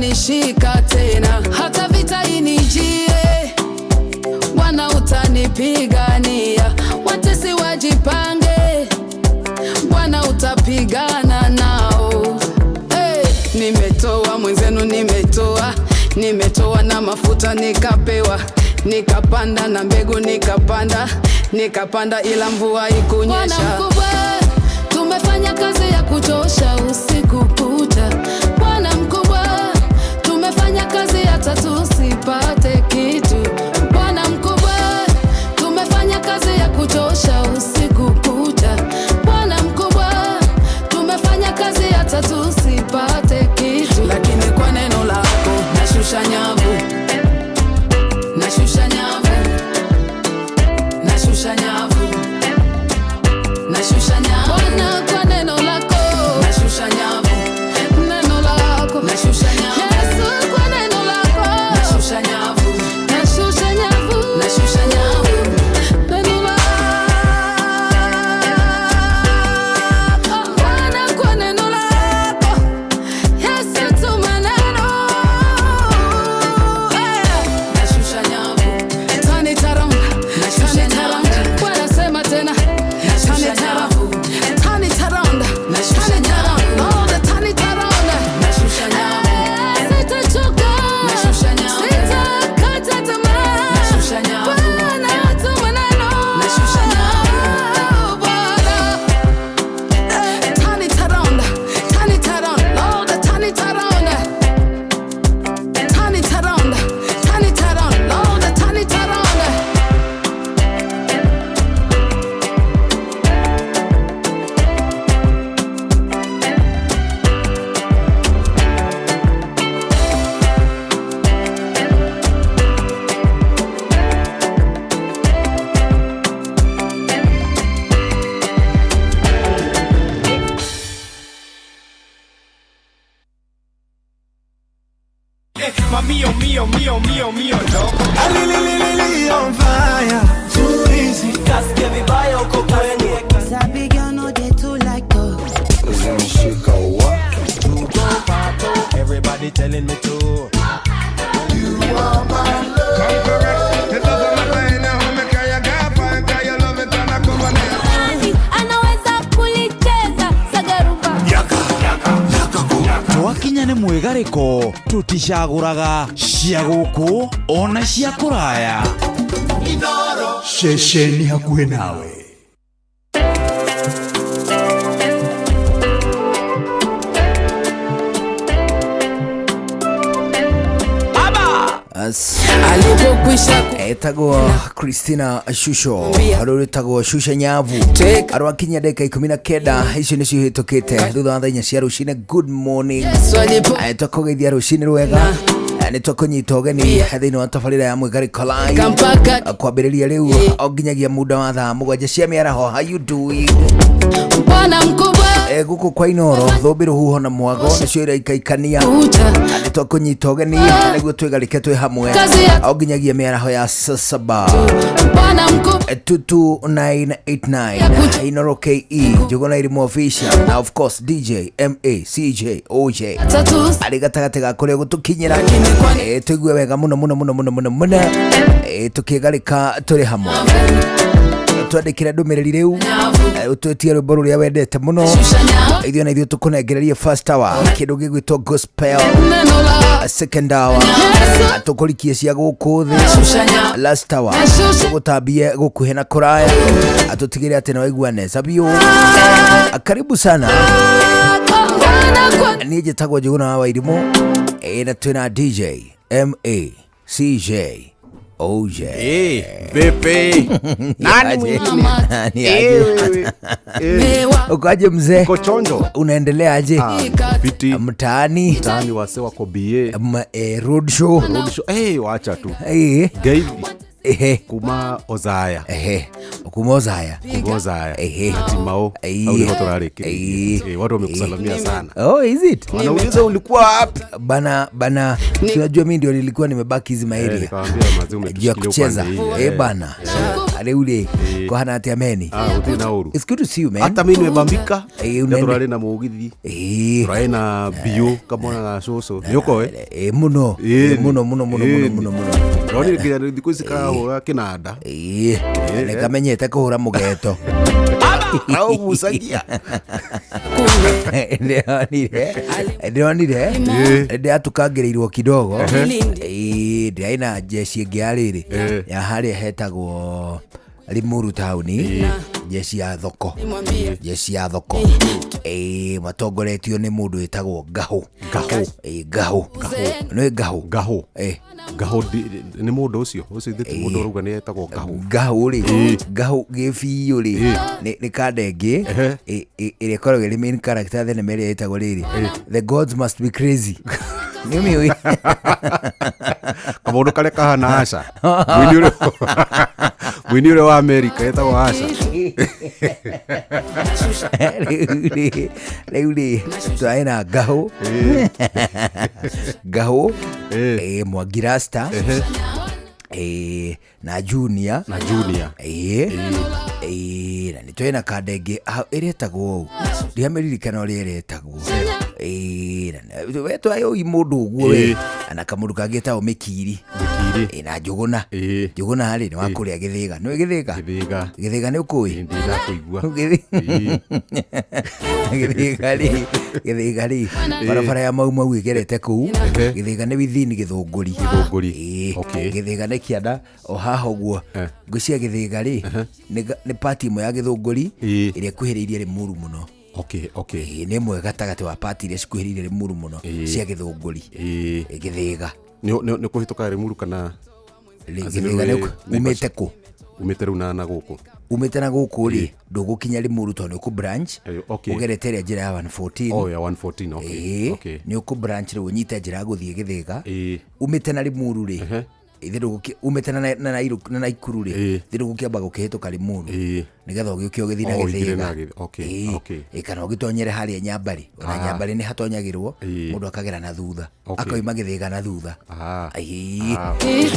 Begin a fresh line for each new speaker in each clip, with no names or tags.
utanishika tena, hata vita inijie, Bwana utanipigania. Watesi wajipange, Bwana utapigana nao. Nimetoa mwenzenu, nimetoa na mafuta nikapewa, nikapanda na mbegu nikapanda ila mvua ikunyesha. Bwana mkubwa, tumefanya kazi ya kuchosha usiku kucha. Bwana mkubwa, tumefanya kazi hata tusipate kitu. Bwana mkubwa, tumefanya kazi ya kuchosha usiku kucha. Bwana mkubwa, tumefanya kazi hata tusipate kitu. Lakini kwa neno lako nashusha nyavu, nashusha nyavu, nashusha nyavu, nashusha nyavu. Bwana kwa neno lako nashusha nyavu, neno lako nashusha nyavu. Yesu kwa neno lako nashusha nyavu, nashusha nyavu, nashusha nyavu. Neno lako Bwana kwa neno lako Yesu tuma neno, nashusha nyavu. Tani taram, nashusha nyavu. Bwana sema tena nashusha nyavu. Tani taram, nashusha nyavu. Oh, the tani taram, nashusha nyavu. Sitachoka, nashusha nyavu. Sitakata tamaa, nashusha nyavu. Bwana tuma neno, nashusha nyavu. Bwana tani taram, tani taram. Oh, the tani taram, tani taram, tani taram. Oh, the tani taram.
Mio, loco.
On fire, too easy.
Kasikia vibaya uko kwenye.
Sabi girl no they too like dogs.
Everybody telling me to.
You are my love. Come correct. It doesn't matter anyhow, make your girlfriend, cause you love it and I come on here.
Anaweza kulicheza sagaruba.
Twakinya nĩ mwĩgarĩko tũticagũraga cia gũkũ ona cia kũraya. Ceceni hakuhĩ nawe.
Alipokwisha
etagwo Christina Shusho arũrĩtagwo Shusha Nyavu arwakinya ndeka 19 icio nĩcio hĩtũkĩte thutha wa thenya cia rũcinĩ. Good morning, tũkũgeithia rũcinĩ rwega, nĩ tũkũnyita ũgeni thĩinĩ wa tabarĩra ya mwĩgarĩko live kwambĩrĩria rĩu o nginyagia muda wa thaa 7 cia mĩaraho. How you doing?
Bwana mkubwa
gũkũ kwa Inoro thũmbĩ rũhuho na mwago nĩcio iraikaikania. Nĩ tũkũnyita ũgeni nĩguo twĩgarĩke twĩ hamwe o nginyagia mĩaraho ya saa 7.
Bwana mkubwa
22989 Inoro KE Njũgũna Irimũ official na of course DJ MA CJ OJ arĩ gatagatĩ ga kũrĩa gũtũkinyĩra tũigue wega mũno tũkĩgarĩka tũrĩ hamwe. Twandĩkĩre ndũmĩrĩri rĩu ũtwetie rwĩmbo rũrĩa wendete mũno, ithuĩ na ithuĩ tũkũnengereria first hour kĩndũ gĩgwĩtwo gospel, second hour tũkũrikie cia gũkũ thĩ, last hour tũgũtambie gũkuhĩ na kũraya, tũtigĩre atĩ na waiguaneza biũ. Karibu sana, niĩ njĩtagwo Njũgũna wa Irimũ na twĩna DJ MA CJ OJ.
Vipi? Nani mwingine?
Ukaje mzee?
Kochonjo.
Unaendelea aje?
Viti.
Mtaani
wase wako BA.
Road show.
Wacha tu.
Gaivi.
Kuma Ozaya.
kumozaya
Kumoza
Ehe.
Timao
Ehe.
au ndio turariki.
Ehe.
Watu wamekusalamia sana.
Oh, is it?
Wanauliza ulikuwa wapi?
Bana tunajua mimi ndio nilikuwa nimebaki hizi maeria
Nikamwambia mazee
juu ya
umetushikilia
kucheza
upande hii.
bana ale ule kwa hana ati ameni.
Uti na uru.
It's good to see you, man.
Hata mimi nimebambika.
Unaenda.
Turare na mugithi. Turare na bio kama na soso. Yoko we.
Muno muno.
Roni nginya thikũ ici karahũra kĩnanda.
Nikamenyete kuhura mugeto.
Augusagia.
Ndionire ndiatukangĩrĩirwo kidogo ndĩaina jeshi ĩngĩ ya rĩrĩ ya harĩa hetagwo Limuru tauni jeshi ya thoko matongoretio nĩ mũndũ wĩtagwo Ngahũ
Ngahũ nĩ mũndũ ũcio ũcithĩtie mũndũ ũrauga nĩ etagwo
Ngahũ gĩbiũ rĩ nĩ kandengĩ ĩrĩa ĩkoragwo ĩrĩ main character thenema ĩrĩa ĩtagwo rĩrĩ The Gods Must Be Crazy. Nĩũmĩũĩ
kamundu kare kahana Asha mwini ule wa Amerika etagwo Asha.
Rĩu rĩ twaĩ na Ngahũ Mwangi Rasta na Junior na nĩ twaĩ na kandengĩ ĩrĩa ĩtagwo ndiameririkana ũrĩa ĩrĩa ĩtagwo we twayũi mũndũ ũguo we na kamũndũ kangĩ etagwo Mĩkiri na Njũgũna harĩ nĩ wa kũrĩa Gĩthĩga. Nĩwe Gĩthĩga nĩ ũkũĩ Gĩthĩga rĩ barabara ya mau ĩgerete kũu. Gĩthĩga nĩ within Gĩthũngũri. Gĩthĩga nĩ kĩanda o haha ũguo ngũcia Gĩthĩga rĩ nĩ party ĩmwe ya Gĩthũngũri ĩrĩa ĩkuhĩrĩirie Limuru mũno. Nĩ ĩmwe gatagatĩ wa party iria cikuhĩrĩirie Limuru mũno cia Gĩthũngũri. Gĩthĩga
nĩ kũhĩtũka Limuru kana
Gĩthĩga umĩte kũ?
Umĩte rĩu na gũkũ
umĩte na gũkũ rĩ ndũgũkinya Limuru tondũ nĩ ũkũ branch ũgerete ĩrĩa njĩra ya 114. Nĩ ũkũ branch rĩu ũnyite njĩra ya gũthiĩ Gĩthĩga umĩte na Limuru rĩ umĩte na Naikuru rĩ ndũgũkĩamba gũkĩhĩtũka Limuru nĩgetha ũgĩũke ũgĩthiĩ na Gĩthĩga kana ũgĩtonyere harĩa Nyambarĩ. Ona Nyambarĩ nĩ hatonyagĩrwo mũndũ akagera na thutha akoima Gĩthĩga na thutha.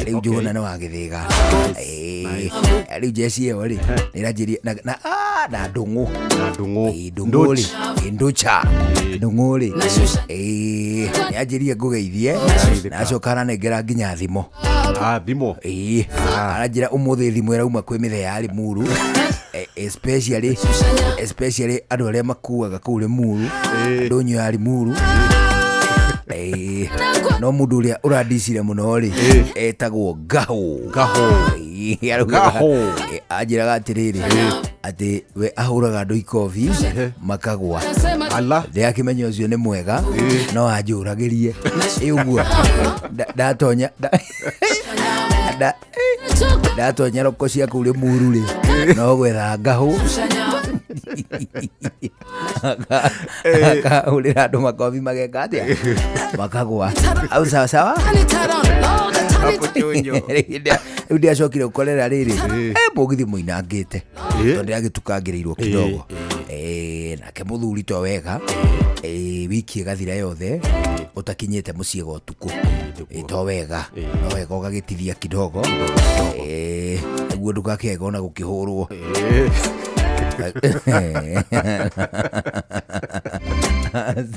Rĩu Njũgũna nĩ wa Gĩthĩga. Rĩu jeshi ĩyo rĩ nĩĩranjĩria na Ndũng'ũ Ndũng'ũ rĩ nĩanjĩrie ngũgeithie na acoka aranengera nginya thimo. Aranjĩra ũmũthĩ thimo ĩrauma kwĩ mĩthee ya Limuru especially andũ arĩa makuaga kũu Limuru ndũnyũ ya Limuru no mũndũ ũrĩa ũrandicire mũno rĩ etagwo Ngahũ. Anjĩraga atĩrĩrĩ atĩ we ahũraga andũ ikobi makagwa. Ndĩakĩmenya ũcio nĩ mwega no anjũragĩrie ũguo ndatonya roko cia kũu Limuru rĩ no gwetha Ngahũ akahũrĩra andũ makobi mageka atĩa makagwa au sawa. Rĩu ndiacokire gũkorera rĩrĩ mũgithi mũinangĩte tondũ ndĩragĩtukangĩrĩirwo kidogo nake mũthuri to wega wiki ĩgathira yothe ũtakinyĩte mũciĩ gwa ũtukũ to wega no wega ũgagĩtithia kidogo nĩguo ndũgakĩega ona gũkĩhũrwo.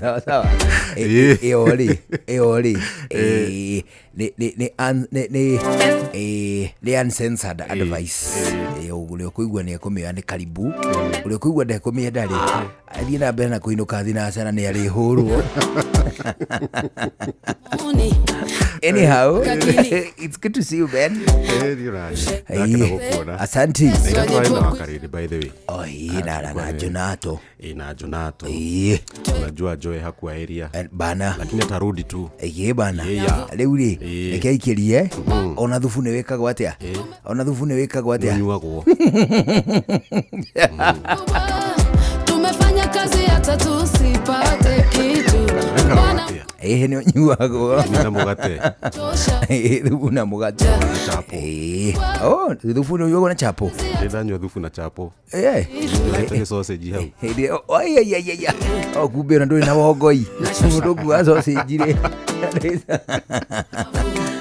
Sawa ĩyo rĩ nĩ uncensored advice. Ũrĩa ũkũigua nĩ ekũmĩoya nĩ karibu, ũrĩa ũkũigua ndekũmĩenda rĩ athiĩ na mbere na kũinũka thinacara nĩ arĩhũrwo. Anyhow, it's good to see you, Ben. Asante. Na Jonato.
Na Jonato. Unajua Joe hakuwa area.
Bana.
Lakini atarudi tu.
Bana. Rĩu rĩ reke aikĩrie ona thubu nĩ wĩkagwo atĩa? Ona thubu nĩ wĩkagwo atĩa?
Nyuagwo.
Tumefanya kazi hata tusipate kitu.
nĩ ũnyuagwo
na mugate
thubu na mũgate thubu nĩ ũnyuagwo na chapo
ndanyua thubu na chapo
Nĩ
sausage hau
kumbe ona ndũrĩ na wongoi mũndũ kuwa sausage rĩ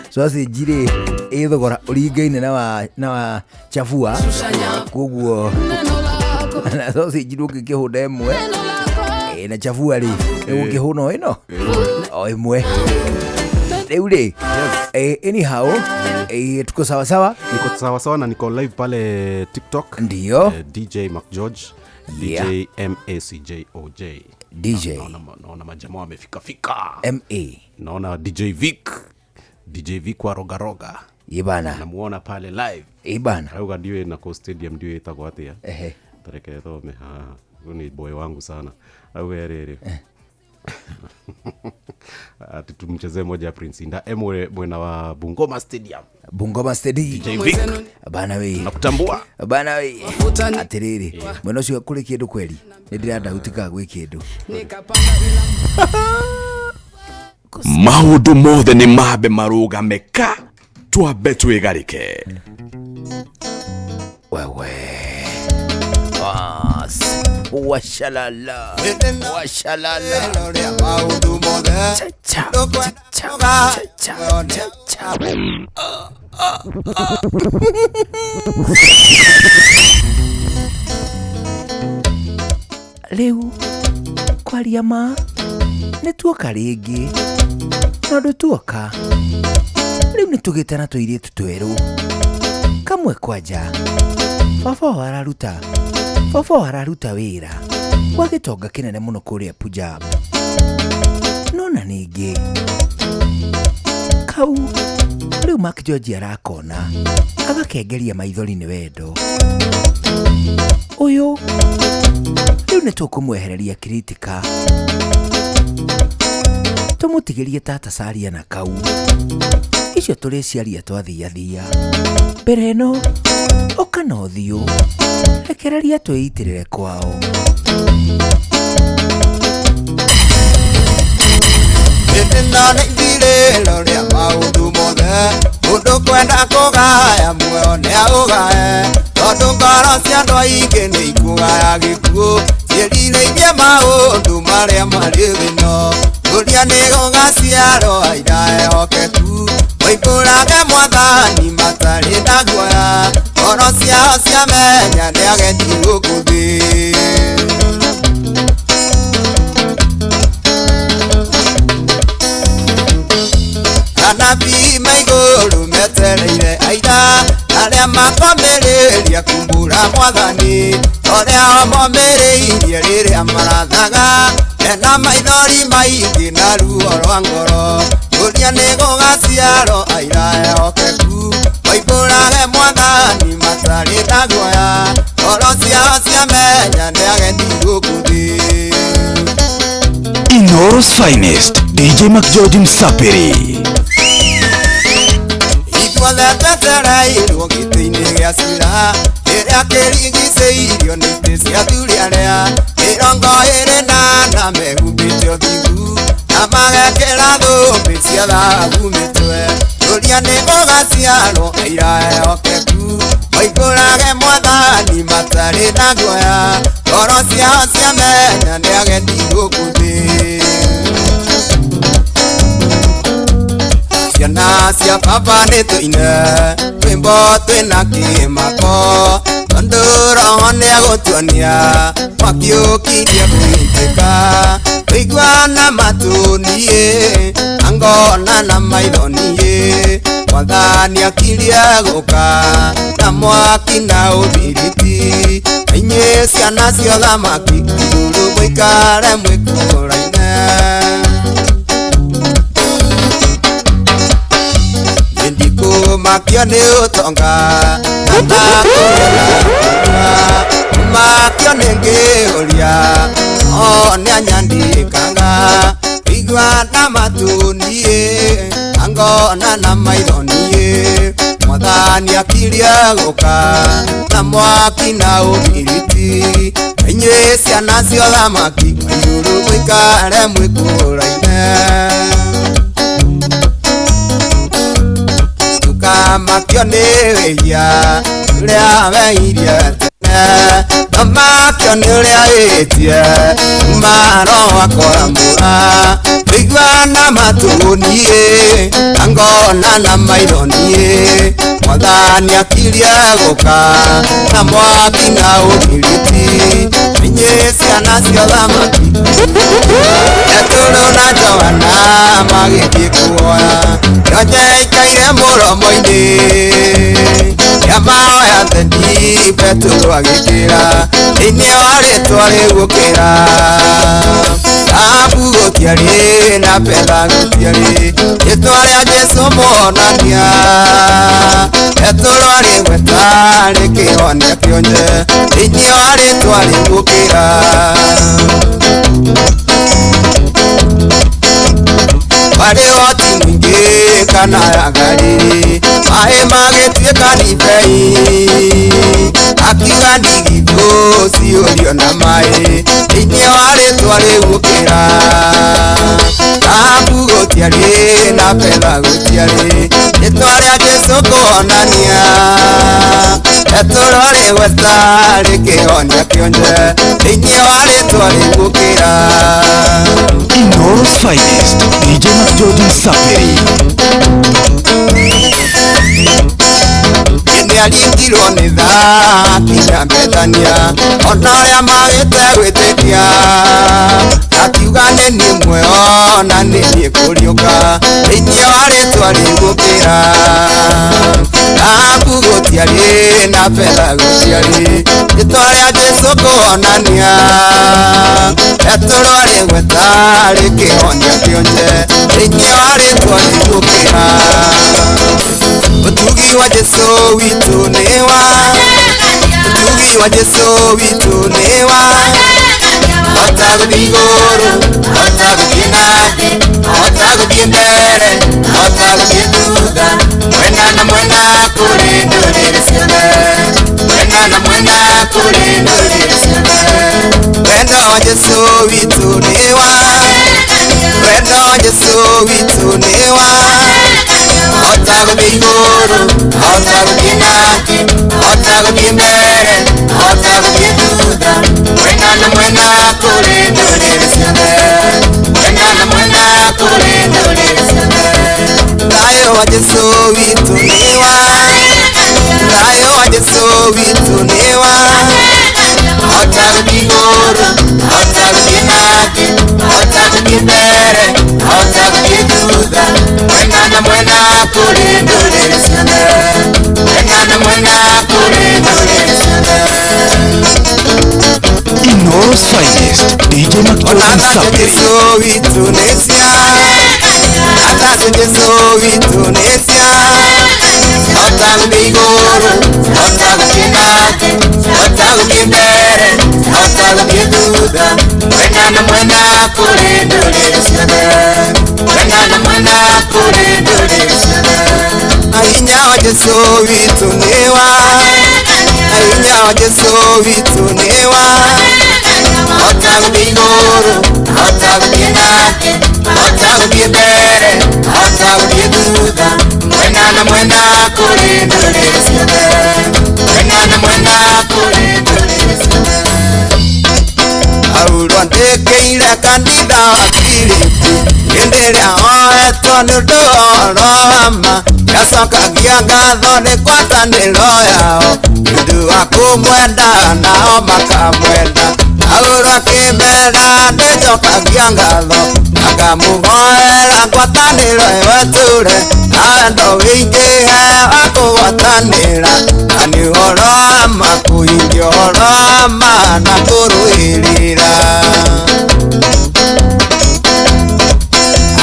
sausage rĩ ĩthogora ũringaine na wa chafua koguo na sausage ndũngĩkĩhũnda ĩmwe na chafua rĩ ũngĩhũna ĩno o ĩmwe rĩu rĩ anyhow tuko sawa sawa,
niko sawa sawa na niko live pale TikTok.
Ndio
DJ MacGeorge, DJ MACJOJ.
DJ
naona majamaa wamefika fika.
MA
naona DJ Vic wa roga
ibana
namuona pale live
ibana
au ndio na Coast Stadium ndio itakuwa atia tareke thome ni boy wangu sana au erere tumchezee moja Prince Inda mwena wa Bungoma Stadium DJ Vic
bana we
nakutambua
bana we atiriri mwena ucio kuri kindu kweli ndirenda utika gwi kindu
maundu mothe ni mabe marugameka twabe twigarike
wewe washalala
maundu mothe
riu kwaria ma nituoka ringi no ndutuoka riu nitugite na tuiritu tweru kamwe kwanja baba araruta wira wa gitonga kinene muno kuria Punjab nona ningi kau riu MacGeorge arakona agakengeria maithori ni wendo uyu riu nitukumwehereria kritika tumutigirie tata Saria na kau icio turiciaria twathiathia mbere no okana ũthiũ rekereria twĩitirĩre kwao
ĩno nĩ ithirĩro rĩa maũndũ mothe mũndũ kwenda kũgaya muoyo nĩ aũgaye tondũ ngoro cia andũ aingĩ nĩ ikũgaya gĩkuũ ciĩrirĩirie maũndũ marĩa marĩ thĩno ũria nĩ gũgaciarwo aira ehokeku oimbũrage mwathani matarĩ na guoya ngoro ciao ciamenya nĩ ageni gũkũ thĩ anabii maigũrũ metereire aira arĩa makomĩrĩria kumbũra mwathani ũrĩa momĩrĩirie rĩrĩa marathaga ena maithori maingĩ na ruo rwa ngoro ũria nĩ gũgaciarwo aira ehokeku oimbũrage mwathani matarĩ na guoya ngoro ciao ciamenya nĩ ageni gũkũ thĩ.
Inoros finest DJ MacGeorge Msapiri
ithuothe twetereirwo gĩtĩ-inĩ gĩa cira kĩrĩa kĩrigicĩirio nĩ itĩ cia athuri arĩa 24 mehumbĩte ũthigu na magekĩra thũmbĩ cia thahabu mĩtwe ũria nĩ gũgaciarwo aira ehokeku oimbũrage mwathani matarĩ na guoya ngoro ciao ciamenya nĩ ageni gũkũ thĩ. Ciana cia baba nĩ tũine rwĩmbo twĩna kĩmako tondũ roho nĩ agũtuonia makiũkirie kũnyitĩka tũiguana matũniĩ angona na maithoniĩ mwathani akirie gũka na mwaki na ũthiriti inyuĩ ciana cia ũthamaki igũrũ mũikare mwĩkũraine makio nĩ ũtonga na makũrĩra makio nĩ ngĩũria o nĩ anyandĩkanga iguana matũniĩ angona na maithoniĩ mwathani akirie gũka na mwaki na ũthiriti inyuĩ ciana cia ũthamaki igũrũ mũikare mwĩkũraine makio niya ria weirie tene makio niria itie maro akora mura bigwana matunie angona na maironie mwathani akiria guka na mwaki na ukiriti minye ciana cia thamaki Etulu na Joana magithie kuoya Nyonya ikaire muromo-ini Yamaoya thendi Petulu agikira thĩinĩ wa rĩtwa rĩgũkĩra Abu gũtiarĩ na Petha gũtiarĩ rĩtwa rĩa Jesũ monania Etulu arĩgweta rĩkĩhonia kĩonje thĩinĩ wa rĩtwa rĩgũkĩra Wale wati mwingi kana ya gari Mae magĩtuĩka ndibei Akiuga ndigithũ ciũrio na maĩ thĩinĩ wa rĩtwa rĩgũkĩra Abu gũtiarĩ na Petha gũtiarĩ rĩtwa rĩa Jesũ kũhonania Etulu arĩgweta rĩkĩhonia kĩonje thĩinĩ wa rĩtwa rĩgũkĩra
Inoros Finest, DJ McJordan Saperi.
Nĩ aringirwo nĩ tha kinya Bethania ona arĩa magĩte gwĩtĩkia akiuga nĩ niĩ muoyo na nĩ niĩ kũriũka thĩinĩ wa rĩtwa rĩgũkĩra Abu gũtiarĩ na Petha gũtiarĩ rĩtwa rĩa Jesũ kũhonania Etulu arĩgweta rĩkĩhonia kĩonje thĩinĩ wa rĩtwa rĩgũkĩra Ũtugi wa Jesũ witũ nĩ wa Ũtugi wa Jesũ witũ nĩ wa Hota gũthiĩ igũrũ, hota gũthiĩ nathĩ, hota gũthiĩ mbere, hota gũthiĩ thutha Mwena na mwena kũrĩ ndũrĩrĩ ciothe Mwena na mwena kũrĩ ndũrĩrĩ ciothe Wendo wa Jesũ witũ nĩ wa Wendo wa Jesũ witũ nĩ wa Hota gũthiĩ igũrũ, hota gũthiĩ nathĩ, hota gũthiĩ mbere, hota gũthiĩ thutha Mwena na mwena kũrĩ ndũrĩrĩ ciothe Mwena na mwena kũrĩ ndũrĩrĩ ciothe Thayũ wa Jesũ witũ nĩ wa Thayũ wa Jesũ witũ nĩ wa Hota gũthiĩ igũrũ, hota gũthiĩ nathĩ, hota gũthiĩ mbere, hota gũthiĩ thutha Mwena na mwena kũrĩ ndũrĩrĩ ciothe Mwena na mwena kũrĩ ndũrĩrĩ ciothe
Inoros Finest, DJ McJordan Saperi.
Jesũ witũ nĩ cia Athatũ Jesũ witũ nĩ cia Hota gũthiĩ igũrũ, hota gũthiĩ nathĩ, hota gũthiĩ mbere, hota gũthiĩ thutha Mwena na mwena kũrĩ ndũrĩrĩ ciothe Mwena na mwena kũrĩ ndũrĩrĩ ciothe Hinya wa Jesũ witũ nĩ wa Hinya wa Jesũ witũ nĩ wa Hota gũthiĩ igũrũ, hota gũthiĩ nathĩ, hota gũthiĩ mbere, hota gũthiĩ thutha Mwena na mwena kũrĩ ndũrĩrĩ ciothe Mwena na mwena kũrĩ ndũrĩrĩ ciothe Aurwo ndĩkĩire kanitha wa Filipi hĩndĩ ĩrĩa oetwo nĩ ũndũ wa ũhoro wa ma yacokagia ngatho nĩ ngwatanĩro yao nĩ ũndũ wa kũmwenda nao makamwenda Aurwo akĩmera nĩnjokagia ngatho akamũhoera ngwatanĩro ĩyo ĩtũre na wendo wĩingĩhe wa kũgwatanĩra na nĩ ũhoro wa ma kũhingia ũhoro wa ma na kũrũĩrĩra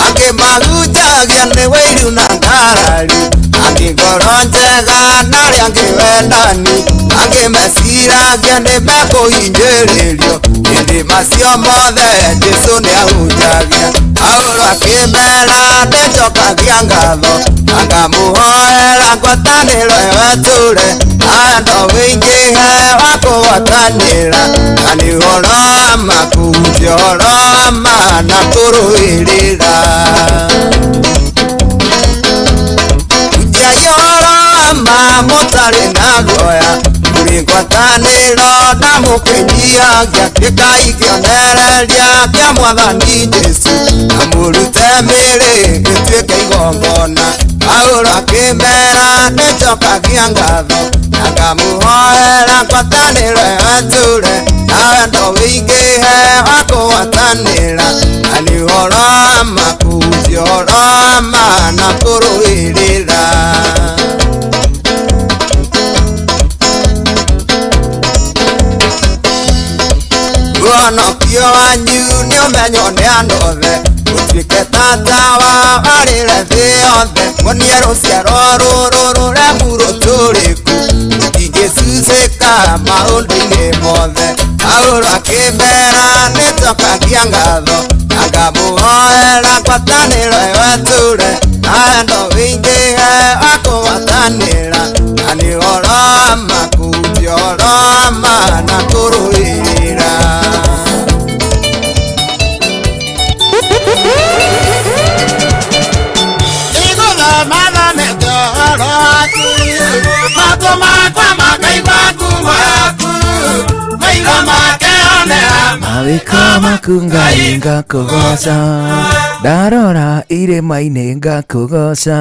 Angĩmahunjagia nĩ wĩiru na ngarari angĩngoro njega na arĩa angĩ wendani angĩmeciragia nĩ mekũhinjĩrĩrio hĩndĩ macio mothe Jesũ nĩ ahunjagia Paulo akĩmera nĩnjokagia ngatho akamũhoera ngwatanĩro ĩyo ĩtũre na wendo wĩingĩhe wa kũgwatanĩra na nĩ ũhoro wa ma kũhunjia ũhoro wa ma na kũrũĩrĩra Hunjia ũhoro wa ma ngwatanĩro na mũkĩnyia gĩatuĩka ikĩonereria kĩa Mwathani Jesũ na mũrute mĩĩrĩ gĩtuĩke igongona. Paulo akĩmera nĩnjokagia ngatho na ngamũhoera ngwatanĩro ĩyo ĩtũũre na wendo wĩingĩhe wa kũgwatanĩra na nĩ ũhoro wa ma kũhunjia ũhoro wa ma na kũrũĩrĩra. Wonokio wanyu nĩ ũmenyo nĩ andũ othe ũtuĩke tatawa arĩre thĩ yothe muonie rũciaro rũrũ rũremu rũtũrĩku rũtingĩcucĩka maũndũ-inĩ mothe. Paulo akĩmera nĩnjokagia ngatho na ngamũhoera ngwatanĩro ĩyo ĩtũũre na wendo wĩingĩhe wa kũgwatanĩra na nĩ ũhoro wa ma kũhunjia ũhoro wa ma na kũrũĩrĩra.
Mawĩko maku Ngai ngakũgoca, ndarora irĩma-inĩ ngakũgoca,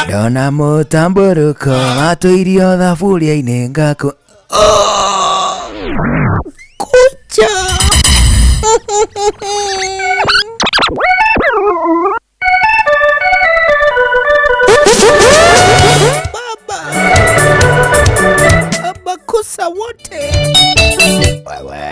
ndona mũtambũrũko watũirio thaburia-inĩ ngakũ kucha. Abakusa wote wewe.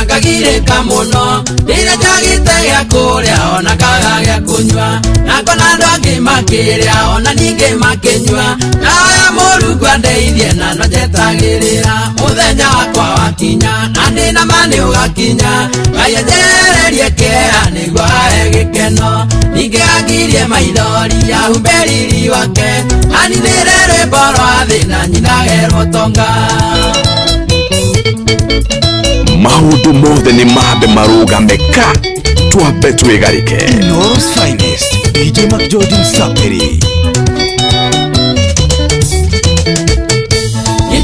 Ngagirĩka mũno rĩrĩa njagĩte gĩa kũrĩa ona kaga gĩa kũnyua, na ngona andũ angĩ makĩrĩa ona ningĩ makĩnyua. Ngaya Mũrungu andeithie na no njetagĩrĩra mũthenya wakwa wakinya, na ndĩ na ma nĩ ũgakinya. Ngai anjererie kĩeha nĩguo ahe gĩkeno, ningĩ angirie maithori ahumbe riri wake, aninĩre rwĩmbo rwa thĩ na nyinagerwo tonga.
Maũndũ mothe nĩ mambe marũgame ka twambe twĩgarĩke.
Inoros Finest, DJ McGeorge Msaperi.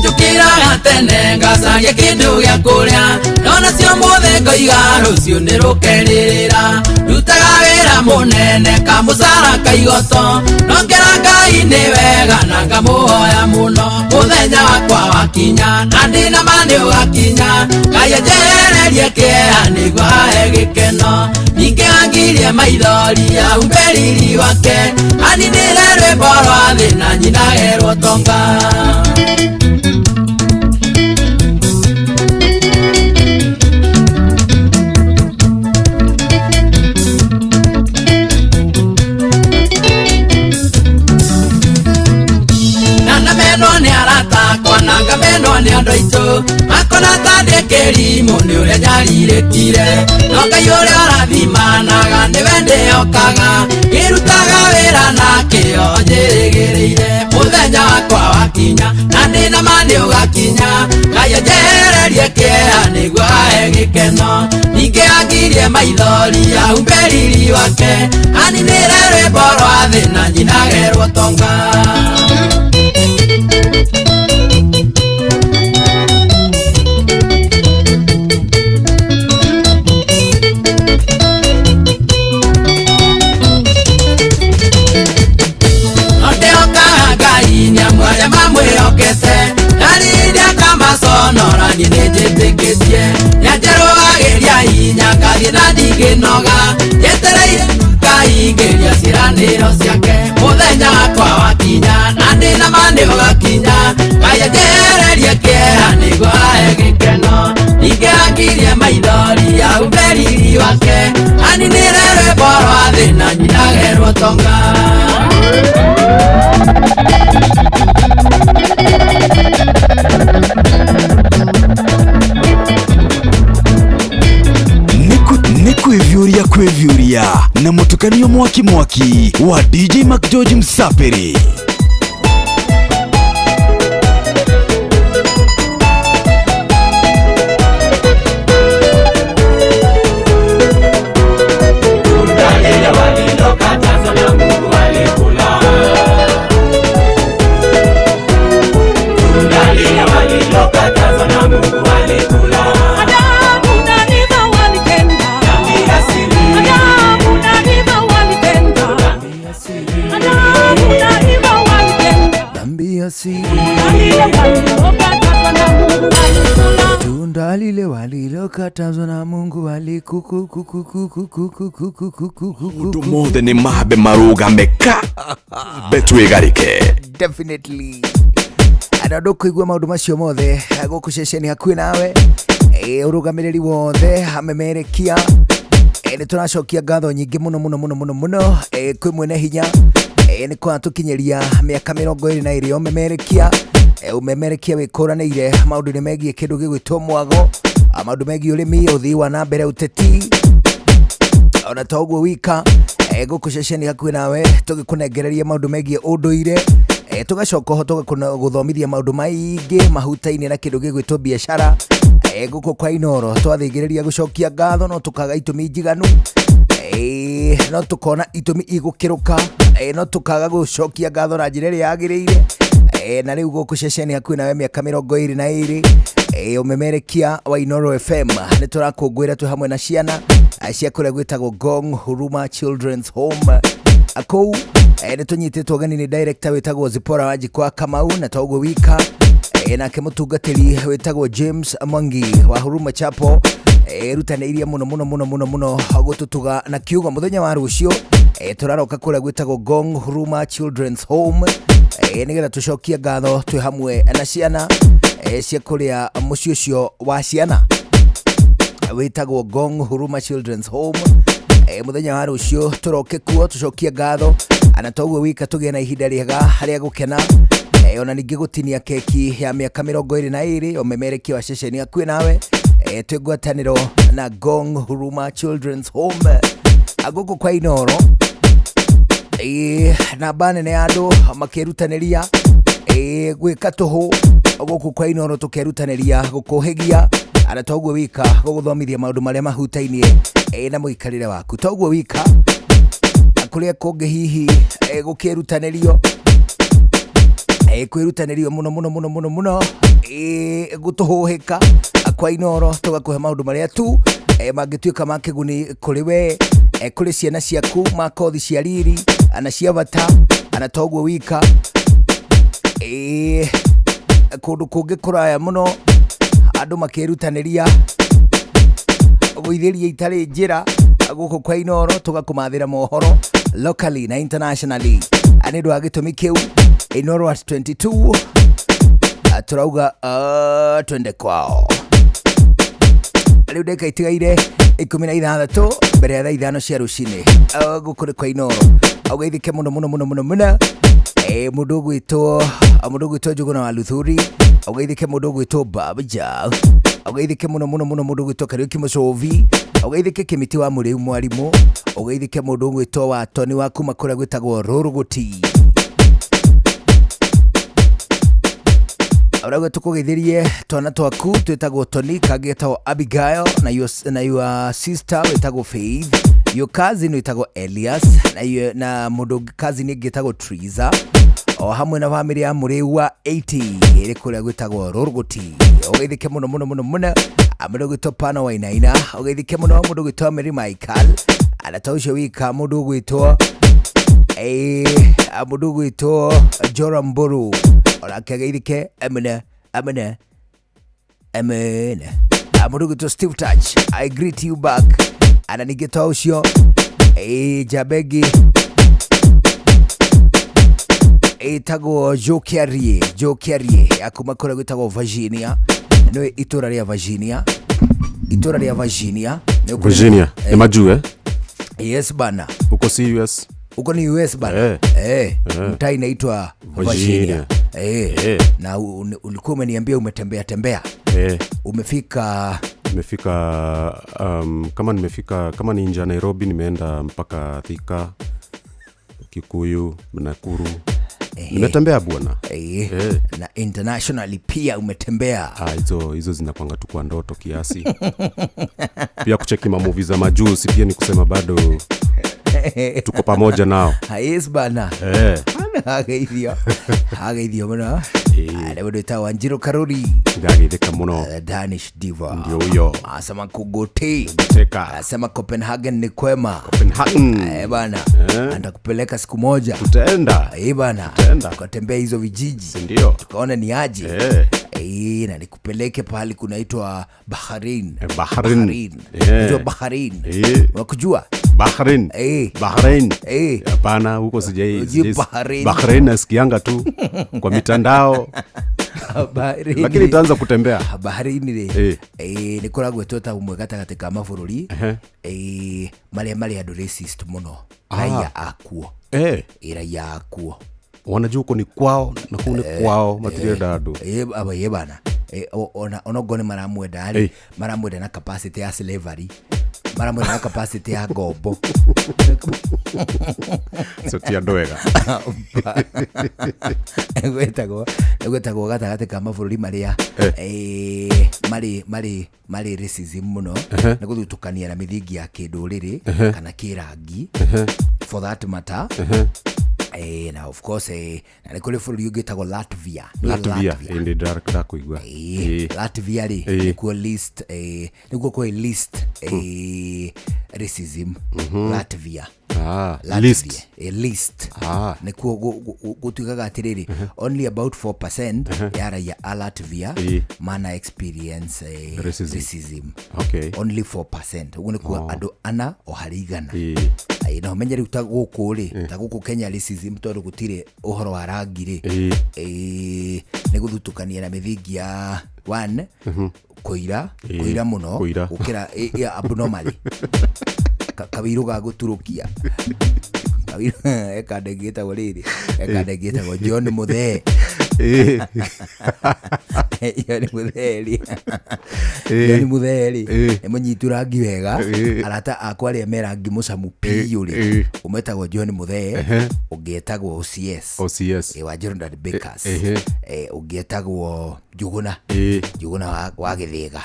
Njũkĩraga tene ngacaria kĩndũ gĩa kũrĩa, ndona cio mothe ngoiga rũciũ nĩ rũkerĩrĩra. Ndutaga wĩra mũnene kamũcara kaigoto, nongera Ngai nĩ wega na ngamũhoya mũno. Mũthenya wakwa wakinya na ndĩ na ma nĩ ũgakinya. Ngai anjehererie kĩeha nĩguo ahe gĩkeno, ningĩ angirie maithori ahumbe riri wake, aninĩre rwĩmbo rwa thĩ na nyinagerwo tonga. Nĩ andũ aitũ makona ta ndĩ kĩrimũ nĩ ũrĩa njarirĩkire, no Ngai ũrĩa ũrathimanaga nĩwe ndĩhokaga, ngĩrutaga wĩra na kĩo njĩrĩgĩrĩire. Mũthenya wakwa wakinya na ndĩ na ma nĩ ũgakinya. Ngai anjehererie kĩeha nĩguo ahe gĩkeno, ningĩ akirie maithori ahumberiri wake aninire rwimbo rwa thĩ na njinagerwo tonga. Nyamwaya mamwĩhokete nariria kamasonora niĩ nĩnjĩtĩkĩtie nyanjerũagĩria hinya ngathiĩ na ndingĩnoga njetereire ngahingĩria ciĩranĩro ciake mũthenya wakwa wakinya na ndĩna manĩ ũgakinya Ngai anjehererie kĩeha nĩguo ahe gĩkeno ningĩ akirie maithori ahumberiri wake aninĩre rwĩmbo rwa thĩ na njinagerwo tonga.
Kwevyuria na mutukanio mwaki wa DJ Mac George Msapiri.
Tunda lile walilokatazwa na Mungu
Maundu mothe ni mabe marugameka betwigarike.
Definitely anado kuigua maundu macio mothe guku ceceni hakuhi nawe urugamiriri wothe amemerekia ni turacokia ngatho nyingi muno kwi mwene hinya ni kwa tukinyeria miaka 22 umemerekia umemerekia wikuranĩire maundu ni megie kindu gigwitwo mwago maundu megie urimi uthii wa na mbere uteti ona toguo wika guku ceceni hakuhi nawe tugikunengereria maundu megie unduire tugacoka ho tugaguthomithia maundu maingi mahutaine na kindu gigwitwo biashara guku kwa Inoro twathingĩrĩria gucokia ngatho no tukaga itumi njiganu no tukona itumi igukiruka no tukaga gucokia ngatho na njĩra ĩrĩa yagĩrĩire na rĩu guku ceceni hakuhi nawe miaka 22 umemerekia wa Inoro FM nĩ turakũngũĩra twĩ hamwe na ciana cia kũrĩa gwĩtagwo Gong Huruma Children's Home akou nĩ tũnyitĩtwo ũgeni nĩ director wĩtagwo Zipora Wanjikwa Kamau na toguo wika nake mũtungatĩri wĩtagwo James Mwangi wa Huruma Chapel rutanĩirie muno gũtũtuga na kiugo mũthenya wa rũciũ tũraroka kũrĩa gwĩtagwo Gong Huruma Children's Home nĩgetha tũcokie ngatho twĩ hamwe na ciana cia kũrĩa mũciĩ ũcio wa ciana wĩtagwo Gong Huruma Children's Home mũthenya wa rũciũ tũroke kuo tũcokie ngatho ana toguo wika tũgĩe na ihinda rĩega harĩa gũkena ona ningĩ gũtinia keki ya miaka 22 umemerekia wa ceceni hakuhi nawe twĩ ngwatanĩro na Gong Huruma Children's Home guku kwa Inoro namba nene ya andũ makĩrutanĩria gwĩka tũhũ guku kwa Inoro tũkerutanĩria gũkũhĩgia ana toguo wika gũgũthomithia maũndũ marĩa mahutainie na mũikarĩre waku toguo wika kũrĩa kũngĩ hihi gũkĩrutanĩrio kwĩrutanĩrio muno gũtũhũhĩka kwa Inoro tũgakũhe maũndũ marĩa tu mangĩtuĩka ma kĩguni kũrĩ we kũrĩ ciana ciaku ma kothi cia riri ana cia bata ana toguo wika kũndũ kũngĩ kũraya mũno andũ makĩrutanĩria gũithĩria itarĩ njĩra guku kwa Inoro tũgakũmathĩra mohoro locally na internationally nĩ ũndũ wa gĩtũmi kĩu Inoro at 22 turauga twende kwao rĩu ndeka itigaire 16 mbere ya thaa 5 cia rũcinĩ gũkũ kwa Inoro ũgeithĩke mũno mũndũ ũgwĩtwo Njũgũna wa Luthuri ũgeithĩke mũndũ ũgwĩtwo Babja ũgeithĩke mũno mũndũ ũgwĩtwo Kariuki Mũcovi ũgeithĩke Kĩmĩtĩ wa Mũrĩu Mwarimũ ũgeithĩke mũndũ ũgwĩtwo wa Toni wa kuma kũrĩa gwĩtagwo Rũrũgũti Arago tukugithirie twana twaku twetagwo Tony, kagetagwo Abigail, na your sister wetagwo Faith, your cousin wetagwo Elias, na mundu cousin ngetagwo Triza, o hamwe na family ya Muriwa 80 iri kuria gwetagwo Rorgoti. Ogeithike muno muno muno muno mundu gwitwo Pana Wainaina, ogeithike muno mundu gwitwo Mary Michael, anatosha wika mundu gwitwo mundu gwitwo Joram Boru, orake geithike amene mundu gwitwo Steve Touch, I greet you back, ana nigeta ucio Jabegi etagwo Jokiarie akuma kora gwitagwo Virginia, no itura ria Virginia
ni majuu
yes bana.
uko serious?
Uko ni US bana. Mtai inaitwa Virginia. Na ulikuwa umeniambia umetembea. Umefika kama ni nje Nairobi, nimeenda mpaka Thika, Kikuyu, Nakuru. Nimetembea bwana. Na internationally pia umetembea.
Hizo zinakuanga tu kwa ndoto kiasi. Pia kucheki movie za majuzi pia ni kusema bado tuko pamoja nao.
Yes bana. Hageithio bana. Ale bado tawa Njiro Karuri.
Ngageitheka muno.
Danish diva.
Ndio huyo.
Asema kugote.
Teka.
Asema Copenhagen ni kwema.
Copenhagen.
Bana. Andakupeleka siku moja.
Tutaenda.
Bana. Tukatembea hizo vijiji.
Ndio.
Tukaona ni aje. Na nikupeleke pahali kunaitwa Bahrain. Ndio Bahrain. Unakujua?
Bahrain. Hapana, huko sijai. Bahrain nasikianga tu kwa mitandao. Lakini tutaanza kutembea.
Bahrain ni koragwo tota umwe gatagati ka mabũrũri mali andu racist muno. Raia akuo. Raia akuo.
Wanajua uko ni kwao na kule kwao matirenda andu.
Bana. Onogone maramwenda na capacity ya slavery. Maramwenda na capacity ya gobo.
Sotia ndoega.
Gwetagwo gatagati ka mabũrũri maria mari racism muno, na guthutukania na mithingi ya kinduriri kana kirangi for that matter. Na of course na kule bũrũri ũngĩtagwo Latvia
indi dark kuigwa
Latvia nikuo list racism. Latvia list nikuo gutugaga atiriri only about 4% ya raia a Latvia mana experience racism. Only 4%. Uguo nikuo andu ana o harĩ igana. Na umenye riu ta guku Kenya racism tondu gutire uhoro wa rangi ni guthutukania na mithingi ya one kuira muno gukira abnormally kabiru ga guturukia kabiru ekandegeta goriri ekandegeta John Muthee John Muthee emunyitu rangi wega arata akwa aria merangi mucamu piu ri umetagwo John Muthee ungetagwo OCS wa Jordan Bakers ungetagwo Njuguna wa Githiga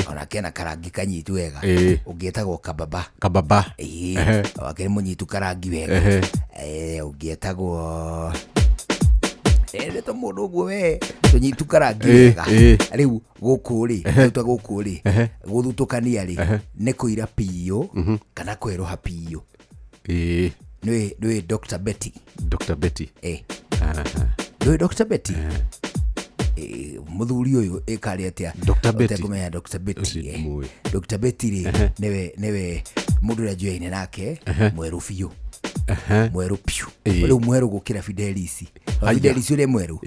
ona kena karangi kanyitu wega ungetagwo Kababa wakiri munyitu karangi wega ungetagwo to mundu guo we tunyitu karangi wega riu guku ri guthutukania ri ni kuira piu kana kweroha piu. Nwe Dr. Betty Dr. Betty muthuri uyu ekari atia
Dr. Betty
kumenya Dr. Betty Dr. Betty ri newe mundu ria joine nake mweru fiu mweru piu riu mweru gukira Fidelis ule mweru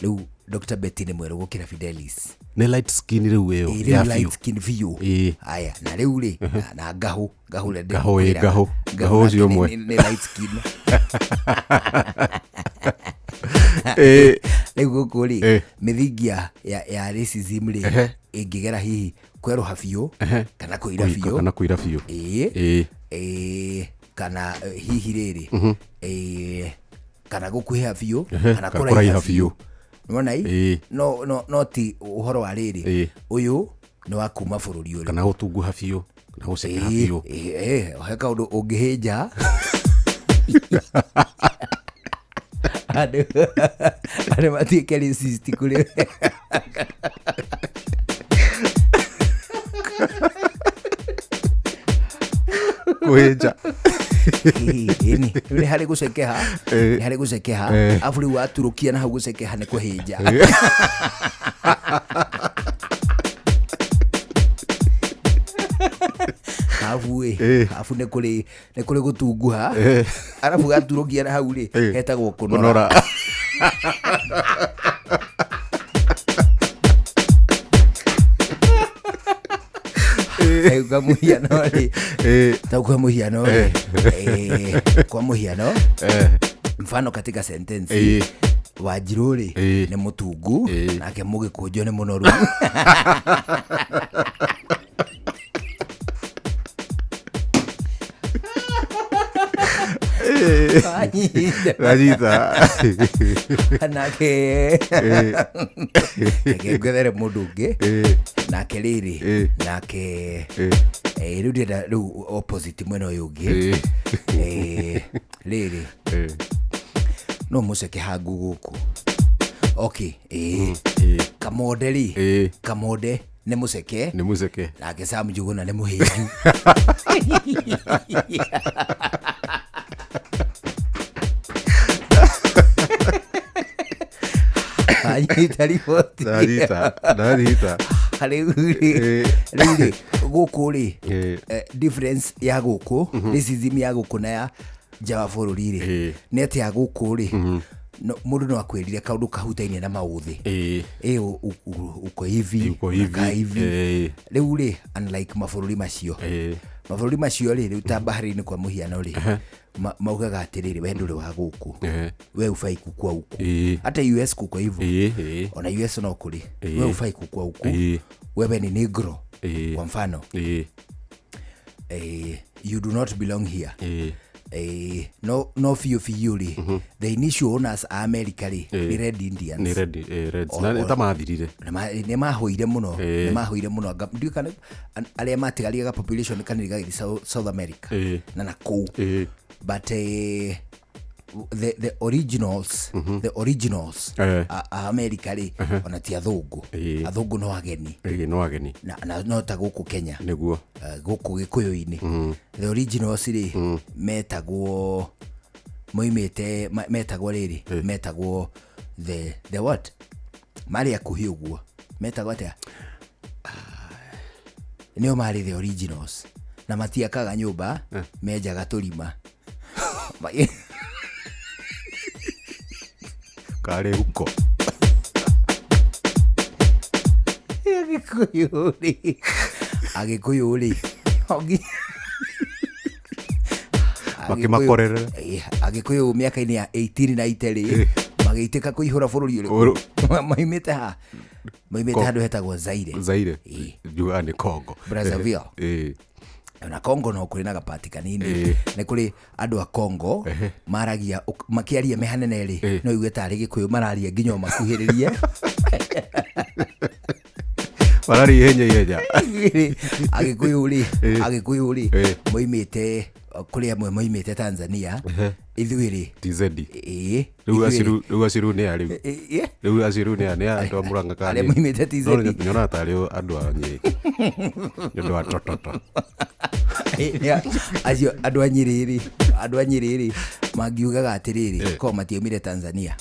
riu Dr. Betty ni mweru gukira Fidelis
ne light skin riu eo
ya light skin view. Aya na riu ri na gahu le
gahu cio mwe
ni light skin Lego kuri mithingi ya racism ri ingigera hihi kweroha biu kana kuira biu kana hihi riri kana gukuhea biu kana kuraiha biu Unaona hii? No ti uhoro wa riri. Uyu ni wa kuma bururi uri.
Kana utunguha biũ, kana gucekera biũ.
Heka undu ungihija. Ade matuĩke racist kuri.
Kuhĩnja.
Ni hari gucekeha, ni hari gucekeha, afu riu aturukia na hau gucekeha ni kuhĩnja. Afu ni kuri gutunguha, arafu gaturukia na hau ri hetagwo kunora. Kwa muhiano ri, kwa muhiano ri, kwa muhiano, mfano katika sentensi Wanjiru ri ni mutungu nake Mugikuyu ni munoru.
Rajita.
Nake ngwethere mundu ungi nake riri nake riu ndĩrenda riu opposite mwena ũyũ ũngĩ riri no muceke hangu guku. Okay, Kamonde ri, Kamonde ni muceke, nake Sam Njuguna ni muhĩnju. Anyita riboti.
Narita.
Rĩu guku ri difference ya guku, racism ya guku na ya nja wa bũrũri ri nĩ atĩ ya guku ri mundu no akwĩrire kaundu kahutainie na mauthi uko hivi ka hivi. Rĩu ri unlike mabũrũri macio ri rĩu ta Bahrain kwa muhiano ri maugaga atĩrĩrĩ we ndũrĩ wa guku, we ufai kukua huku. Hata US kuko hivyo, ona US no kuri we ufai kukua huku, wewe ni negro kwa mfano, you do not belong here. No few ri the initial owners are America ri ni Red Indians,
ni Reds na tamathirire
ni mahoire muno, ndio kana aria matigaria ga population kana gari South America na kou, but the originals America ri ona ti athungu no ageni na no ta guku Kenya
niguo
guku Gikuyu-ini the originals ri metagwo riri metagwo the what mari akuhi uguo metagwo atia nio mari the originals na matiakaga nyumba menjaga turima
kare huko
Agikuyu ri
makimakorera
Agikuyu miaka-ini ya 1890 ri magĩitĩka kũihũra bũrũri ũrĩkũ maimĩte handũ hetagwo Zaire
juga ni Congo
Brazzaville. Na Congo no kuri na gapati kanini ni kuri andu a Congo maragia makiaria mehanene ri no igweta ari Gikuyu mararia nginya makuhiririe
marari ihenya
Agikuyu ri moimite kuri amwe moimite Tanzania ithuiri
TZ riu aciru ni ari riu aciru ni andu a Murang'a kani
ari moimite TZ
nyona tari andu a Nyeri ndu a tototo
acio andu a Nyeri magiugaga atiriri ko matiumire Tanzania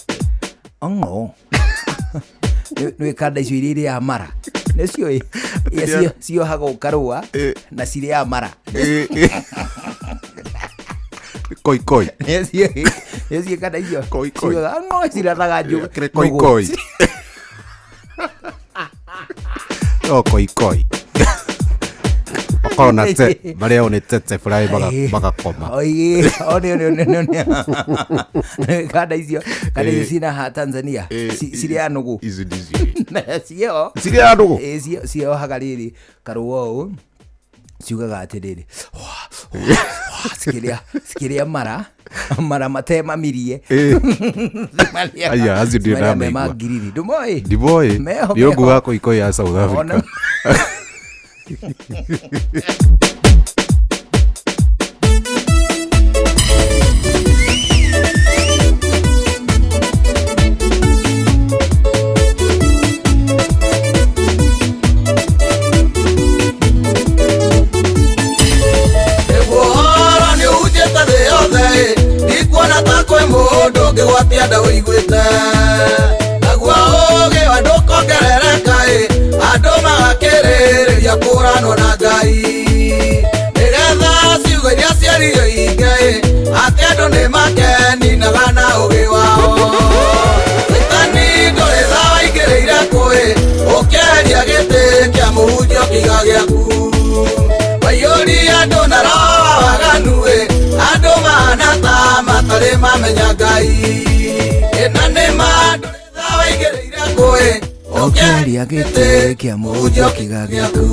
nĩ kanda icio iria ya mara nĩcio ciohaga ũkarũa na cirĩ ya mara
koi
nĩcio kanda icio ciohaga cirataga njũ
koi Okona te Maria one tete fly bagakoma
kanda icio cina ha Tanzania cirĩ ya nũgũ
cirĩ ya nũgũ
ciohaga rĩrĩ karũa ũũ ciugaga atĩrĩrĩ sikiria mara matemamirie
Aya, acio ndio
Maria
ndamaigua.
memangiriri ndumoi
Ndiboi.
Meho,
Ndio
meho.
wako iko ya South Africa.
Ona.
Eguora ni ujeta de yothe ikuona ta kwe mundu ngigwatia ndau iguite nagua ugi wa ndukongerereka andu magakiriria kuranwo na Ngai nigetha ciugo iria ciaririo inge ati andu ni makeninaga na ugi wao Saitani nduri tha waingiriire kwi ukeheria giti kia muhunjio kiuga giaku Wayori andu na roho waganu andu mahana ta matari mamenya Ngai ina ni mandu tha waingiriire kwi
Okeria gĩtĩ kĩa mũhunjio kiuga gĩaku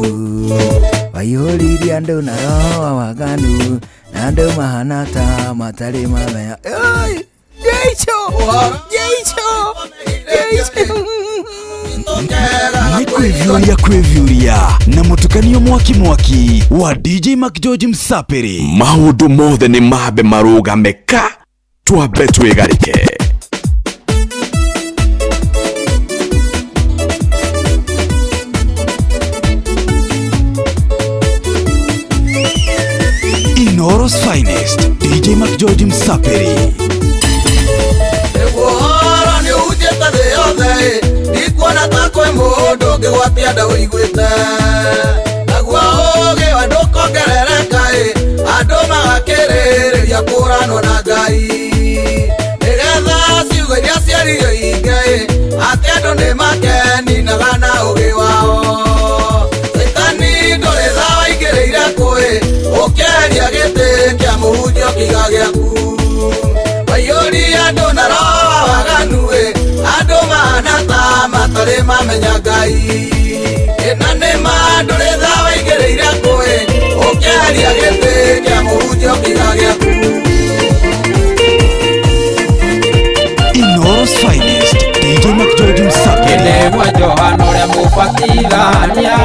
waihũririe andũ na roho waganu na andũ mahana ta matarĩ mamenya Jeicho
Nĩ kwĩvyũria na mũtukanio mwaki wa DJ Mac George Msapĩrĩ.
Maũndũ mothe nĩ mambe marũgame ka twambe twĩgarĩke.
Inoros finest DJ Mac George Msapĩrĩ.
Eguora ni ujeta de yothe ikuona ta kwe mundu ngigwatia ndau iguite nagua ugi wa ndukongerereka andu magakiriria kuranwo na Ngai nigetha ciugo iria ciaririo inge ati andu ni makeninaga na ugi wao Saitani nduri tha waingiriire kwi ukeheria giti kia muhunjio kiuga giaku Wayori andu na roho waganu andu mahana ta matari mamenya Ngai ina ni mandu tha waingiriire kwi ukeheria giti kia muhunjio kiuga giaku
Inoros finest DJ Mac George Msapĩrĩ.
Ndegwa Johana ũrĩa mũbatithania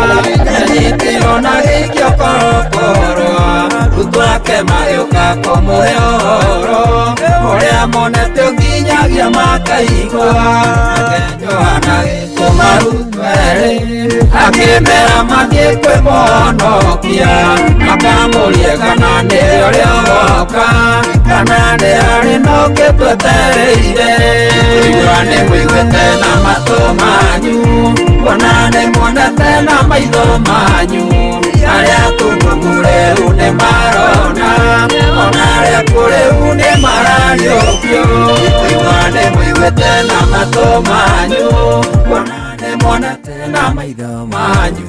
nyitĩrwo na gĩkio korokorwa rutwo ake magĩũka kũmũhe ũhoro ũrĩa monete nginyagia makaigua nake Johana gĩtũma rutwo erĩ akĩmera mathiĩ kwĩmũhonokia makamũrie kana nĩ ũrĩa ũgoka kana nĩ arĩ na ũngĩ twetereire igua nĩ mũiguĩte na matũ manyu ona nĩ muonete na maitho manyu arĩa atumumu rĩu nĩ marona ona arĩa kũrĩu nĩ marariũkio igua nĩ mũiguĩte na matũ manyu ona nĩ muonete na maitho manyu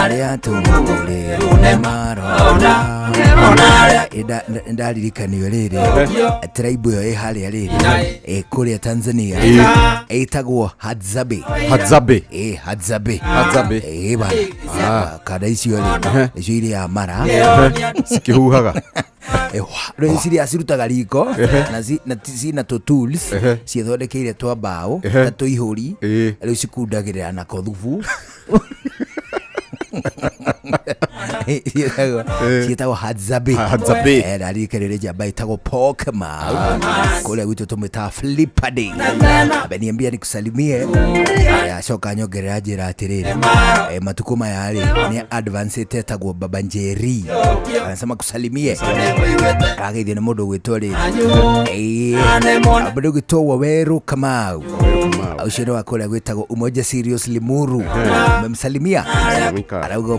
arĩa atumumu rĩu nĩ marona ndaririkanio rĩrĩ tribe ĩyo ĩ harĩa rĩrĩ kũrĩa Tanzania ĩtagwo Hadzabe bana kada icio rĩ icio irĩ ya mara
Sikihuhaga.
rĩu ciria cirutaga riko na cina tũ tools ciethondekeire twa mbaũ na tũihũri rĩu cikundagĩrĩra na kothubu ciĩtagwo Hadzabe ndarike rĩrĩ njamba ĩtagwo Pokemon kũrĩa gwitũ tũmĩtaga Flipperday ameniambia nikusalimie acoka nyongerera njĩra atĩrĩrĩ matukũ maya rĩ nĩ advance ĩtetagwo Baba Njeri anasema kusalimie ageithio nĩ mũndũ gwĩtwo rĩrĩ mũndũ gwĩtwo Waweru Kamau ũcio nĩ wa kũrĩa gwĩtagwo Umoja Serious Limuru memsalimia arauga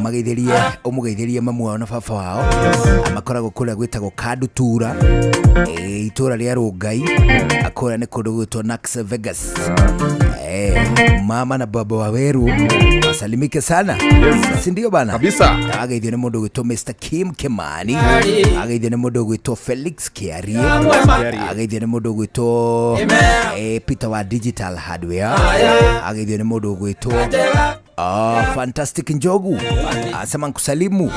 ũmũgeithĩrie mamu wao na baba wao amakoragwo kũrĩa gwĩtagwo Kadutura itũra rĩa Rũngai akũrĩa nĩ kũndũ gwĩtwo Nax Vegas mama na baba Waweru wasalimike sana si ndio bana
Kabisa.
ageithio nĩ mũndũ gwĩtwo Mr. Kim Kimani ageithio nĩ mũndũ gwĩtwo Felix Kiarie ageithio nĩ mũndũ gwĩtwo Peter wa Digital Hardware ageithio nĩ mũndũ gwĩtwo Fantastic Njogu asema nkusalimu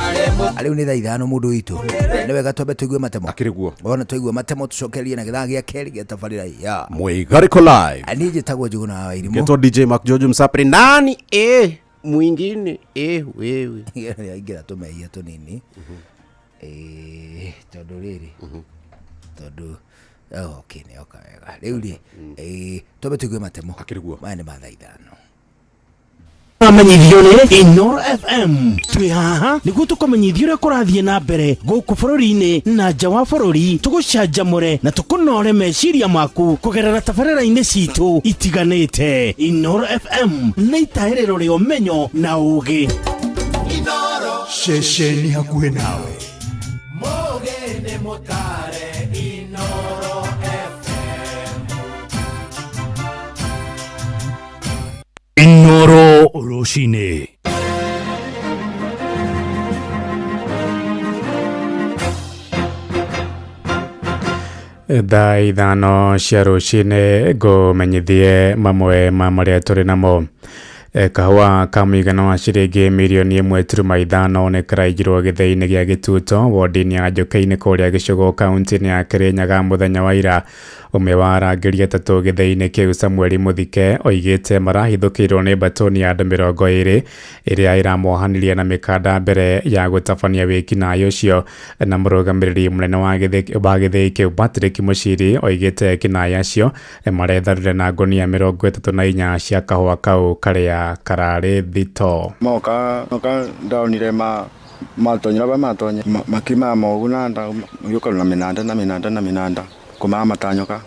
aliu ni thaithano mundu witu ni wega twambe tuigue matemo
akiriguo
ona tuigue matemo tucokerie na githaa gia keri getabarira ya
Muigariko live
ani jitagwo Njogu na Wairimu
geto DJ Mac George Msapri nani mwingine wewe
ingira tumeia tunini tondu riri tondu okay ni okawega riu ri twambe tuigue matemo
akiriguo
maya ni mathaithano
amenyithio ni Inoro FM twi haha niguo tukomenyithio ria kurathie na mbere guku bururi-ini na nja wa bururi tugucanjamure na tukunore meciria maku kugerera tabarĩra-inĩ citu itiganĩte. Inoro FM nĩ itaĩrĩro rĩa ũmenyo na ũũgĩ.
Inoro ceceni hakuhĩ nawe.
Mũũgĩ nĩ mũtare Inoro FM. Inoro rũcinĩ.
Thaa ithano cia rũcinĩ ngũmenyithie mamwe ma marĩa tũrĩ namo. Kahũa ka mũigana wa ciringi mirioni 1.5 nĩ karaigirwo gĩthĩ-inĩ gĩa Gĩtuto wodi-inĩ ya Njũkĩ-inĩ kũrĩa gĩcigo kaunti-inĩ ya Kĩrĩnyaga mũthenya wa ira. Ũmwe wa arangĩri atatũ gĩthĩ-inĩ kĩu Samuel Muthike oigĩte marahithũkĩirwo nĩ mbatoni ya andũ 20 ĩrĩa ĩramohanirie na mĩkanda mbere ya gũtabania wĩki-naĩ ũcio, na mũrũgamĩrĩri mũnene wa gĩthĩ kĩu Patrick Mũciri oigĩte ekinaĩ acio maretharire na ngũnia 34 cia kahũa kau karĩa kararĩ thito.
Moka ndaonire matonyera ba matonye makima mogu na nda yuko na minanda kuma matanyoka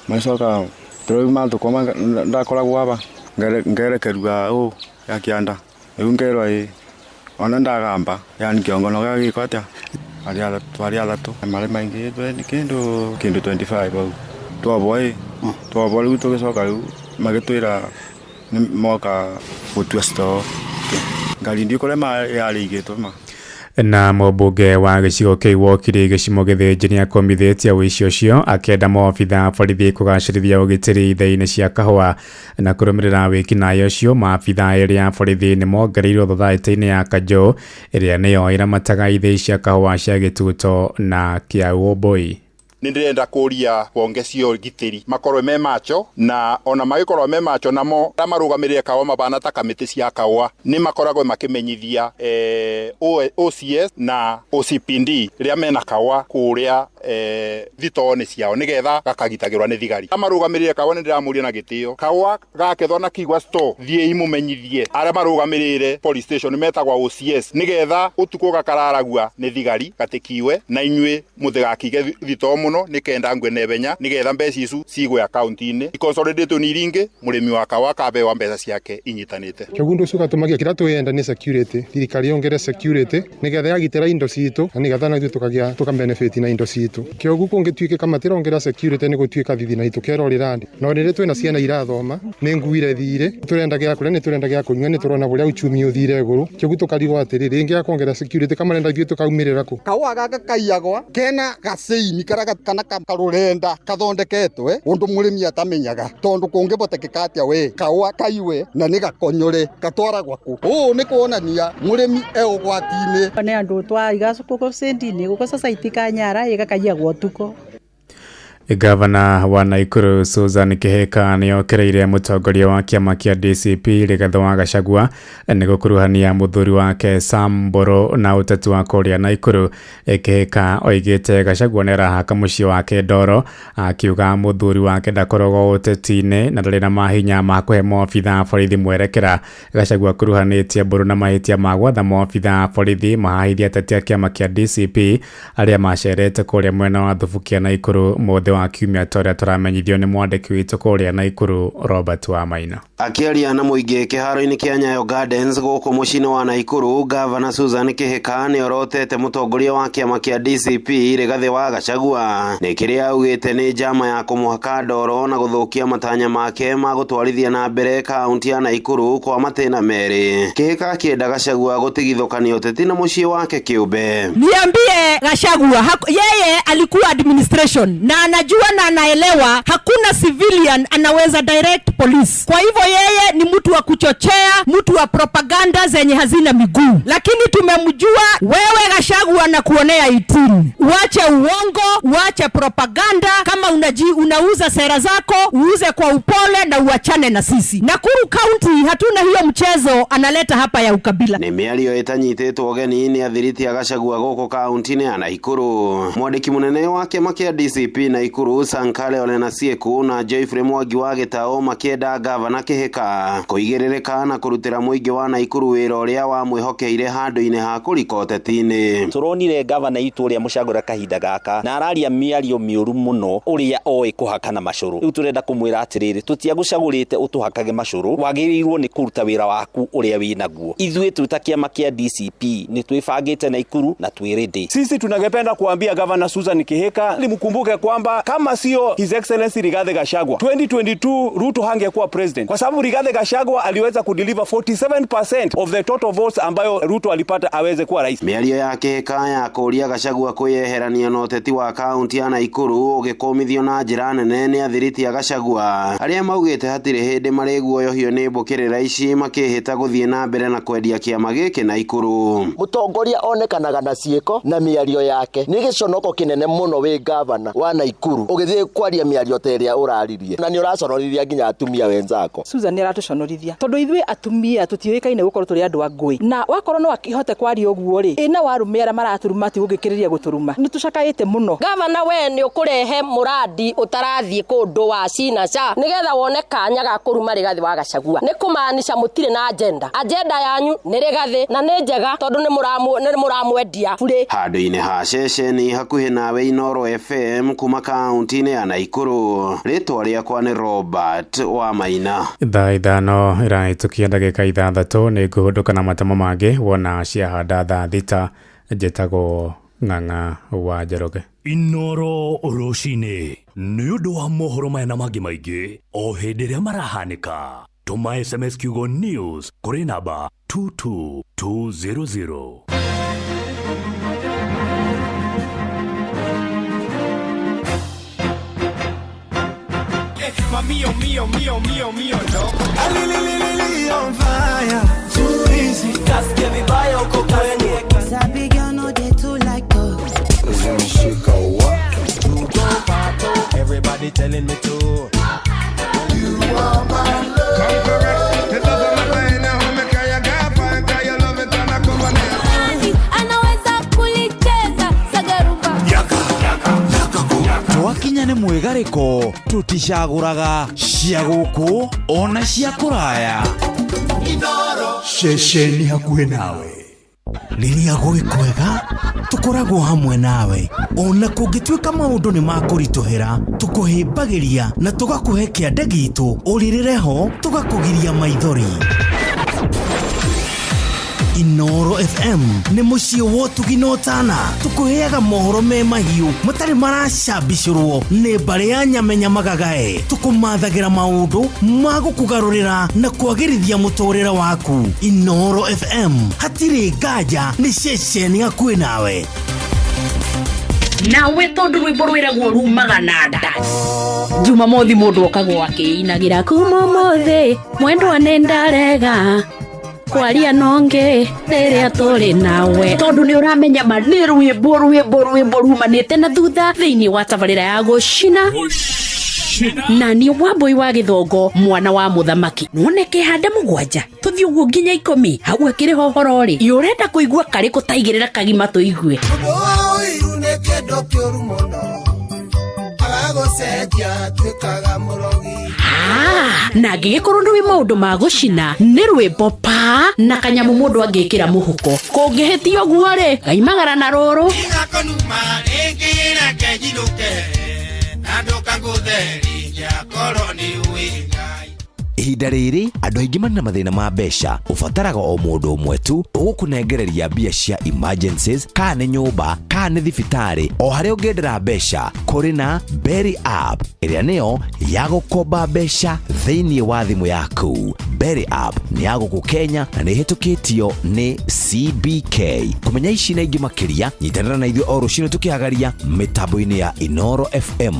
macoka tũrĩ matukoma ndakoragwo aba ngerekeruga ya kianda rĩu ngerwa ona ndagamba yani kiongono gĩko atĩa ari athatu marĩ maingĩ kĩndũ 25 au twabo rĩu tũgĩcoka rĩu magĩtwĩra moka gũtua store ngari ndio kũrĩa yarĩigĩtwo ma.
Na mũmbunge wa gĩcigo kĩu wokire gĩcimo gĩthĩnjĩ nĩakomithĩtie ũici ũcio akĩenda maabitha borithi kũgacĩrithia ũgitĩri ithĩ-inĩ cia kahũa na kũrũmĩrĩra wĩki-naĩ ũcio. Maabitha erĩ a borithi nĩmongereirwo thothaitĩ-inĩ ya Kanjũ ĩrĩa nĩyo ĩramataga ithĩ cia kahũa cia Gĩtuto na Kĩaũmbũi.
Nĩndĩrenda kũria bonge cio gitĩri makorwo me macho, na ona magĩkorwo me macho namo marũgamĩrĩre kahũa mabana ta kamĩtĩ cia kahũa nĩ makoragwo makĩmenyithia OCS na OCPD rĩrĩa mena kahũa kũrĩa thitoo-inĩ ciao nĩgetha gakagitagĩrwo nĩ thigari. Marũgamĩrĩre kahũa nĩndĩramũria na gĩtĩo kahũa gakethwo na kigwa store thiĩ imumenyithie arĩa marũgamĩrĩre police station metagwa OCS nĩgetha ũtukũ gakararagua nĩ thigari gatikiwe na inyuĩ mũthigakige thitoo mũno nikenda ngwe nebenya nigetha mbeca icu cigwe account-inĩ iconsolidate ni iringe murimi wa kahũa kabewa mbeca ciake inyitanite.
Kĩgundo ũcio gatumagia kĩrĩa twenda nĩ security, thirikari yongere security nigetha yagitĩra indo citũ na nigetha na ithuĩ tukabenefit na indo citũ. Kĩogu kũngĩtuĩka matirongera security nĩ gũtuĩka thithi na itũkerorĩra ndi no rĩrĩ twĩna ciana irathoma nĩ nguire thire turenda gĩa kũrĩa nĩ turenda gĩa kũnyua nĩ turona burĩa uchumi ũthire igũrũ. Kĩogu tũkarigwo atĩrĩ rĩngĩ ya kuongera security kamarenda ithuĩ tukaumĩrĩra kũ.
Kahũa gaka kaiyagwa kena gaceini kana karurenda kathondeketwe undu murimi atamenyaga tondu kungĩbotekeka atĩa we kahũa kaiwe na nĩ gakonyore gatwaragwa kũ. Nĩ kuonania murimi ũgwati-inĩ
nĩ andũ twaiga gũkũ sendi-inĩ gũkũ society Kanyara ĩgakaiyagwo tuko.
Gavana wa Naikuru Susan Kihika nĩokereire mũtongoria wa kĩama kĩa DCP Rigathĩ wa Gachagua nĩ gũkuruhania mũthuri wake Sam Mburu na ũteti wa kũrĩa Naikuru. Kihika oigĩte Gachagua nĩarahaka mũciĩ wake ndoro, akiuga mũthuri wake ndakoragwo ũteti-inĩ na ndarĩ na mahinya ma kũhe maabitha borithi mwerekera. Gachagua kuruhanĩtie Mburu na mahĩtia ma gwatha maabitha borithi mahahithia ateti a kĩama kĩa DCP arĩa macerete kũrĩa mwena wa Thubukia Naikuru mothe wa kiumia tũrĩa tũramenyithio nĩ mwandĩki witũ kũrĩa Naikuru Robert Wamaina.
Akĩaria na mũingĩ kĩharo-inĩ kĩa Nyayo Gardens gũkũ mũciĩ-inĩ wa Naikuru, Gavana Susan Kihika nĩorotete mũtongoria wa kĩama kĩa DCP Rigathĩ wa Gachagua nĩ kĩrĩa augĩte nĩ njama ya kũmũhaka ndoro na gũthũkia matanya make ma gũtwarithia na mbere kaunti ya Naikuru kwa matĩna merĩ. Kihika akĩenda Gachagua gũtigithũkania ũteti na mũciĩ wake kĩũmbe.
Niambie Gachagua yeye alikuwa administration na anajua na anaelewa hakuna civilian anaweza direct police. Kwa hivyo yeye ni mtu wa kuchochea, mtu wa propaganda zenye hazina miguu. Lakini tumemjua wewe Gachagua na kuonea 18. Uache uongo, uache propaganda. Kama unauza sera zako, uuze kwa upole na uachane na sisi. Nakuru County hatuna hiyo mchezo analeta hapa ya ukabila.
Ni miario itanyititwo geni ni athiriti ya Gachagua goko kaunti-ini ya Naikuru. Mwandiki munene wa kiama kia DCP Naikuru Sankale Ole Nasieku na Geoffrey Mwangi wa Gitao makienda gavana Kihika kuigiririka na kurutira muingi wa Naikuru wira uria wa mwihokeire handu-ini ha kurika uteti-ini.
Turonire gavana itu uria Muchagũra kahinda gaka na araria miario miuru muno uria oi kuhakana macuru. Riu turenda kumwira atiriri tutiagucagurite utuhakage macuru, wagirirwo ni kuruta wira waku uria winaguo. Ithuĩ twita kiama kia DCP ni twibangite Naikuru na twiridi.
Sisi tunangependa kuambia Governor Susan Kihika limkumbuke kwamba kama sio His Excellency Rigathi Gachagua 2022 Ruto hangekuwa president, kwa sababu Rigathi Gachagua aliweza kudeliver 47% of the total votes ambayo Ruto alipata aweze kuwa rais.
Miario ya Kihika ya kuria Gachagua kuyeherania na uteti wa kaunti ya Naikuru ugikomithio na njira nene ni athiriti ya Gachagua aria maugite hatire hindi mari guoyohio ni mbukirira ici makihita guthie na mbere na kwendia kiama giki Naikuru.
Mutongoria onekanaga na cieko na miario yake ni giconoko kinene muno wi gavana wa Naikuru ugithie kwaria miario teria uraririe na ni uraconorithia nginya atumia wenzako.
Susan ni aratuconorithia tondu ithuĩ atumia tutiũĩkaine gukorwo turi andu a ngui na wakorwo no akihote kwaria uguo ri ina warumera maraturuma ti gukikiriria guturuma ni tucakaite muno.
Gavana we ni ukurehe muradi utarathie kundu wa cinaca nigetha wone kanya ga kuruma Rigathi wa Gachagua. Ni kumaanisha mutire na agenda yanyu ni Rigathi na ni njega tondu ni muramwendia bure.
Handu-ini ha ceceni hakuhi nawe Inoro FM kuma kaunti-ini ya Naikuru. Ritwa riakwa ni Robert wa Maina.
Thaa ithano irahĩtũkia ndagĩka 6 nĩ ngũhũndũka na matamo mangĩ wona ciahanda thaa thita. Njĩtagwo Ng'ang'a wa Njoroge.
Inoro rũcinĩ nĩ ũndũ wa mohoro maya na mangĩ maingĩ o hĩndĩ ĩrĩa marahanĩka. Tũma SMS kiugo news kũrĩ namba 22200.
Mio, loco. On fire, too easy. Casi vibaya uko kwenye.
Sabi girl no they too like dogs.
Everybody telling me to. You are my love. Come correct. It doesn't matter in how me can you get fine, cause you love it and I come on it.
Anaweza kulicheza sagarumba.
Twakinya nĩ mwigarĩko tuticagũraga cia gũkũ ona cia kũraya. Ceceni hakuhĩ nawe rĩrĩa gwĩ kwega tũkoragwo hamwe nawe ona kũngĩtuĩka maũndũ nĩ makũritũhĩra tũkũhĩmbagĩria na tũgakũhe kĩande gitũ ũrĩrĩre ho tũgakũgiria maithori. Inoro FM nĩ mũciĩ wa ũtugi na ũtana tũkũheaga mohoro me mahiũ matarĩ maracambicũrwo nĩ mbarĩ ya nyamenya magagae tũkũmathagĩra maũndũ ma gũkũgarũrĩra na kwagĩrithia mũtũrĩre waku. Inoro FM hatirĩ nganja nĩ ceceni hakuhĩ nawe.
Nawe tondu rwimbo rwiragwo rumaga na nda Jumamothi mundu okagwo akiinagira kumomothi mwendwa nendarega kwaria nonge riria turi nawe tondu ni uramenya ma ni rwimbo rumanite na thutha thiini wa tabarira ya gucina na ni Wambui wa Githongo mwana wa muthamaki none kihanda mugwanja tuthi uguo nginya 10 hau akiri hohoro ri yurenda kuigua kari kutaigirira kagima tuigue na ngigikorwo nduwi maundu ma gucina ni rwimbo pa na kanyamu mundu angikira muhuko kungihitio guo ri gaimagara na ruru
ihinda rĩrĩ andũ aingĩ marĩ na mathĩna ma mbeca ũbataraga o mũndũ ũmwe tu ũgũkũnengereria mbia cia emergencies kana nĩ nyũmba kana nĩ thibitarĩ o harĩa ũngĩendera mbeca kũrĩ na Berry app ĩrĩa nĩyo ya gũkomba mbeca thĩinĩ wa thimũ yaku.
Berry app ni ya gũkũ Kenya na nĩ hetũkĩtio nĩ CBK. Kũmenya ici na ingĩ makĩria nyitanĩra na ithuĩ o rũciinĩ tũkĩhagaria mĩtambo-inĩ ya Inoro FM.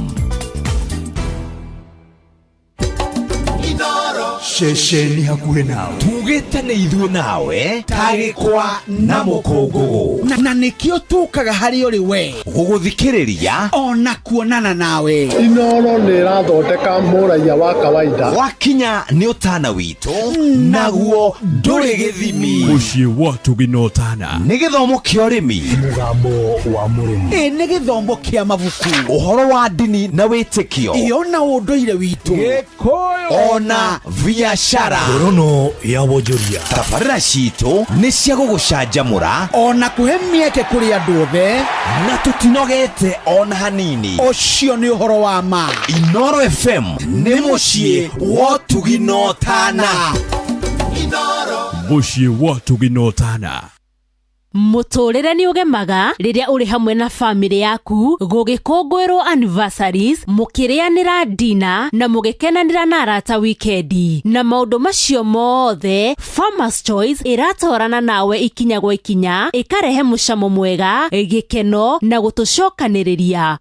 Shesheni hakuhe nawe
tugĩte nĩ ithuĩ nawe tagĩkwa na mũkũngũgũ
na nĩkĩo tũkaga harĩ ũrĩ we
gũgũthikĩrĩria
ona kuonana nawe.
Inoro nĩ ĩrathondeka mũraia wa kawaida
wakinya nĩ ũtana witũ naguo ndũrĩ gĩthimi.
Mũciĩ wa Tuginotana
nĩ gĩthomo kĩa ũrĩmi,
mũgambo wa mũrĩmi,
nĩ gĩthomo kĩa mabuku,
ũhoro wa ndini na wĩtĩkio,
ona ũndũire witũ,
Gĩkũyũ ona biashara,
ngorono ya wonjoria.
tabarĩra citũ nĩ cia gũgũcanjamũra
ona kũhe mĩeke kũrĩ andũ othe
na tũtinogete ona hanini.
ũcio nĩ ũhoro wa ma.
Inoro FM nĩ mũciĩ wa Tuginotana.
Mũciĩ wa Tuginotana.
Mũtũrĩre nĩ ũgemaga rĩrĩa ũrĩ hamwe na famĩlĩ yaku gũgĩkũngũĩrwo anniversaries, mũkĩrĩanĩra dina na mũgĩkenanĩra na arata wikendi. Na maũndũ macio mothe Farmers Choice ĩratwarana nawe ikinya gwa ikinya, ĩkarehe mũcamo mwega, gĩkeno na gũtũcokanĩrĩria.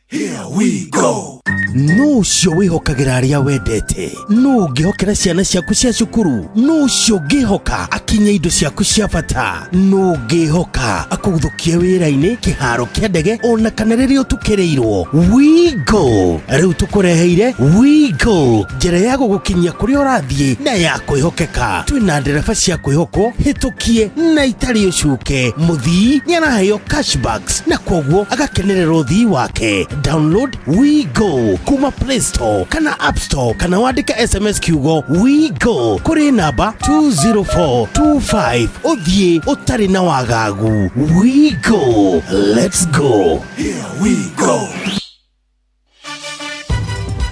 Here we go. No ũcio wĩhokagĩra arĩa wendete, no ũngĩhokera ciana ciaku cia cukuru, no ũcio ũngĩhoka akinye indo ciaku cia bata, no ũngĩhoka akũguthũkie wĩra-inĩ, kĩharo kĩa ndege ona kana rĩrĩa ũtukĩrĩirwo. We go rĩu tũkũreheire We go, njĩra ya gũgũkinyia kũrĩa ũrathiĩ na ya kwĩhokeka. Twĩna ndereba cia kwĩhokwo hĩtũkie na itarĩ ũcuke. Mũthii nĩaraheo cashbacks na kwoguo agakenerera ũthii wake. Download We go kuma Play Store kana App Store kana wandĩka SMS kiugo We go kũrĩ namba 20425 ũthiĩ ũtarĩ na wagagu. We go, let's go. Here we go.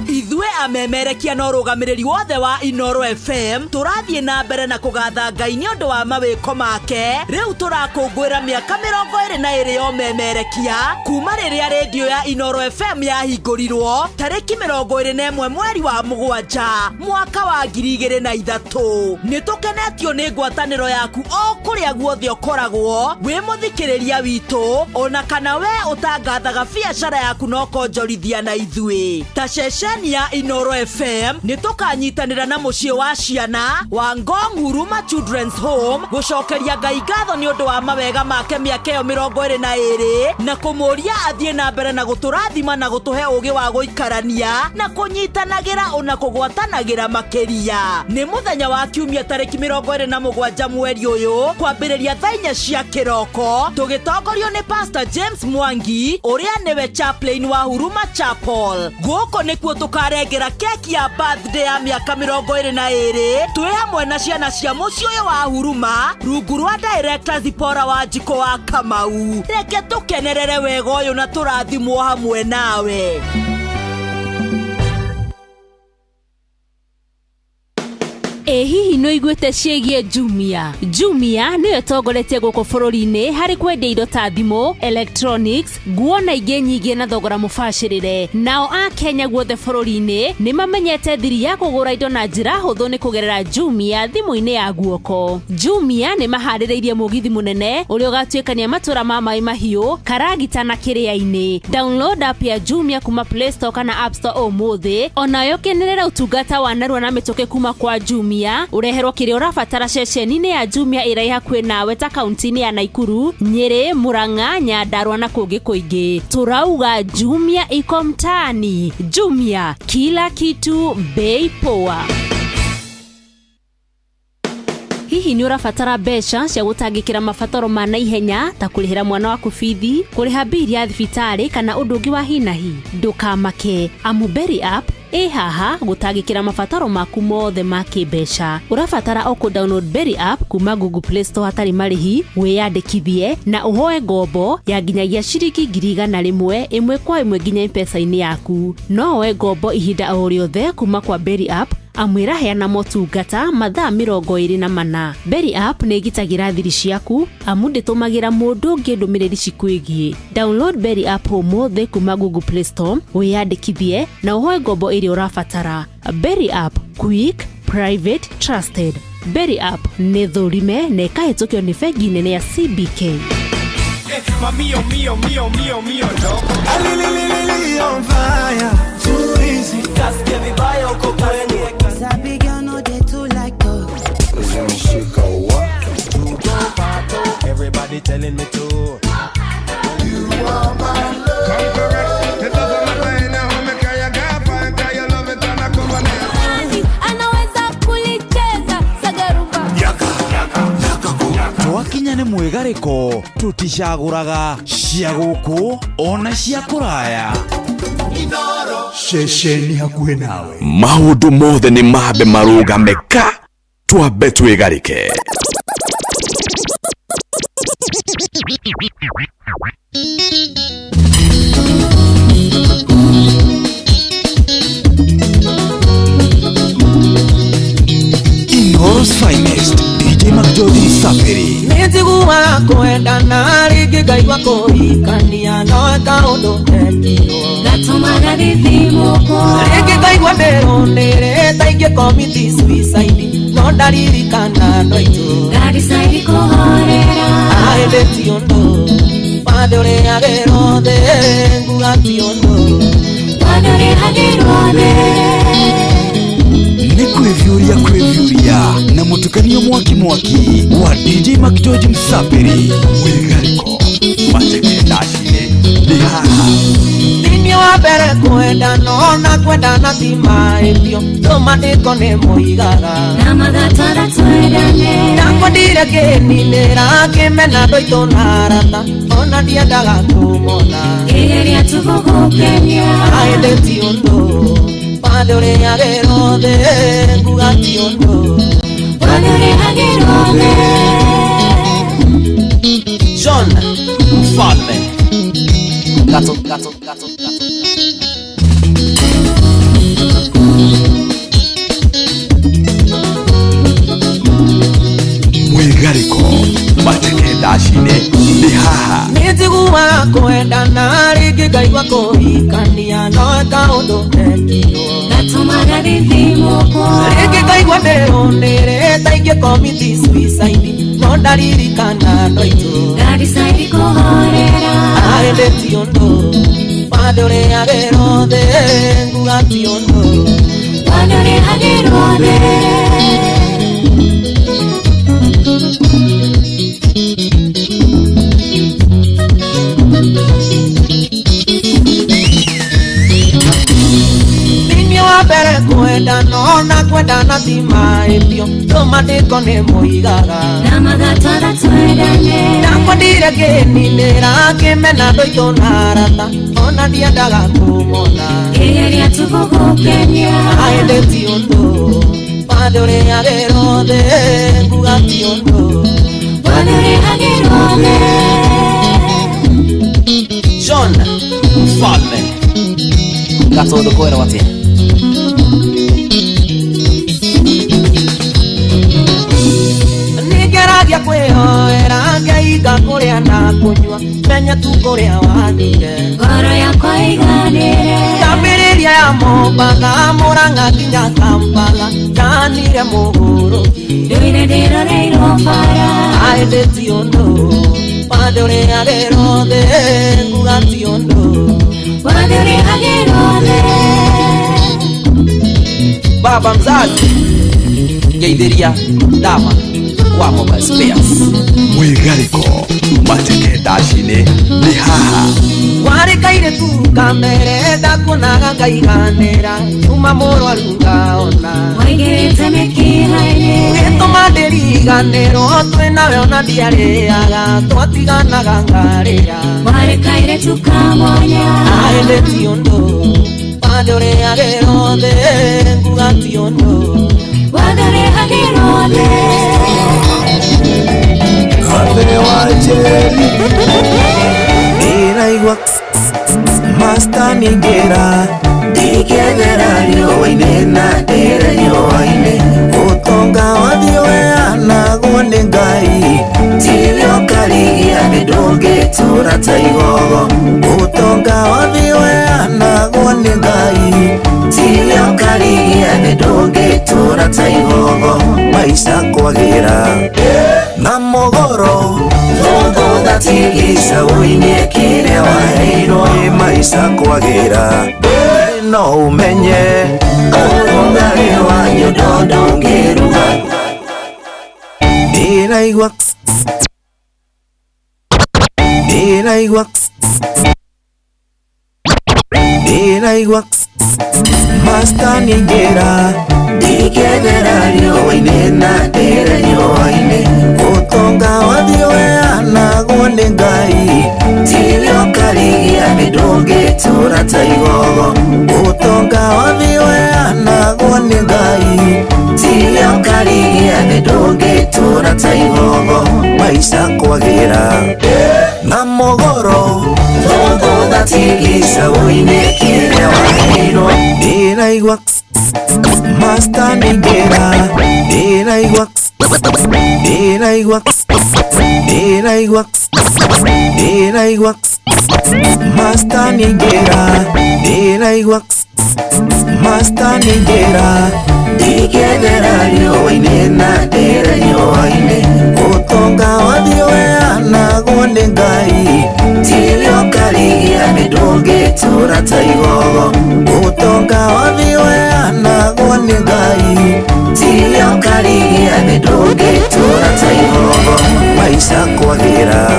Ithuĩ amemerekia no rũgamĩrĩri wothe wa Inoro FM tũrathiĩ na mbere na kũgatha Ngai nĩ ũndũ wa mawĩko make. Rĩu tũrakũngũĩra mĩaka 22 yo memerekia kuma rĩrĩa redio ya Inoro FM yahingũrirwo tarĩki 21 mweri wa 7 mwaka wa 2003. Nĩtũkenetio nĩ ngwatanĩro yaku o kũrĩa guothe ũkoragwo wĩ mũthikĩrĩria witũ, ona kana we ũtangathaga biacara yaku no konjorithia na ithuĩ. Ta ceceni ya Inoro FM nĩtũkanyitanĩra na mũciĩ wa ciana wa Ngong Huruma Children's Home gũcokeria Ngai ngatho nĩ ũndũ wa mawega make mĩaka ĩyo 22 na kũmũria athiĩ na mbere na gũtũrathima na gũtũhe ũgĩ wa gũikarania na kũnyitanagĩra ona kũgwatanagĩra makĩria. Nĩ mũthenya wa kiumia tarĩki 27 mweri ũyũ kwambĩrĩria thaa 4 cia kĩroko, tũgĩtongorio nĩ Pastor James Mwangi ũrĩa nĩwe chaplain wa Huruma Chapel. Gũkũ nĩkuo tũkarengera keki ya birthday ya mĩaka 22 twĩ hamwe na ciana cia mũciĩ ũyũ wa Huruma rungu rwa director Zipora wa Njiko wa Kamau. Reke tũkenerere wega ũyũ na tũrathimwo hamwe nawe.
Hihi no iguĩte ciĩgiĩ Jumia? Jumia nĩyo ĩtongoretie gũkũ bũrũri-inĩ harĩ kwendia indo ta thimũ, electronics, nguo na ingĩ nyingĩ na thogora mũbacĩrĩre. Nao a Kenya guothe bũrũri-inĩ nĩ mamenyete thiri ya kũgũra indo na njĩra hũthũ nĩ kũgerera Jumia thimũ-inĩ ya guoko. Jumia nĩ maharĩrĩirie mũgithi mũnene ũrĩa ũgatuĩkania matũra ma Mai Mahiũ, Karagita na Kĩrĩa-inĩ. Download app ya Jumia kuma Play Store kana App Store ũmũthĩ, onayo kenerera ũtungata wa narua na mĩtũkĩ kuma kwa Jumia. Ureherwo kĩrĩa ũrabatara ceceni-inĩ ya Jumia ĩrĩa hakuhĩ nawe ta kaunti-inĩ ya Naikuru, Nyeri, Murang'a, Nyandarua na kũngĩ kũingĩ. Turauga Jumia iko mtaani. Jumia, kila kitu bei poa. Hihi ni ũrabatara mbeca cia gũtangĩkĩra mabataro ma naihenya ta kũrĩhĩra mwana waku bithi, kũrĩha bili ya thibitarĩ kana ũndũ ũngĩ wa hinahi? Ndũkamake, amu Berry app haha gũtangĩkĩra mabataro maku mothe ma kĩmbeca. Ũrabatara o kũ-download Berry app kuma Google Play Store hatarĩ marĩhi, wĩyandĩkithie na ũhoe ngombo ya nginyagia ciringi 100 ĩmwe kwa ĩmwe nginya M-Pesa-inĩ yaku. No oe ngombo ihinda o rĩothe kuma kwa Berry app amwĩra heana motungata mathaa 24. Berry app nĩ ĩgitagĩra thiri ciaku amu ndĩtũmagĩra mũndũ ũngĩ ndũmĩrĩri cikwĩgiĩ. Download Berry app ũmũthĩ kuma Google Play Store, wĩyandĩkithie na ũhoe ngombo ĩrĩa ũrabatara. Berry app, quick, private, trusted. Berry app nĩ thũrime na ĩkahĩtũkio nĩ bengi nene ya CBK.
Mio, no. On fire, too easy. Just give me by your cocaine.
Sabi girl no dey too like talk.
Everybody telling me to. You are my love. Come correct. It doesn't matter in how me can you get fine, can you love it and I come on it.
Anaweza kulicheza sagarumba.
Twakinya nĩ mwĩgarĩko tũticagũraga cia gũkũ ona cia kũraya
ceceni hakuhĩ nawe
maũndũ mothe nĩ mambe marũgame ka twambe twĩgarĩke. Ino's finest DJ Macjodi Sapiri
Nitiguwa kwenda na rigi gaigwa kũhikania no kaũndũ tekirwo
Gatumaga rithimũkwo
rigi gaigwa ndĩrũnĩrĩ ta ingĩ suicide no ndaririkana andũ aitũ
Ndaricaidi kũhorera
ahĩndĩ ti ũndũ wathe ũrĩagĩrwo thĩ nguga ti ũndũ
wathe ũrĩagĩrwo thĩ
nĩ kwĩvyũria na mũtukanio mwaki wa DJ Macjodi Msapiri mwĩgarĩko mateke ndacine nĩ haha
thĩinĩ wa mbere kwenda no na kwenda na timaĩtio tũmaandĩko nĩ mũigaga
na magatwara twendane
na kwendire kĩninĩra kĩmena andũ aitũ na arata ona ndiendaga kũmona
kĩgeria tũgũgũkenia
ahĩndĩ ti ũndũ wathe ũrĩagĩrwo thĩ nguga ti ũndũ
wathe ũrĩagĩrwo thĩ
John Mfalme Gato
mwĩgarĩko mateke ndacine nĩ haha
nĩnjiguaga kwenda na rĩngĩ ngaigua kũhikania no kaũndũ tekirwo
gatumaga rithimũkwo
rĩngĩ ngaigua ndĩrũnĩrĩ ta ingĩ suicide no ndaririkana andũ aitũ
ndaricaidi kũhorera
ahĩndĩ ti ũndũ wathe ũrĩagĩrwo thĩ nguga ti ũndũ
wathe ũrĩagĩrwo thĩ
mbere kwenda no na kwenda na timaĩtio tũmaandĩko nĩ mũigaga
na magatwara twendane
na kwendire kĩninĩra kĩmena andũ aitũ na arata ona ndiendaga kũmona
kĩgeria tũgũgũkenia
ahĩndĩ ti ũndũ wathe ũrĩagĩrwo thĩ nguga ti ũndũ
wathe ũrĩagĩrwo thĩ
John Mfalme Gatũndũ kwĩrwo atĩa nĩngeragia kwĩhoera Ngai ngakũrĩa na kũnyua menya tu kũrĩa wathire
ngoro yakwa ĩiganĩre
ndambĩrĩria ya Mombatha Mũrang'a nginya Kampala ndanire mũhurũki
ndũire ndĩroreirwo bara
ahĩndĩ ti ũndũ wathe ũrĩagĩrwo thĩ nguga ti ũndũ
wathe ũrĩagĩrwo thĩ
baba mzazi geithĩria ndama wa Mobile Spares
mwĩgarĩko mateke ndacine nĩ haha
warĩ kairĩtu kamere ndakuonaga ngaiganĩra nyuma mũrwaru ngaona
waigĩrĩte mĩkiha-inĩ
gĩtũma ndĩriganĩrwo twĩ nawe ona ndiarĩaga twatiganaga ngarĩra
warĩ kairĩtu ka mwanya
ahĩndĩ ti ũndũ wathe ũrĩagĩrwo thĩ nguga ti ũndũ
wathe ũrĩagĩrwo thĩ
Kathe wa Njeri ĩraigua Master ningĩra ndingĩethera riũa-inĩ na ndĩre riũa-inĩ ũtonga wathiĩ weanagwo nĩ Ngai tirĩ ũkarigia nĩ ndũngĩtũra ta igogo ũtonga wathiĩ weanagwo nĩ Ngai tirĩ ũkarigia nĩ ndũngĩtũra
tura taigogo maisha kwagira na mogoro todo datigisa uinie kire waheirwo maisha kwagira no umenye urugari wanyu ndondongiruga ndiraigua Master ningera ikethera rioine na ndere rioine utonga wathioeana gwone ngai tirio karigia midonge tura taigogo utonga wathioeana gwone ngai tirio karigia midonge tura taigogo maisha kwagira na mogoro todo datigisa uine kire waheirwo ndiraigua Master ningera ndiraigua Master ningera ndiraigua Master ningera ikethera rioine na ndere rioine utonga wathioeana gwone ngai tirio karigia midonge tura taigogo utonga wathioeana gwone ngai tirio karigia midonge tura taigogo maisha kwagira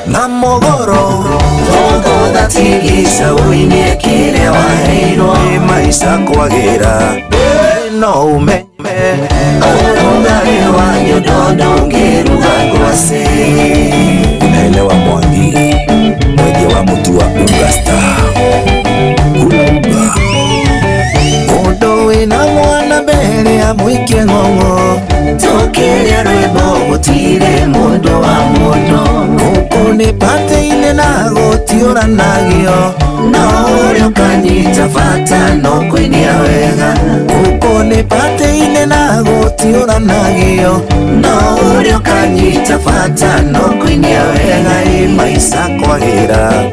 na mogoro todo datigisa uinie kire waheirwo maisha kwagira no umenye urugari wanyu ndondongiruga ngwase unaelewa Mwangi mwenye wa mtu wa unga star kula unga mundu wina mwana mbere ya mwike ng'ong'o tukiria rwimbo gutire mundu wa mundu guku ni pate-ine na gutiuranagio no uria ukanyita bata no kwinia wega guku ni pate-ine na gutiuranagio no uria ukanyita bata no kwinia wega maisha kwagira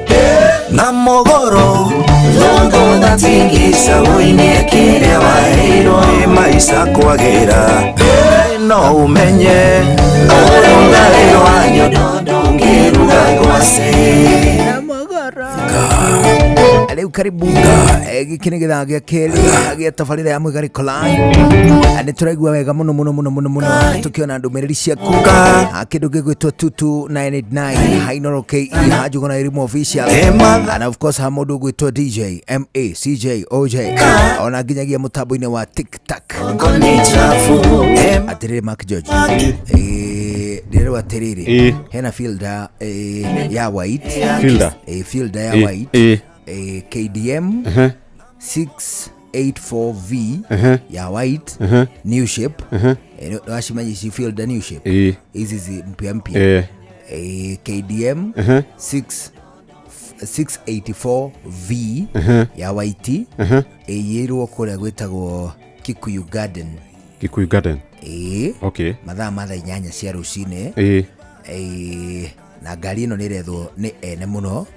na mogoro todo datigisa uinie kire waheirwo maisha kwagira no umenye urugari wanyu ndondongiruga ngwase Riu karibu giki ni githaa gia keri gia tabarira ya Mwigariko Line ni turaigua wega muno tukiona ndumiriri ciaku kindu gigwitwo 22989 Hainoro KE Hajuguna Irimu Official and of course ha mundu gwitwo DJ MA CJ OJ ona nginyagia mutambo-ini wa TikTok atiriri Mark George ndire atiriri hena fielder ya white fielder ya white KDM 684V ya white new shape washimanyi si fielder new shape hizi mpya KDM 684V ya white yirwo kuria gwitagwo Kikuyu Garden okay mathaa matha 8 cia rucine na ngari ino nirethwo ni ene muno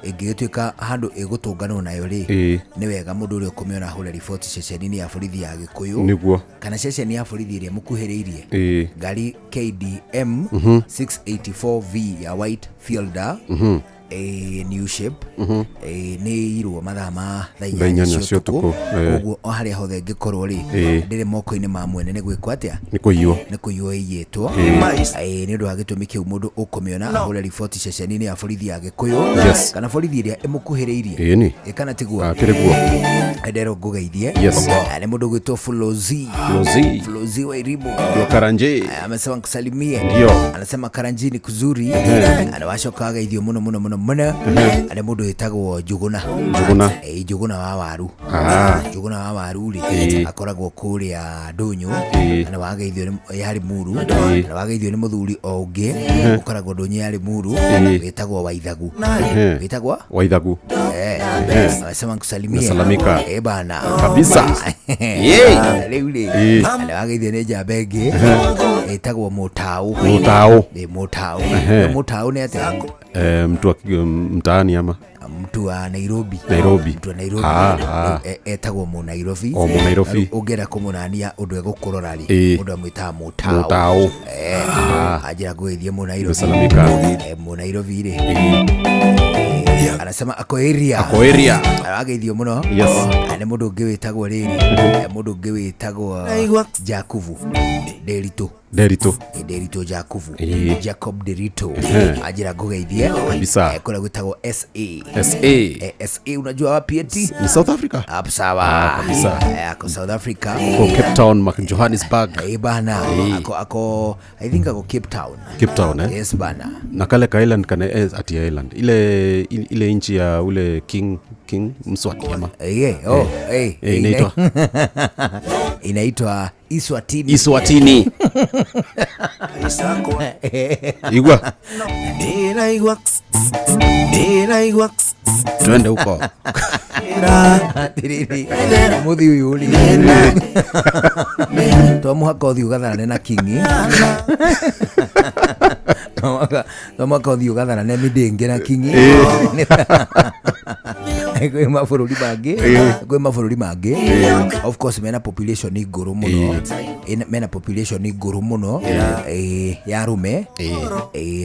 ingigituika handu igutungano nayo ri ni wega mundu uri kumiona hura report ceceni ya borithi ya Gikuyu niguo kana ceceni ya borithi iri mukuhiriirie ngari KDM 684V ya white fielder new shape ni irwo mathaa ma thainya cio tuku uguo haria hothe ngikorwo ri ndire moko-ini ma mwene ni gwikwo atia ni kuyuo iyitwo ni ndu wa gitumi kiu mundu ukumiona hura report ceceni ya borithi ya Gikuyu kana borithi iria imukuhiriirie kana tiguo ndero ngugeithie ni mundu gwitwo Flozi wa Irimu Karanje amesema kusalimie anasema Karanje ni kuzuri anawashoka geithio muno ane mundu etagwo Njuguna wa waru Njuguna wa waru ri akoragwo kuria Ndunyu na wageithio yari Muru na wageithio ni muthuri ongi ukoragwo Ndunyu yari Muru wetagwo Waithagu anasema kusalimia bana kabisa riu ri na wageithio ni Njambenge etagwo Mutau ni ati mtu
mtaani ama
mtu wa Nairobi. Mtu wa Nairobi. Etagwo mu Nairobi. Ugera kumunania undu egukurora ri. Undu amwita mutao. Ajira gwithie mu Nairobi. Mu Nairobi ri. Anasema ako area. Ageithio muno. Ane mundu ungi witagwo riri. Mundu ungi witagwo Jakuvu. Derito Jakuvu. Jacob Derito. Ajira gugeithie. Kula gwitagwo SA. Unajua wapi eti?
Ni South Africa.
Sawa. Ako South Africa.
Ko Cape Town, Johannesburg.
Bana. Ako I think ako Cape Town. Yes bana.
Na kale ka island kana ati island. Ile inchi ya ule King Mswati ama.
Inaitwa Iswatini.
Igwa. Twende huko.
Muthi uyu uri. Twamuhaka uthi ugatharane na Kingi. Twamuhaka uthi ugatharane midenge na Kingi. Kwe mabũrũri mangĩ. Of course mena population iguru muno. Ya rume.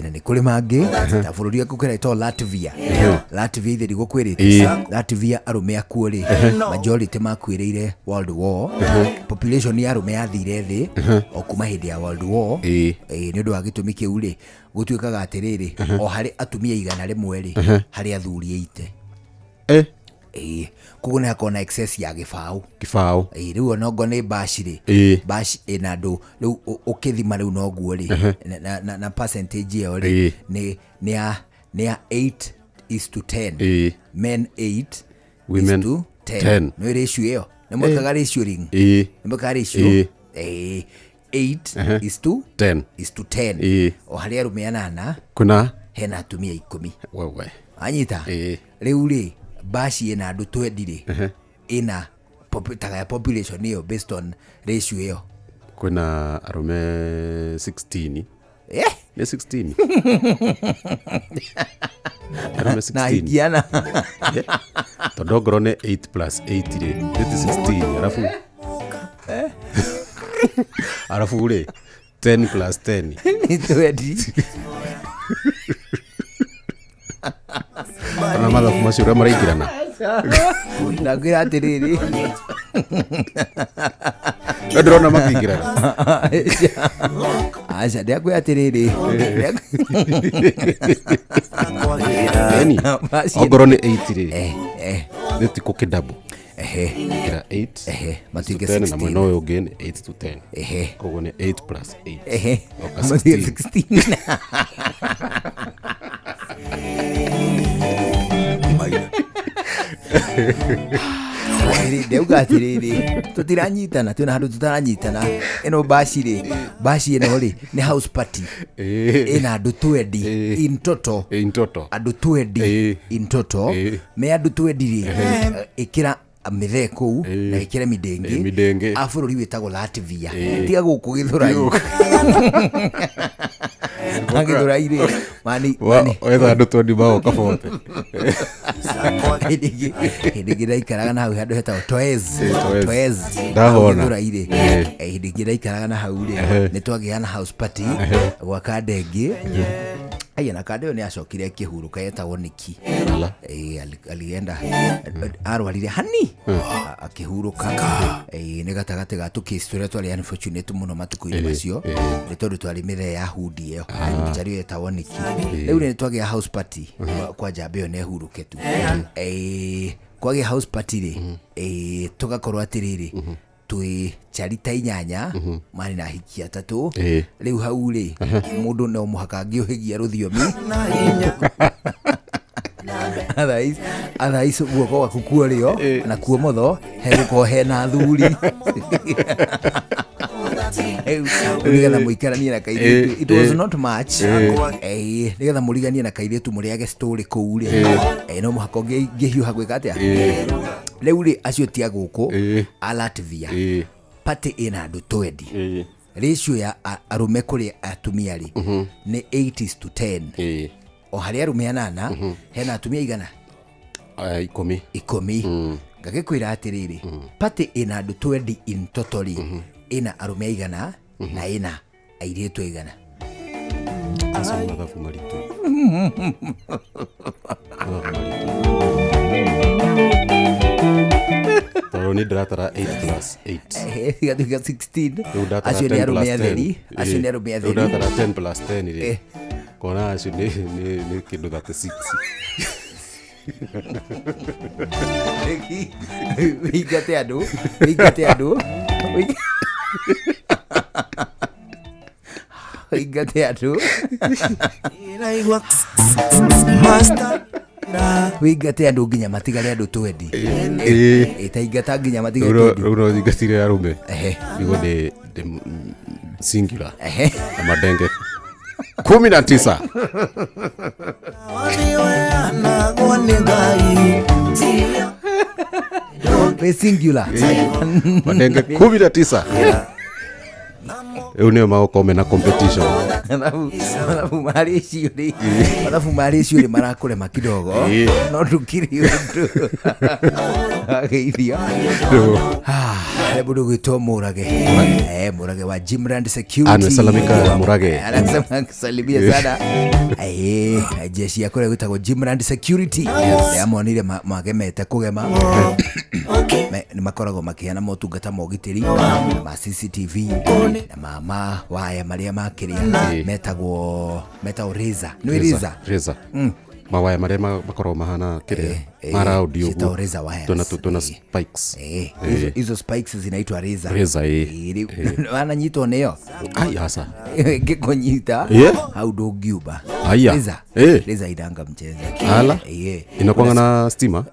Na nĩ kũrĩ mangĩ ta bũrũri akũkĩra ito Latvia itheri gũkwĩrĩte Latvia arume akuo rĩ majority makuĩrĩire World War. Population ya arume yathire thĩ o kuma hĩndĩ ya World War. Nĩ ũndũ wa gĩtũmi kĩu rĩ gũtuĩkaga atĩrĩrĩ o harĩ atumia 100 rĩ harĩ athuri 8. Koguo nĩ hakona excess ya gĩbaũ. Rĩu onongo nĩ bashi rĩ bashi ĩna andũ rĩu ũkĩthima rĩu noguo rĩ na percentage ĩyo rĩ nĩ ya 8:10. Men 8
women 10.
Nĩ ratio ĩyo nĩ mwekaga ratio ring. Nĩ mwekaga ratio 8:10. O harĩ arume 8
kuna
hena atumia 10.
Wewe
anyita rĩu rĩ bashi ina andu 20 rĩ ina population hiyo based on ratio hiyo
kuna arume 16. Ni 16. Arume 16
na ikiana
tondogoro ne 8 plus 8 rĩ 16 arafu rĩ 10 plus 10
ni 20.
Ana mathabu macio ũrĩa maraingĩrana
ndakwĩra atĩrĩrĩ
ndĩrona makĩingĩrana
aca ndakwĩra atĩrĩrĩ
ongorwo nĩ 8 rĩ thĩtiko kĩdabo kĩra 8
matuĩke
16 na mwena ũyũ ũngĩ nĩ 8 to 10 koguo nĩ 8 plus 8
oka 16. Ndeuga atĩrĩrĩ tũtiranyitana twĩna handũ tũtaranyitana. Ĩno bashi ĩno rĩ nĩ house party ĩna andũ 20 in total andũ 20 in total me andũ 20 rĩ ĩkĩra mĩthee kũu na ĩkĩre midenge a bũrũri wĩtagwo Latvia tiga gũkũ Gĩthũrai Gĩthũrai rĩ mani
wetha andũ 20 bao kabote
hĩndĩ ĩngĩ ndaikaraga na hau handũ hetagwo Toez
ndahona
Gĩthũrai rĩ hĩndĩ ĩngĩ ndaikaraga na hau rĩ nĩ twagĩana house party gwa Kandenge. Na Kandeo nĩ acokire kĩhurũka yetagwo Niki. Alienda arwarire hani akĩhurũka nĩ gatagatĩ ga tũkĩci tũrĩa twarĩ unfortunate mũno matukũ-inĩ macio nĩ tondũ twarĩ mĩthee ya hudi ĩyo njario yetagwo Niki. Rĩu nĩ twagĩa house party kwa njamba ĩyo nĩ ehurũke tu. Kwagĩa house party rĩ tũgakorwo atĩrĩrĩ twĩ charita 8 mari na hikia 3 riu hau ri mundu no muhaka ngĩũhĩgia rũthiomi otherwise guoko gwaku kuorio na kuo motho hegũkorwo hena thuri nigetha mũikaranie na kairĩtu. It was not much nigetha mũriganie na kairĩtu mũrĩage story kũu rĩ no mũhaka ngĩhiũha gwĩka atĩa. Rĩu rĩ acio tia gũkũ a Latvia party ina andũ 20 ratio ya arume kũrĩ atumia rĩ nĩ 8:10 o hari arume 8 hena atumia igana 10 ngagikwira atiriri party ina andu 20 in totally ina arume igana na ina airitu igana
asoma mathabu maritu toro ni ndratara 8+8
gatuka 16 acio ni arume atheri acio ni arume atheri
ndratara 10+10 ri kona acio ni kindu 36
Wigate adu wigate andu nginya matigare andu 20 itaingata nginya matigare 20
uro ingatire arume igo de singular amadenge 19
we singular
madenge 19 eu neo maokome na competition
alafu mari marakurema kidogo no ndukiri undu ageithia hebu gwitwo Murage wa Jimrand Security
amesalamika Murage
anasema salimia sana jeshi yako gwitagwo Jimrand Security yamonire magemete kugema ni makoragwo makiana motungata mogitiri ma CCTV na mama waya maria makiria metagwo Razer ni
Razer mawaya maria makoragwo mahana kire mara audio tuna spikes
hizo spikes zinaitwa
Razer
wananyitwo neo
ai hasa
ngikonyita au ndungiuba Razer idanga mchezo
ala inakuanga na stima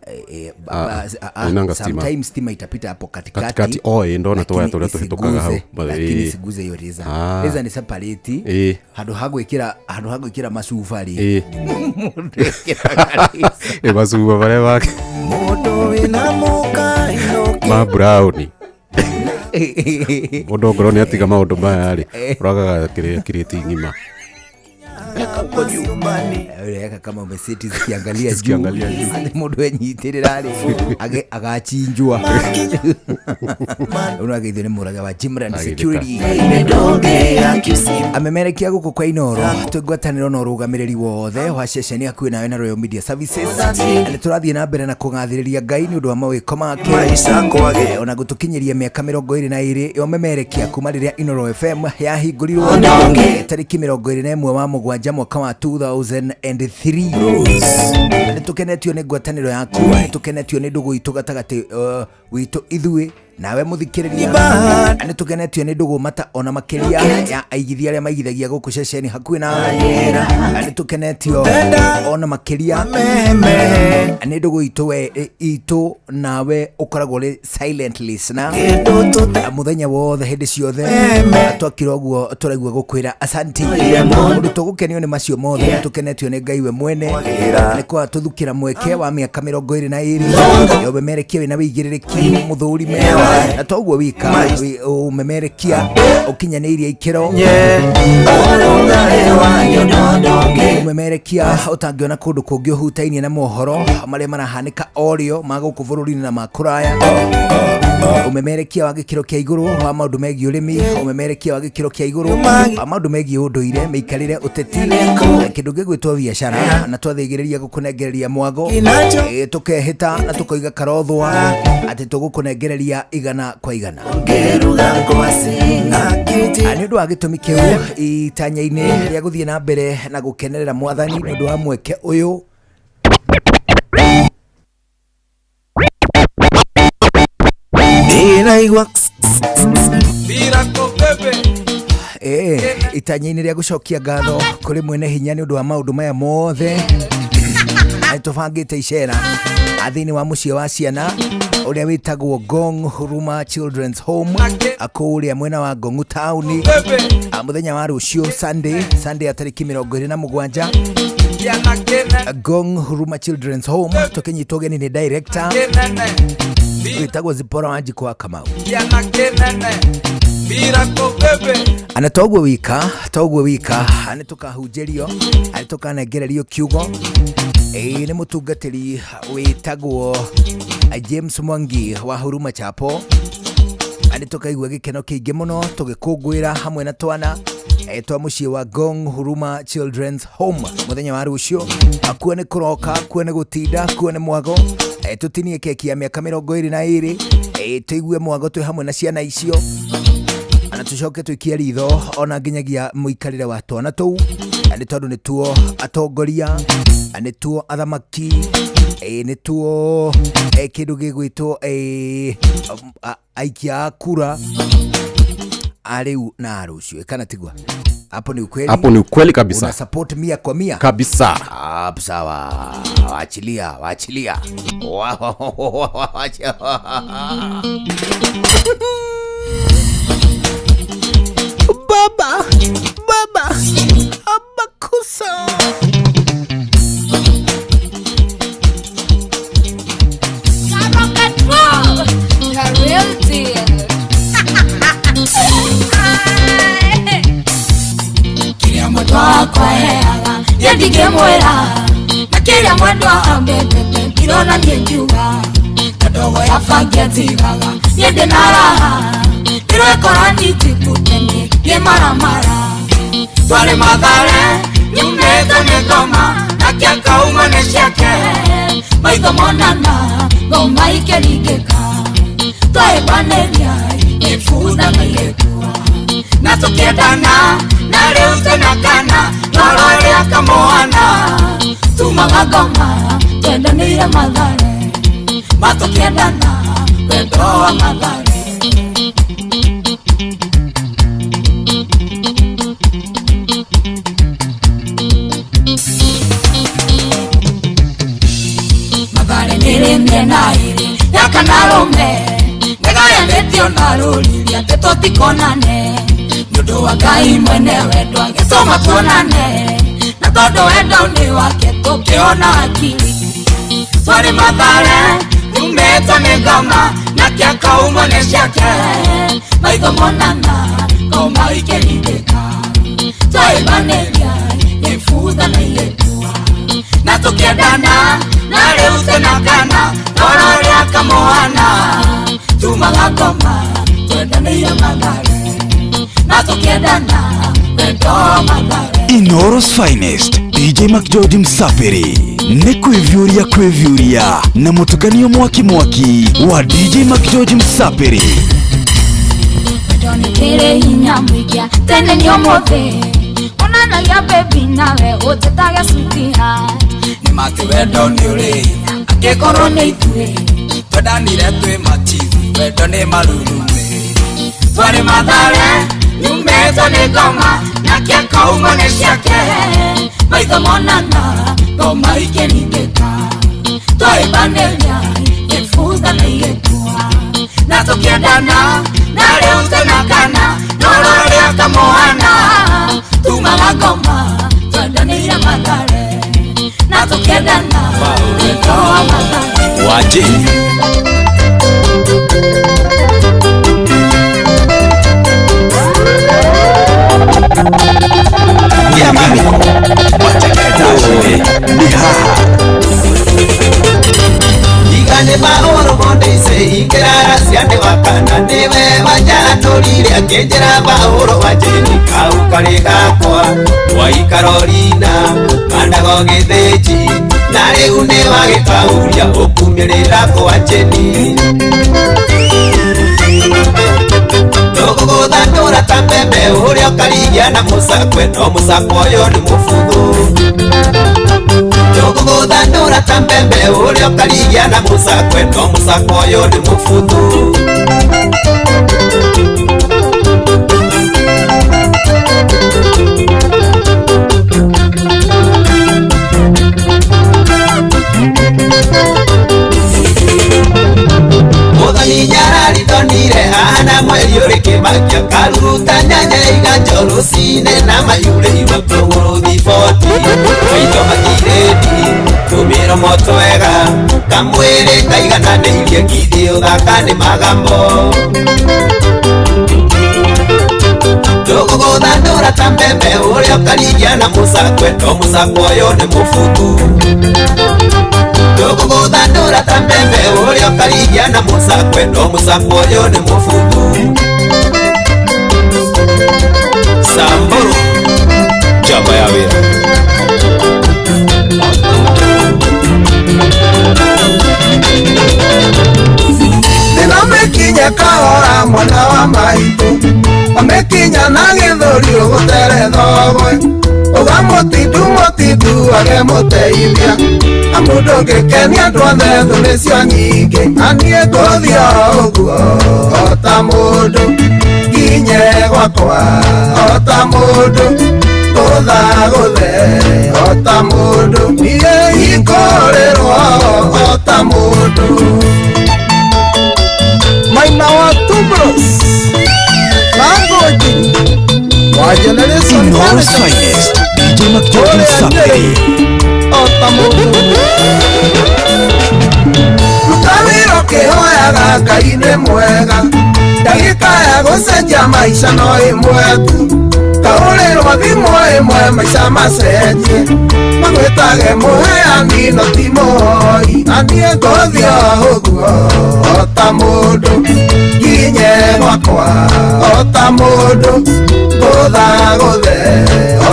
inanga stima
sometimes stima itapita hapo katikati
ndona toya tore tuhitukaga hau
lakini siguze hiyo Razer ni separate hado hagwikira masufari
masufa bare wake ma brown mundu ngoro ni atiga maundu maya ri uragaga kireti ngima
eka kama umeseti zikiangalia juu mundu enyitirira ri agachinjwa unageithio ni Murage wa Jimrand Security amemerekia guku kwa Inoro tugwataniro no rugamiriri wothe wa ceceni yaku nawe na Royal Media Services ni turathie na mbere na kungathiriria Ngai ni undu wa mawiko make ona gutukinyiria miaka 22 yo memerekia kuma riria Inoro FM yahingũrirwo tariki 21 wa mugwanja mwaka wa 2003 nitukenetio ni ngwataniro yaku nitukenetio ni ndugu itu gatagati witu ithui nawe muthikiriria nitukenetio ni ndugu mata ona makiria ya aigithia aria maigithagia guku ceceni hakuhi na nitukenetio ona makiria ni ndugu itu nawe ukoragwo ri silent listener muthenya wothe hindi ciothe twakira uguo turaigua gukwira asanti mundu tugukenio ni macio mothe tukenetio ni Ngai we mwene ni kwa tuthukira mweke wa miaka 22 yo bemerekia wina wigiririki muthurime na toguo wika umemerekia ukinyaniria ikiro umemerekia utangiona kundu kungi uhutainie na mohoro maria marahanika audio maguku bururi-ini na makuraya umemerekia wa gikiro kia iguru wa maundu megie urimi umemerekia wa gikiro kia iguru wa maundu megie unduire miikarire uteti kindu gigwitwo biashara na twathigiriria gukunengereria mwago tukehita na tukoiga karothwa ati tugukunengereria igana kwa igana ani undu wa gitumi kiu itanya-ini ria guthie na mbere na gukenerera mwathani ni undu wa mweke uyu itanya-ini ria gucokia ngatho kuri mwene hinya ni undu wa maundu maya mothe tubangite icera athini wa muciĩ wa ciana uria witagwo Ngong Huruma Children's Home akuria mwena wa Ngong Town muthenya wa rucio Sunday atariki 27 Ngong Huruma Children's Home tukinyitwo geni ni director witagwo Zipora Wanjikwa Kamau
ana toguo wika ane tukahunjerio ane tukanegererio kiugo ni mutungatiri witagwo James Mwangi wa Huruma Chapo ane tukaigua gikeno kiingi muno tugikungwira hamwe na twana twa muciĩ wa Gong Huruma Children's Home muthenya wa rucio akuone kuroka kuone gutinda kuone mwago tutinie keki ya miaka 22 tuigue mwago twi hamwe na ciana icio ana tucoke twikie ritho ona nginyagia muikarire wa twana tou ni tondu ni tuo atongoria ni tuo athamaki ni tuo kindu gigwitwo aikia kura ariu na arucio kana tigwa hapo ni ukweli
kabisa.
Una support 100%
kabisa.
Sawa, waachilia baba abakusa
Kwa heaga yendige mwera na kila mwendo ambete kirona nyenjuga kadogo ya fagia zigaga yende naraha kirwe korani tikutenge ye maramara twale madhare nyumeta negoma na kia kauma neshake maitho monana goma ikerigeka twae baneria ifuda mailetua na tukiendana na leo tena kana lorore akamoana tumagagoma twenda nire madhare matukiendana wendo wa madhare madhare nire miena iri yakanarume negaya netio naruriria tetotikonane Nudo wa Ngai mwene wendo agesoma tuonane na todo wendo ni wake tukiona akili swali madhare umeta megama na kia kauma neshake maitho monana kauma ikelideka twai baneria yefuda na iletua na tukiendana na leo tena kana norore akamoana tumagagoma twendane ya madhare
Inoros Finest DJ McGeorge Msafiri ni kwivyuria na mutukanio mwaki wa DJ McGeorge Msafiri
Doni kere hinya mwikia tene ni omothe Onana ya baby nawe utetaga sweetheart
Ni mati wedo ni uri Akekoro ni itue Tweda niretwe machizi Wedo ni marurume Twari madhare Nyumeto ni goma na kia kauma neshake Maitho monana goma ikeningeka Toi baneria yefuda na iletua na tukiendana na leo tena kana norore akamoana tumagagoma twendane ya madhare na tukiendana wendo wa madhare
waje
Igane maoro mondise ikirara siande wakana niwe wajara torire akejera maoro wajeni kau karigakwa waikarorina mandago getheji nare une wagekauria ukumirira ko wajeni Dogo dandora tambembe uria karigia na musakwe no musakwa yo ni mufuthu Dogo dandora tambembe uria karigia na musakwe no musakwa yo ni mufuthu Muthani nyarari donire ana mweri uri kimakia karuta nyanya iganjoro sine na mayure iwe progoro thiboti Maito makiredi tumiro motwega kamwere kaigana neirie kithio thaka ni magambo
tambembe uria ukarigia na musakwe no musakwe yo ni mufutu tukuguthandura tambembe uria ukarigia na musakwe no musakwe yo ni mufutu Samburu Jamba ya wira
Ninamekinya kahora mwana wa maitu Amekinya na githuri ugutere thogwe Uga motitu age muteithia Amundu ngikenia andu othe thu nicio nyingi Anie nguthia uguo ota mundu Nginye gwakwa ota mundu Nguthaguthe ota mundu Niĩ hingũrĩrwo ota mundu Maina wa Tubros Langoji Wa Generation
Ino's finest DJ McJoy Sapiri
ota mundu Rutawiro kihoyaga Ngai nĩ mwega Ndagĩka ya gũcenjia maica no ĩmwe tu Kaũrĩrwo thimũ ĩmwe maica macenjie Magwĩtage mũheani no ti mũhoi Aniĩ ngũthio ũguo ota mũndũ Nginye gwakwa ota mũndũ Ngũthagũthe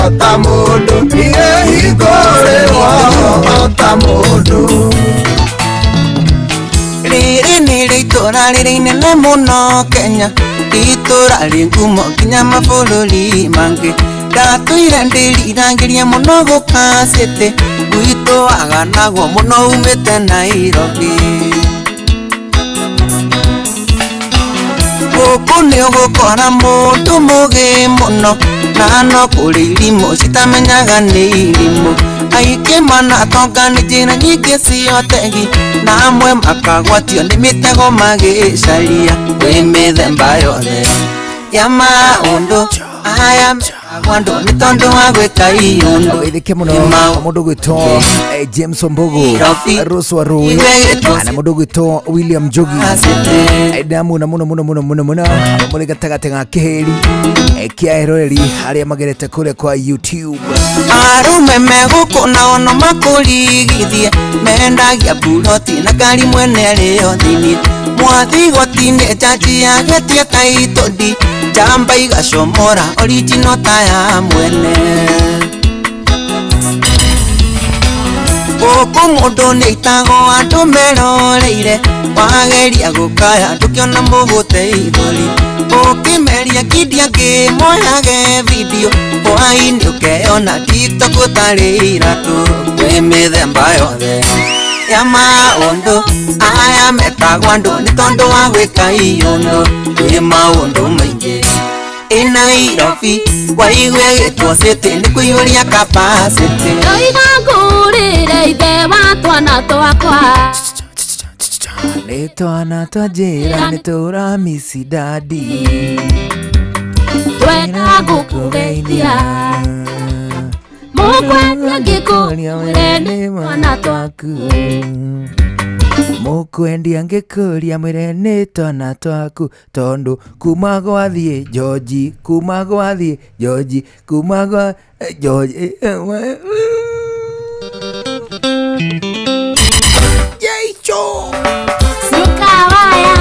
ota mũndũ Niĩ hingũrĩrwo ota mũndũ
Riri nĩ itũra rĩrĩ inene mũno Kenya Itũra rĩ ngumo nginya mabũrũri mangĩ Ndatũire ndĩriragĩria mũno gũka city Gwitũ aganagwo mũno umĩte Nairobi Gũkũ nĩ ũgũkora mũndũ mũgĩ mũno Na no kũrĩ irimũ citamenyaga nĩ irimũ Aingĩ manatonga nĩ njĩra nyingĩ cia ũtegi Na amwe makagwatio nĩ mĩtego magĩcaria Kwĩ mĩthemba yothe ya maũndũ aya mekagwo andũ nĩ tondũ wa gwĩka iũndũ
Ithike mũno mũndũ gwĩtwo James Ombogo Rose wa Rũĩ na mũndũ gwĩtwo William Njogi ndamuna mũno mũrĩ gatagatĩ ga kĩhĩri kĩa eroreri arĩa magerete kũrĩa kwa YouTube
Arũme megũkũ nao no makũrigithie mendagia buroti na ngari mwene arĩo thĩinĩ Mwathi goti-inĩ jaji yagetie taitũ Jamba igacomora original ta ya mwene Gũkũ mũndũ nĩ itagwo andũ meroreire Wageria gũkaya ndũkĩona mũgũteithũri Ũkĩmeria ngidia ngĩmoyage video Hwaĩ-inĩ ũkeyona TikTok ũtarĩ iratũ Kwĩ mĩthemba yothe ya maũndũ aya mekagwo andũ nĩ tondũ wa gwĩka iũndũ Kwĩ maũndũ maingĩ Nairobi waigue gĩtwo city nĩ kũiyũria capacity
Ndoiga ngũrĩre ithe wa twana twakwa
Nĩ twana twa njĩra nĩ tũramisi dadi
Twenda gũkũgeithia Mũkwendia ngĩkũrĩre nĩ twana twaku
Mũkwendia ngĩkũria mwĩre nĩ twana twaku Tondũ kuma gwathiĩ George Kuma gwathiĩ George Kuma gwa George
Jeicho
Sukawaya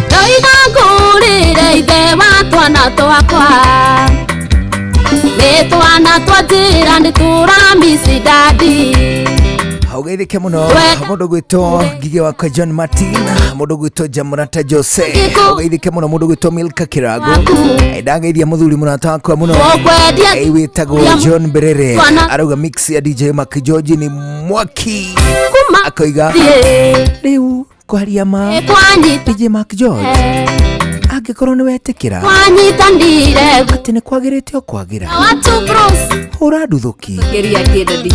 Ndoiga ngũrĩre ithe wa twana twakwa Nĩ twana twa njĩra nĩ tũramisi dadi
Haugethike mũno mũndũ gwĩtwo Ngigĩ wakwa John Martin mũndũ gwĩtwo Jamurata Jose Haugethike mũno mũndũ gwĩtwo Milka Kirago ndageithia mũthuri mũrata wakwa mũno wĩtagwo John Berere arauga mix ya DJ Mac George ni mwaki akoiga rĩu kwaria ma DJ Mac George angĩkorwo nĩ wetĩkĩra
wanyitanire
atĩ nĩ kwagĩrĩte o kwagira
watu bros
hũra nduthũki
geria kĩndadi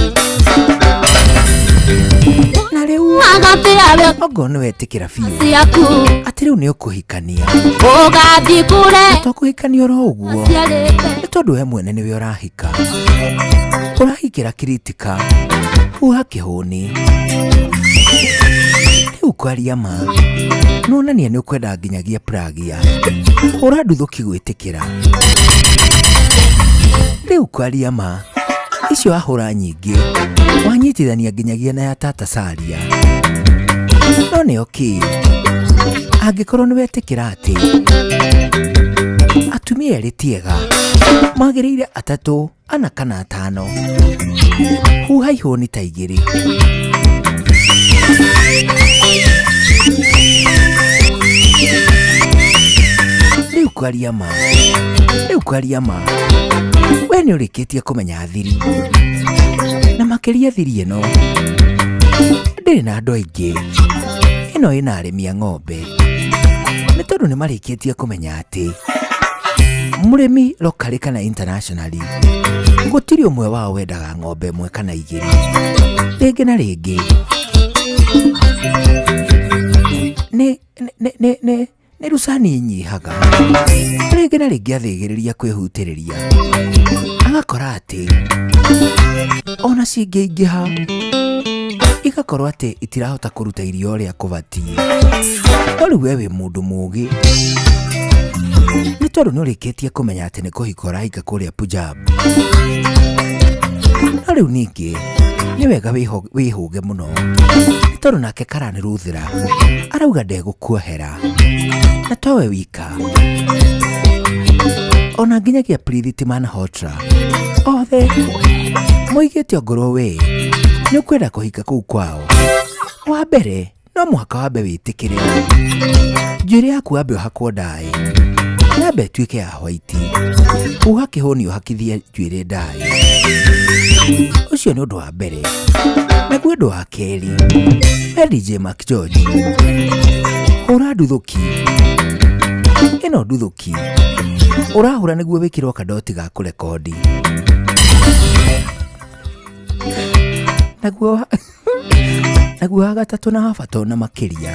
na rĩu
agateawe
ogo nĩ wetĩkĩra biũ
ciaku
atĩ rĩu nĩ ũkũhikania
ũgathiĩ kũrĩa
tũkũhikania oro ũguo nĩ tondũ we mwene nĩwe ũrahika ũrahikĩra kiritika huha kĩhũni rĩu riu kwaria ma nonania ni ukwenda nginyagia pragia uraduthuki gwitikira riu kwaria ma icio ahura nyingi wanyitithania nginyagia na ya tata Saria no nĩ okay angikorwo nĩ wetikira ati atumia erĩ tiega magĩrĩire atatũ ana kana atano huha ihũni ta igĩrĩ rĩu kwaria ma we nĩ ũrĩkĩtie kũmenya thiri na makĩria thiri ĩno ndĩrĩ na andũ aingĩ ĩno ĩna arĩmi a ng'ombe nĩ tondũ nĩ marĩkĩtie kũmenya atĩ mũrĩmi locally kana internationally gũtirĩ ũmwe wao wendaga ng'ombe ĩmwe kana igĩrĩ rĩngĩ na rĩngĩ nĩ rusani inyihaga rĩngĩ na rĩngĩ athĩgĩrĩria kwĩhutĩrĩria agakora atĩ ona cingĩingĩha igakorwo atĩ itirahota kũruta irio ũrĩa kũbatie no rĩu we wĩ mũndũ mũũgĩ nĩ tondũ nĩ ũrĩkĩtie kũmenya atĩ nĩ kũhika ũrahika kũrĩa Punjab no rĩu ningĩ nĩ wega wĩhũge mũno nĩ tondũ nake Karanĩruthĩra arauga ndegũkuohera na towe wika ona nginyagia Prithiti Malhotra othe moigĩte ongorwo we nĩ ũkwenda kũhika kũu kwao wa mbere no mũhaka wambe wĩtĩkĩre njuĩrĩ yaku wambe ũhakwo ndaĩ yambe ĩtuĩke ya white huha kĩhũni ũhakithie njuĩrĩ ndaĩ ũcio nĩ ũndũ wa mbere naguo ũndũ wa kerĩ we DJ Mark George hũra nduthuki ĩno nduthuki ũrahũra nĩguo wĩkĩrwo kadoti ga kũrekondi naguo wa gatatũ na wabatũ na makĩria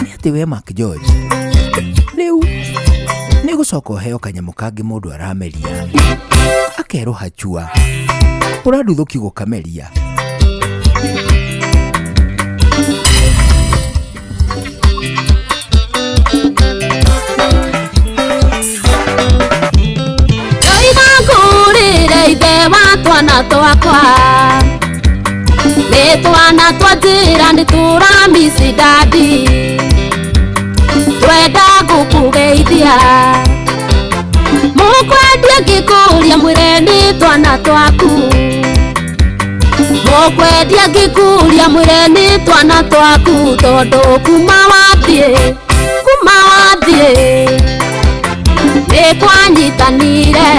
nĩ atĩ we Mark George rĩu nĩ gũcoka ũheo kanyamũ kangĩ mũndũ arameria akerwo hachua ũraduthuki gũkameria twana twakwa nĩ twana twa njĩra nĩ tũramisi dadi twenda gũkũgeithia mũkwendia ngĩkũria mwĩre nĩ twana twaku mũkwendia ngĩkũria mwĩre nĩ twana twaku tondũ kuma wathiĩ nĩ kwanyitanire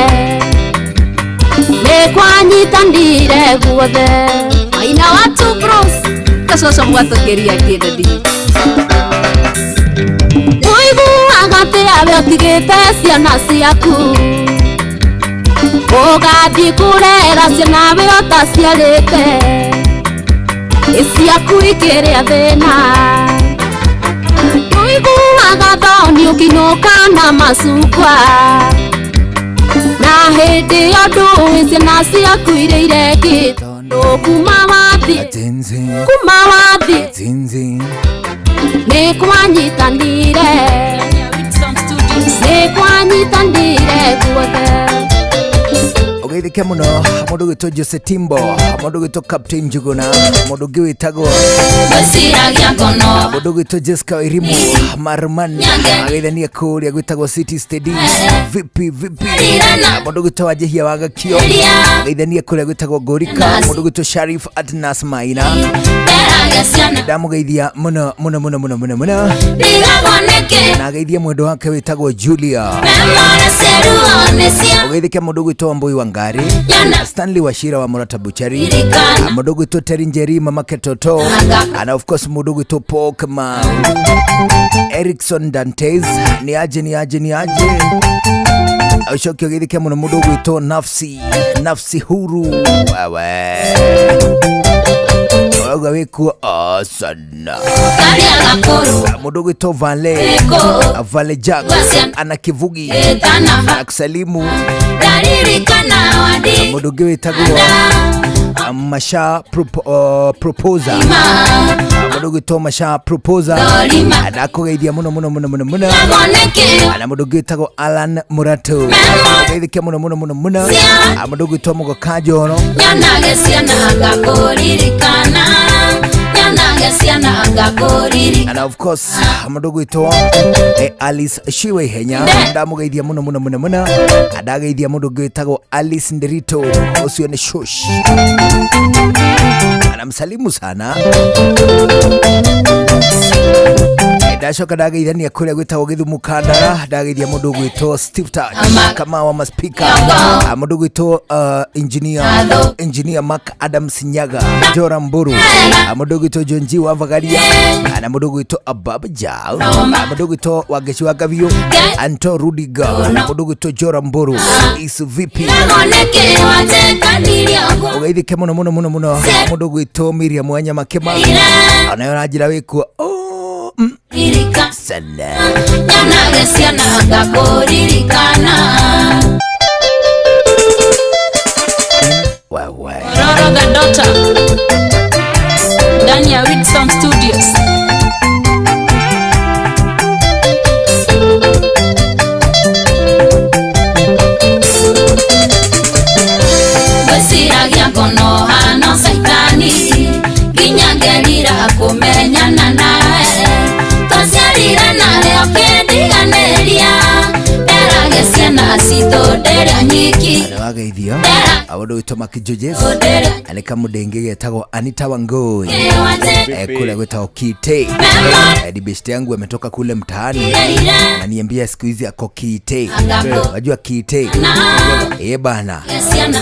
nĩkwanyitanire guothe aina watu bros kacoca mwatũkĩria kĩndadi ũiguaga atĩa we ũtigĩte ciana ciaku ũgathiĩ kũrera ciana we ũtaciarĩte ciaku ikĩrĩa thĩna ũiguaga thoni ũkĩnũka na macungwa na hĩndĩ ũndũ ciana ciaku irĩire gĩtondũ kuma wathiĩ nĩ kwanyitanire guothe ũgeithĩke mũno mũndũ gwĩtwo Jose Timbo mũndũ gwĩtwo Captain Njuguna mũndũ ũngĩ wĩtagwo mũndũ gwĩtwo Jessica Wairimu Marumani ageithania kũrĩa gwĩtagwo City Steady vipi mũndũ gwĩtwo Wajehia Wagakio ageithania kũrĩa gwĩtagwo Gorika mũndũ gwĩtwo Sharif Adnas Maina ndamũgeithia mũno na ageithia mwendo wake wĩtagwo Julia ũgeithĩke mũndũ gwĩtwo Wambui Wangari Stanley Washira wa Murata Buchari mũndũ gwĩtwo Terry Njeri Mama Ketoto and of course mũndũ gwĩtwo Pokma Erickson Dantes ni aje Ucoke ũgeithĩke mũno mũndũ gwĩtwo Nafsi Huru wewe Oga wikuo sana mũndũ gwĩtwo Vale Jack ana Kivugi anakusalimu mũndũ ũngĩ wĩtagwo
Masha proposer mundu gwitwo Masha proposer ndakugeithia muno ana mundu gwitagwo Alan Murato geithike muno mundu gwitwo Mugoka Njoro and of course mundu gwitwo Alice Shiwe Henya ndamugeithia muno ndageithia mundu gwitagwo Alice Nderito ucio ni shush anamsalimu sana ndacoka ndageithania kuria gwitagwo Githumu Kandara ndageithia mundu gwitwo Steve Touch kama wa maspika mundu gwitwo engineer Mark Adams Nyaga Jora Mburu mundu gwitwo Jonji wa Vagaria na mundu gwitwo Ababa Jao mundu gwitwo Wageshi wa Gavio Anto Rudiga mundu gwitwo Jora Mburu isu vipi ugeithike muno mundu gwitwo Miriam Wanyama Kema anayo najira wikuo sana wewe
Roro the daughter ndani ya Wilson Studios. Basiragia kono hano saitani kinyagerira kumenyana nawe tosiarira nawe okendiganeria eragesia na sitoderia nyiki
wageithio awodo itoma kijojes aleka mudenge getagwo Anita Wangoi kule gwetagwo Kite dibeste yangu ametoka kule mtaani ananiambia siku hizi ako Kite wajua Kite bana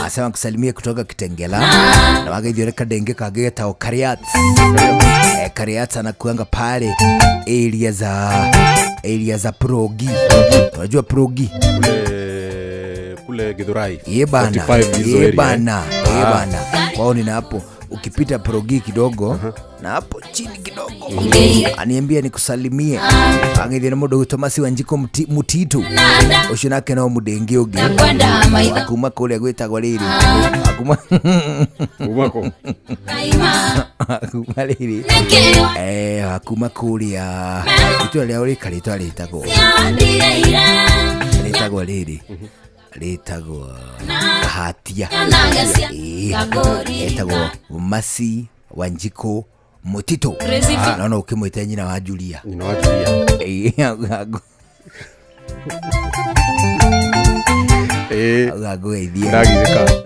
asema kusalimia kutoka Kitengela na wageithio leka denge kagetagwo Kariat anakuanga pale area za Progi wajua Progi
kule Githurai
bana kwao nina hapo ukipita Progi kidogo na hapo chini kidogo aniambia nikusalimie angeithia na mundu Thomas Wanjiko Mutitu ushonake no mudenge ugi akuma kule gwetagwo riri akuma riri akuma kuria itwa leo rikaritwa ritagwo riri ritagwo Hatia etagwo Masi Wanjiko Mutito naona ukimwita nyina wa Julia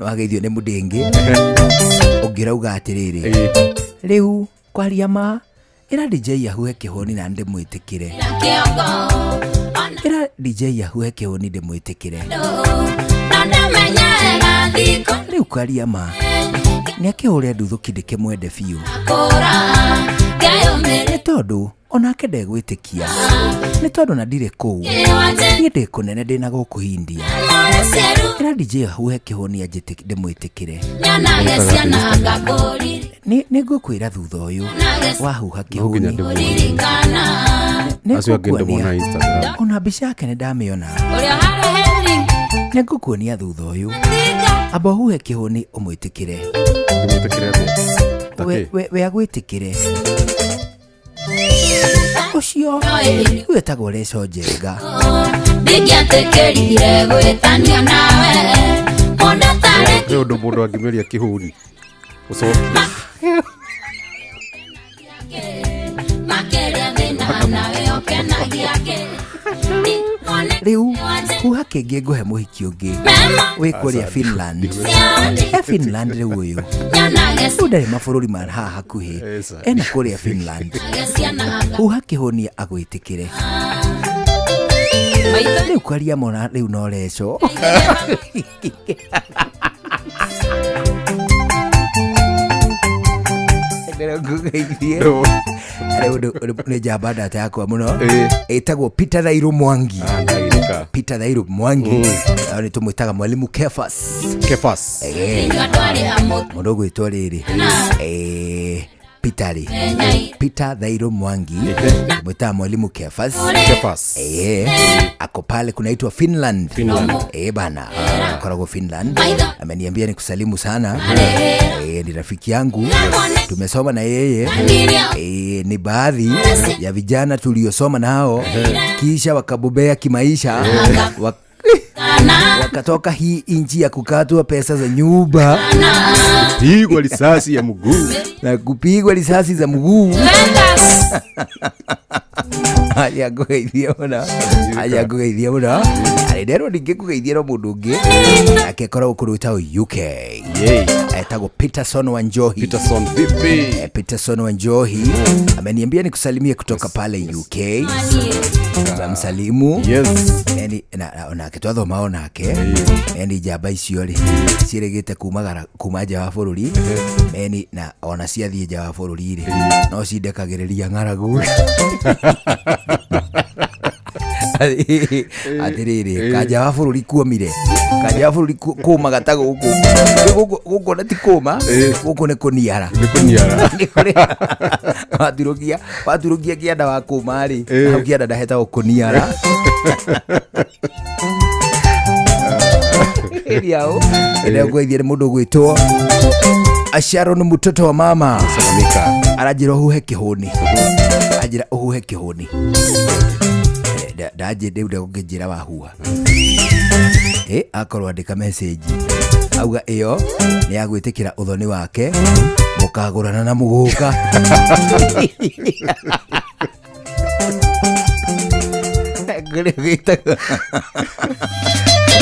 wageithio ni mudenge ungirauga atiriri riu kwaria ma ira DJ yahuhe kihoni na ndimwitikire ira DJ yahuhe kihoni ndimwitikire riu kwaria ma ni akihore nduthuki ndikimwende biu ni tondu onake ndegwitikia ni tondu na ndire kuu ni ndikunene ndina gukuhindia ira DJ yahuhe kihoni ajite ndimwitikire ni ngukwira thutha uyu wahuha kihoni ona mbica yake ndamiona ni ngukuonia thutha uyu amba huhe kihoni umwitikire we agwitikire ucio wetagwo Reco Njenga
ndigiatekerire gwetania nawe mundu tare
undu mundu angimeria kihuni ucokia
riu huha kingi nguhe muhiki ungi wikuria Finland Finland riu uyu ndari mabũrũri ma haha hakuhi ena kuria Finland huha kihoni agwitikire riu kwaria mona riu no Reco ni jamba data yakwa muno etagwo Peter Thairu Mwangi Peter Thairu Mwangi ni tumwitaga mwalimu Kefas mundu gwitwa riri Pitari Peter Thairo Mwangi mwita mwalimu Kefas ako pale kunaitwa Finland bana korogho Finland. Ameniambia nikusalimu sana. Ni rafiki yangu, tumesoma na yeye. Ni baadhi ya vijana tuliosoma nao kisha wakabobea kimaisha, wakatoka hii inchi ya kukatwa pesa za nyumba,
kupigwa risasi ya mguu
na kupigwa risasi za mguu. Aya kugeithia ona alidero ningekugeithia no mundu ungi akekora ukuruta UK etagwo Peterson Wanjohi. Ameniambia nikusalimie kutoka pale UK. Msalimu yani na kitwatho maona yake yani jaba icio ri ciregete kuma nja wa bururi yani na ona ciathie nja wa bururi ri no cindekagiriria ng'aragu. Atiriri kaja wa bururi kuomire, kaja wa bururi kuma gatago guku na ti kuma guku ni kuniara waturugia kianda wa kuma ri au kianda ndaheta kuniara yao ndio gweithia mundu gwitwo Sharon mutoto wa mama arajira uhuhe kihuni ndaje ndeuda kugijira wahua akorwo andika message auga iyo ni yagwitikira uthoni wake mukagurana na muguka.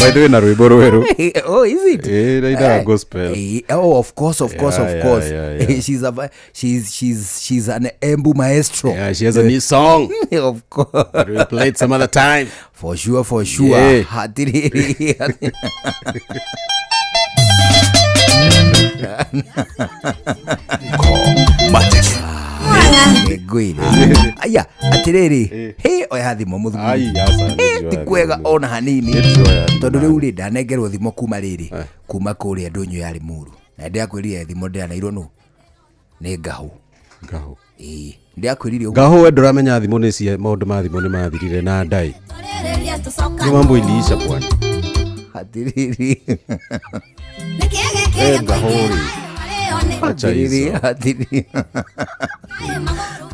By the way, na rwimbo rweru.
Oh, is it?
Raida gospel.
Oh, of course. Yeah. She's an Embu maestro.
Yeah, she has a new song.
Of course.
We'll play it some other time.
For sure.
Yeah.
Hatiriri. Gwire aya atiriri oya thimo muthumu ti kwega ona hanini tondu riu ri ndanengerwo thimo kuma riri kuma kuria ndunyu ya Limuru na ndiakwirire thimo ndianairwo nu ni ngahu ndiakwirire
ngahu we nduramenya thimo ni cia maundu ma thimo ni mathirire na ndai ni mambo iliisha bwana
atiriri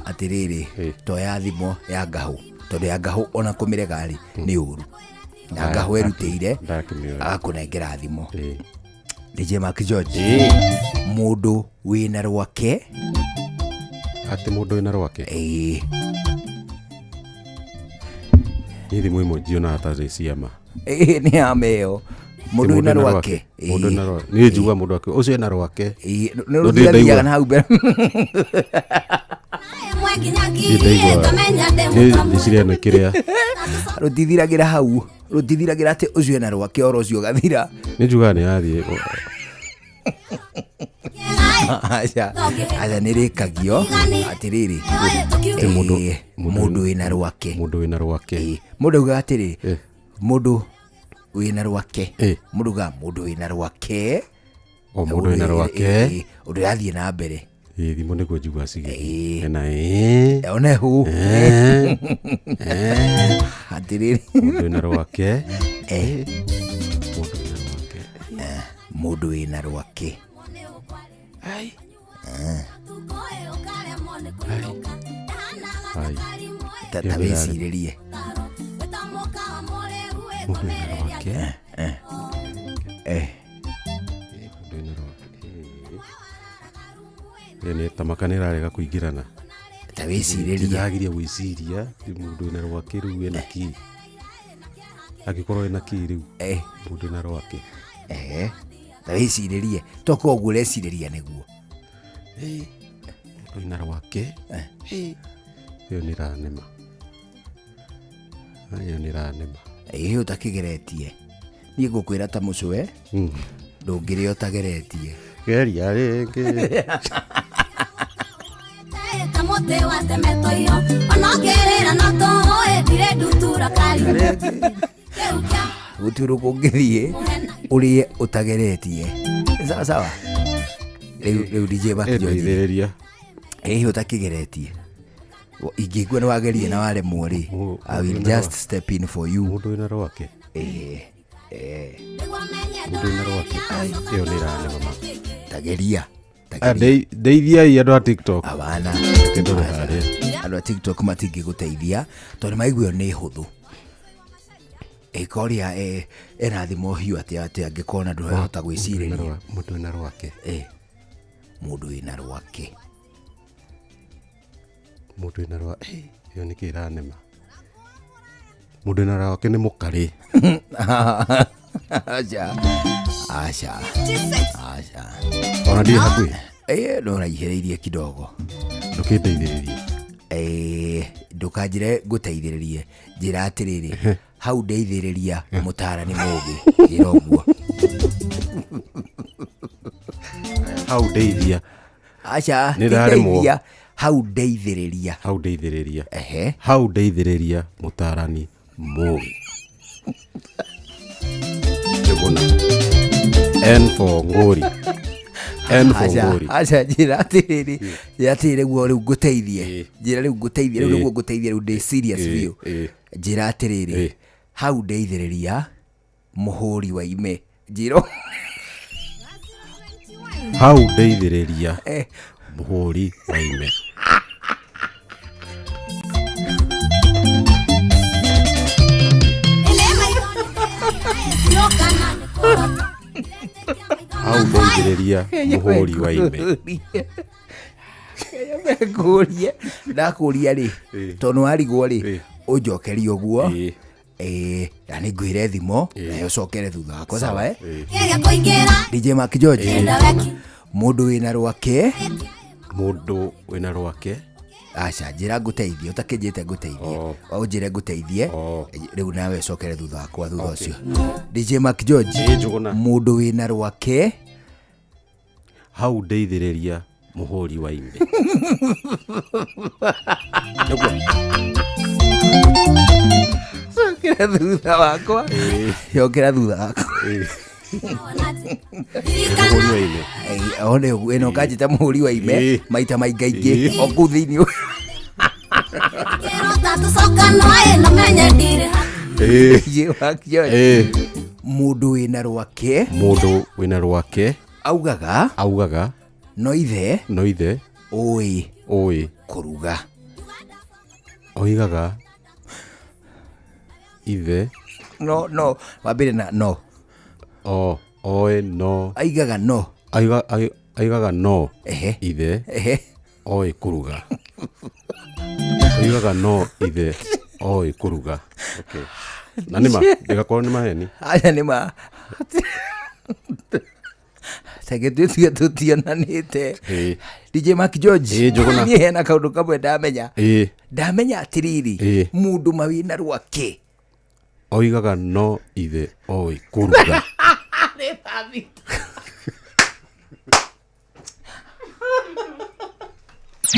atiriri toya thimo ya ngahu tondu ya ngahu ona kumirega ri ni uru na ngahu erutire agakunengera thimo. DJ Mark George mundu wina rwake
ati mundu wina rwake ni thimo imwe jiona atari ciama
ni ameo mundu wina rwake
ni njuga mundu wake ucio ena rwake
no ndiraiga na hau mbere
ni ciria no kiria
rutithiragira hau rutithiragira ati ucio ena rwake oro ucio gathira
ni njuga ni athie
aja nirikagio atiriri mundu wina rwake mundu uga atiri mundu wina rwake muruga mundu wina rwake
mundu wina rwake
undu yathie na mbere
thimo niguo njigua cige na
one hu atiriri
mundu wina rwake
mundu wina rwake tata wiciririe
mundu wina rwake ni tamakanira rega kuingirana
ta wiciririe
ndagiria gwiciria mundu wina rwake riu ena ki agikorwo ena ki riu mundu wina rwake
ta wiciririe toko guo reciriria niguo
mundu wina rwake iyo ni ranema
iyo utakigeretie ni ngukwira ta mucwe ndungiri utageretie
geria ringi
kamote watemeto iyo onogerera no toe dire ndutura kari
guturu kungithie urie utageretie sawa riu DJ Mark George utakigeretie ingĩigua nĩ wagerie na waremwo rĩ, I will just step in for you.
Mũndũ wĩna rwake mũndũ wĩna rwake ĩyo nĩ ĩranema
tageria
ndeithiai andũ a TikTok.
Abana andũ a TikTok matingĩgũteithia tondũ maiguo nĩ hũthũ. Koria ena thimo hiũ atĩ angĩkona ndũhota gwĩcirĩria
mũndũ wĩna rwake
mũndũ wĩna rwake
mũndũ wĩna rwake ĩyo nĩ kĩranema. Mũndũ wĩna rwake nĩ mũkarĩ. Acha ona ndiĩ hakuhĩ
ndũraihĩrĩirie kidogo.
Ndũkĩndeithĩrĩrie
ndũkanjĩre ngũteithĩrĩrie, njĩra atĩrĩrĩ hau ndeithĩrĩria mũtaarani mũũgĩ njĩra ũguo.
Hau ndeithia
acha ndeithia hau ndeithĩrĩria
hau ndeithĩrĩria mũtaarani mũũgĩ. Njũgũna N for ngũri.
Acha njĩra atĩrĩrĩ guo rĩu ngũteithie, njĩra rĩu ngũteithie, rĩu nĩguo ngũteithie, rĩu ndĩ serious biũ. Njĩra atĩrĩrĩ hau ndeithĩrĩria mũhũri wa ime njĩro
hau ndeithĩrĩria mũhũri wa ime. Hau ndeithĩrĩria mũhũri wa ime.
Ndakũria rĩ tondũ warigwo rĩ ũnjokerie ũguo na nĩ ngwĩre thimo nayo cokere thutha wakwa sawa. DJ Mark George mũndũ wĩna rwake acha njĩra ngũteithie ũtakĩnjĩte ngũteithie ũnjĩre ngũteithie rĩu nawe cokere thutha wakwa thutha ũcio. DJ Mark George mũndũ wĩna rwake
hau ndeithĩrĩria mũhũri wa ime.
Cokera thutha wakwa cokera thutha wakwa one ũguo ĩno kanjĩta mũhũri wa ime maita maingaingĩ o kũu thĩinĩ mũndũ wĩna rwake augaga no ithe ũĩ kũruga.
Oigaga ithe
no wambere na no
oe no
aigaga no
aigaga no ithe oe kuruga. Aigaga no ithe oe kuruga. Okay. Na nima ndigakorwo nĩ maheni.
Aya nima Tegetuĩtie tũtionanĩte. DJ Mark George niĩ hena kaũndũ kamwe ndamenya atĩrĩrĩ mũndũ mawĩna rwake
oigaga no ithe oĩ kũruga.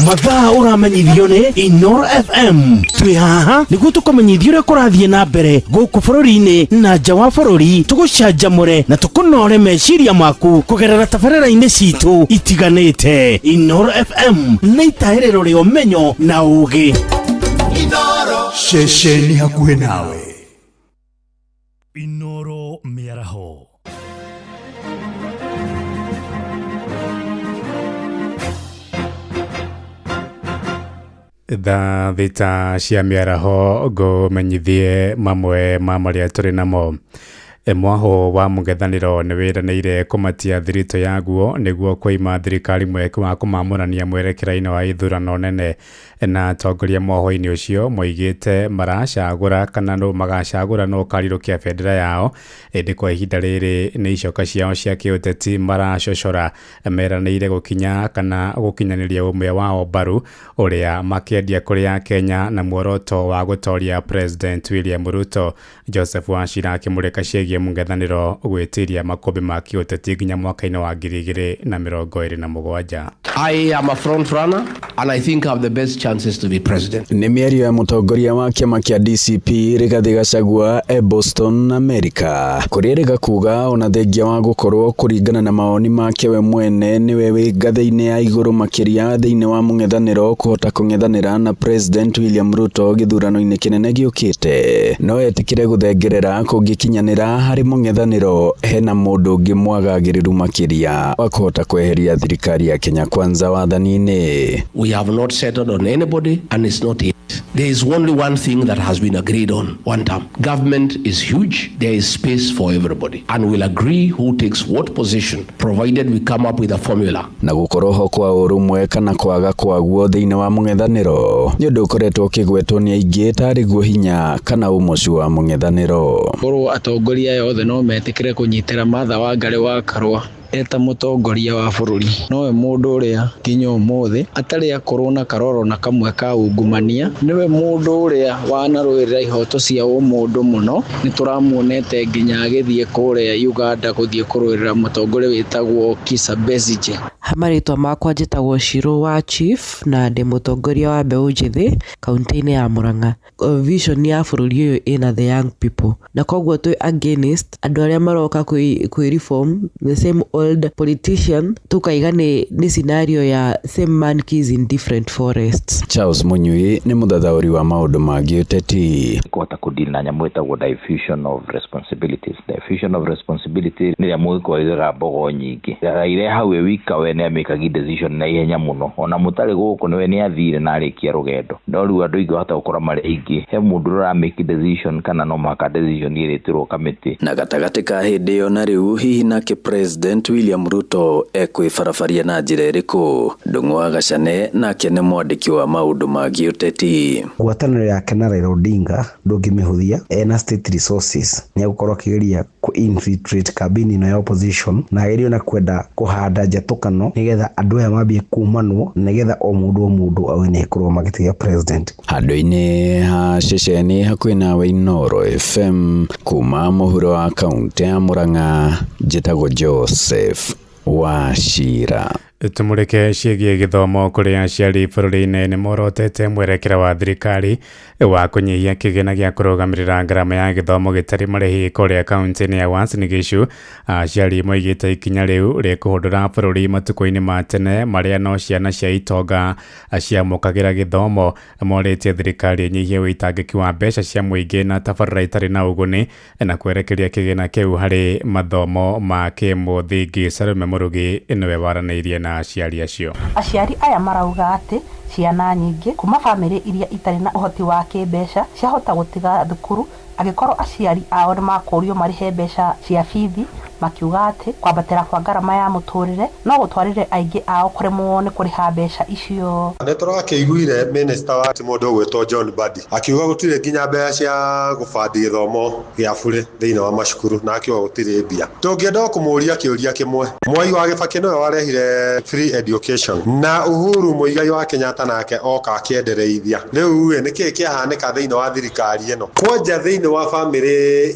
mathaa ũramenyithio nĩ Inoro FM. Twĩ haha nĩguo tũkũmenyithia ũrĩa kũrathiĩ na mbere gũkũ bũrũri-inĩ na nja wa bũrũri, tũgũcanjamũre na tũkũnore meciria maku kũgerera tabarĩra-inĩ citũ itiganĩte. Inoro FM nĩ itaĩrĩro rĩa ũmenyo na ũũgĩ.
Inoro ceceni hakuhĩ nawe.
Inoro mĩaraho.
Tha thita cia mĩaraho ngũmenyithie mamwe ma marĩa tũrĩ namo. Mwaho wa mũngethanĩro nĩ wĩranĩire kũmatia thirito yaguo nĩguo kũima thirikari mweke wa kũmamũrania mwerekera-inĩ wa ithurano nene, na atongoria mwaho-inĩ ũcio moigĩte maracagũra kana no magacagũra no karirũkia bendera yao ĩndĩ kwa ihinda rĩrĩ nĩ icoka ciao cia kĩũteti maracocora. Meranĩire gũkinya kana gũkinyanĩria ũmwe wao mbaru ũrĩa makĩendia kũrĩ Kenya na muoroto wa gũtoria President William Ruto. Joseph Wachira akĩmũrĩka ciĩgiĩ ĩgiĩ mũng'ethanĩro gwĩtiria makombe ma kĩũteti nginya mwaka-inĩ wa 2027.
I am a front runner and I think I have the best chances to be president.
Nĩ mĩario ya mũtongoria wa kĩama kĩa DCP Rigathĩ Gachagua Boston, America, kũrĩa rĩga kuga ona thengia wa gũkorwo kũringana na maoni make we mwene nĩwe wĩ ngathĩ-inĩ ya igũrũ makĩria thĩinĩ wa mũng'ethanĩro kũhota kũng'ethanĩra na President William Ruto gĩthurano-inĩ kĩnene gĩũkĩte. No etĩkĩre gũthengerera kũngĩkinyanĩra harĩ mũng'ethanĩro hena mũndũ ũngĩ mwagagĩrĩru makĩria wa kũhota kweheria thirikari ya Kenya Kwanza wathani-inĩ.
We have not settled on anybody and it's not it. There is only one thing that has been agreed on one time. Government is huge. There is space for everybody. And we'll agree who takes what position, provided we come up with a formula.
Na gũkorwo ho kwa ũrũmwe kana kwaga kwaguo thĩinĩ wa mũng'ethanĩro nĩ ũndũ ũkoretwo ũkĩgwetwo nĩ aingĩ tarĩ guo hinya kana ũmocu wa mũng'ethanĩro.
Korwo atongoria yothe no metĩkĩre kũnyitĩra Martha Wangari wa Karua eta mũtongoria wa bũrũri, nowe mũndũ ũrĩa nginya ũmũthĩ atarĩ akorwo na karoro na kamwe ka ungumania, niwe mũndũ ũrĩa wanarũĩrĩra ihoto cia ũmũndũ mũno. Nĩ tũramuonete nginya agĩthiĩ kũrĩa Uganda gũthiĩ kũrũĩrĩra mũtongoria wĩtagwo Kizza Besigye.
Marĩtwa makwa njĩtagwo Shirũ wa Chief na ndĩ mũtongoria wa mbeũ njĩthĩ kaunti-inĩ ya Murang'a. Vision ya bũrũri ũyũ ĩna the young people, na koguo twĩ against andũ arĩa maroka kwĩ reform the same old politician, tukaiga nĩ scenario ya same monkeys in different forests.
Charles Munyui nĩ mũthathaũri wa maũndũ mangĩ ũteti.
Kũhota kũdeal na nyamũ ĩtagwo diffusion of responsibilities. Diffusion of responsibility nĩ rĩa mũgĩkũigaga mbogo nyingĩ. Ire hau wika we nĩ amĩkagi decision na ihenya mũno. Ona mũtarĩ gũkũ nĩwe nĩ athire na arĩkia rũgendo. No rĩu andũ aingĩ hata gũkora marĩ aingĩ. He mũndũ ũramake decision kana no maka decision ĩrĩtĩrwo kamĩtĩ.
Na gatagatĩ ka hĩndĩ ĩyo na rĩu hihi nake President William Ruto ekwĩbarabaria na njĩra ĩrĩkũ? Ndung'u wa Gachane nake nĩ mwandĩki wa maũndũ mangĩ ũteti.
Ngwatanĩro yake na Raila Odinga ndũngĩmĩhũthia, ena state resources nĩ agũkorwo akĩgeria ku-infiltrate kabini ĩno ya opposition na agerio na kwenda kũhanda njatũkano nĩgetha andũ aya mambie kumanwo nĩgetha o mũndũ awe nĩ ekorwo magĩtiga president.
Handũ-inĩ ha ceceni hakuhĩ nawe Inooro FM kuma mũhuro wa kaunti ya Murang'a, njĩtagwo Joseph Wachira.
Tumũrĩke ciĩgiĩ gĩthomo kũrĩ aciari bũrũri-inĩ nĩ morotete mwerekera wa thirikari wa kũnyihia kĩgĩna gĩa kũrũgamĩrĩra ngarama ya gĩthomo gĩtarĩ marĩhi kũrĩa kaunti-inĩ ya Uasin Gishu. Aciari moigĩte ikinya rĩu rĩkũhũndũra bũrũri matukũ-inĩ ma tene marĩa no ciana cia itonga ciamũkagĩra gĩthomo. Morĩtie thirikari ĩnyihie wĩitangĩki wa mbeca cia mũingĩ na tabarĩra itarĩ na ũguni na kwerekeria kĩgĩna kĩu harĩ mathomo ma kĩmũthingi. Salome Mũrugi nĩwe waranĩirie na aciari acio.
Aciari aya marauga atĩ ciana nyingĩ kuma bamĩrĩ iria itarĩ na ũhoti wa kĩmbeca ciahota gũtiga thukuru angĩkorwo aciari ao nĩ makũrio marĩhe mbeca cia bithi, makiuga atĩ kwambatĩra kwa ngarama ya mũtũrĩre no gũtwarĩre aingĩ ao kũremwo nĩ kũrĩha mbeca icio.
Nĩ tũrakĩiguire minister wa mũndũ ũgwĩtwo John Mbadi akiuga gũtirĩ nginya mbeca cia gũbandi gĩthomo gĩa bũrĩ thĩinĩ wa macukuru na akiuga gũtirĩ mbia. Tũngĩenda kũmũria kĩũria kĩmwe, Mwai wa Kĩbakĩ nĩwe warehire free education na Uhuru Muigai wa Kenyatta nake oka akĩendereithia. Rĩu nĩkĩĩ kĩahanĩka thĩinĩ wa thirikari ĩno? Kwanja thĩinĩ wa famĩlĩ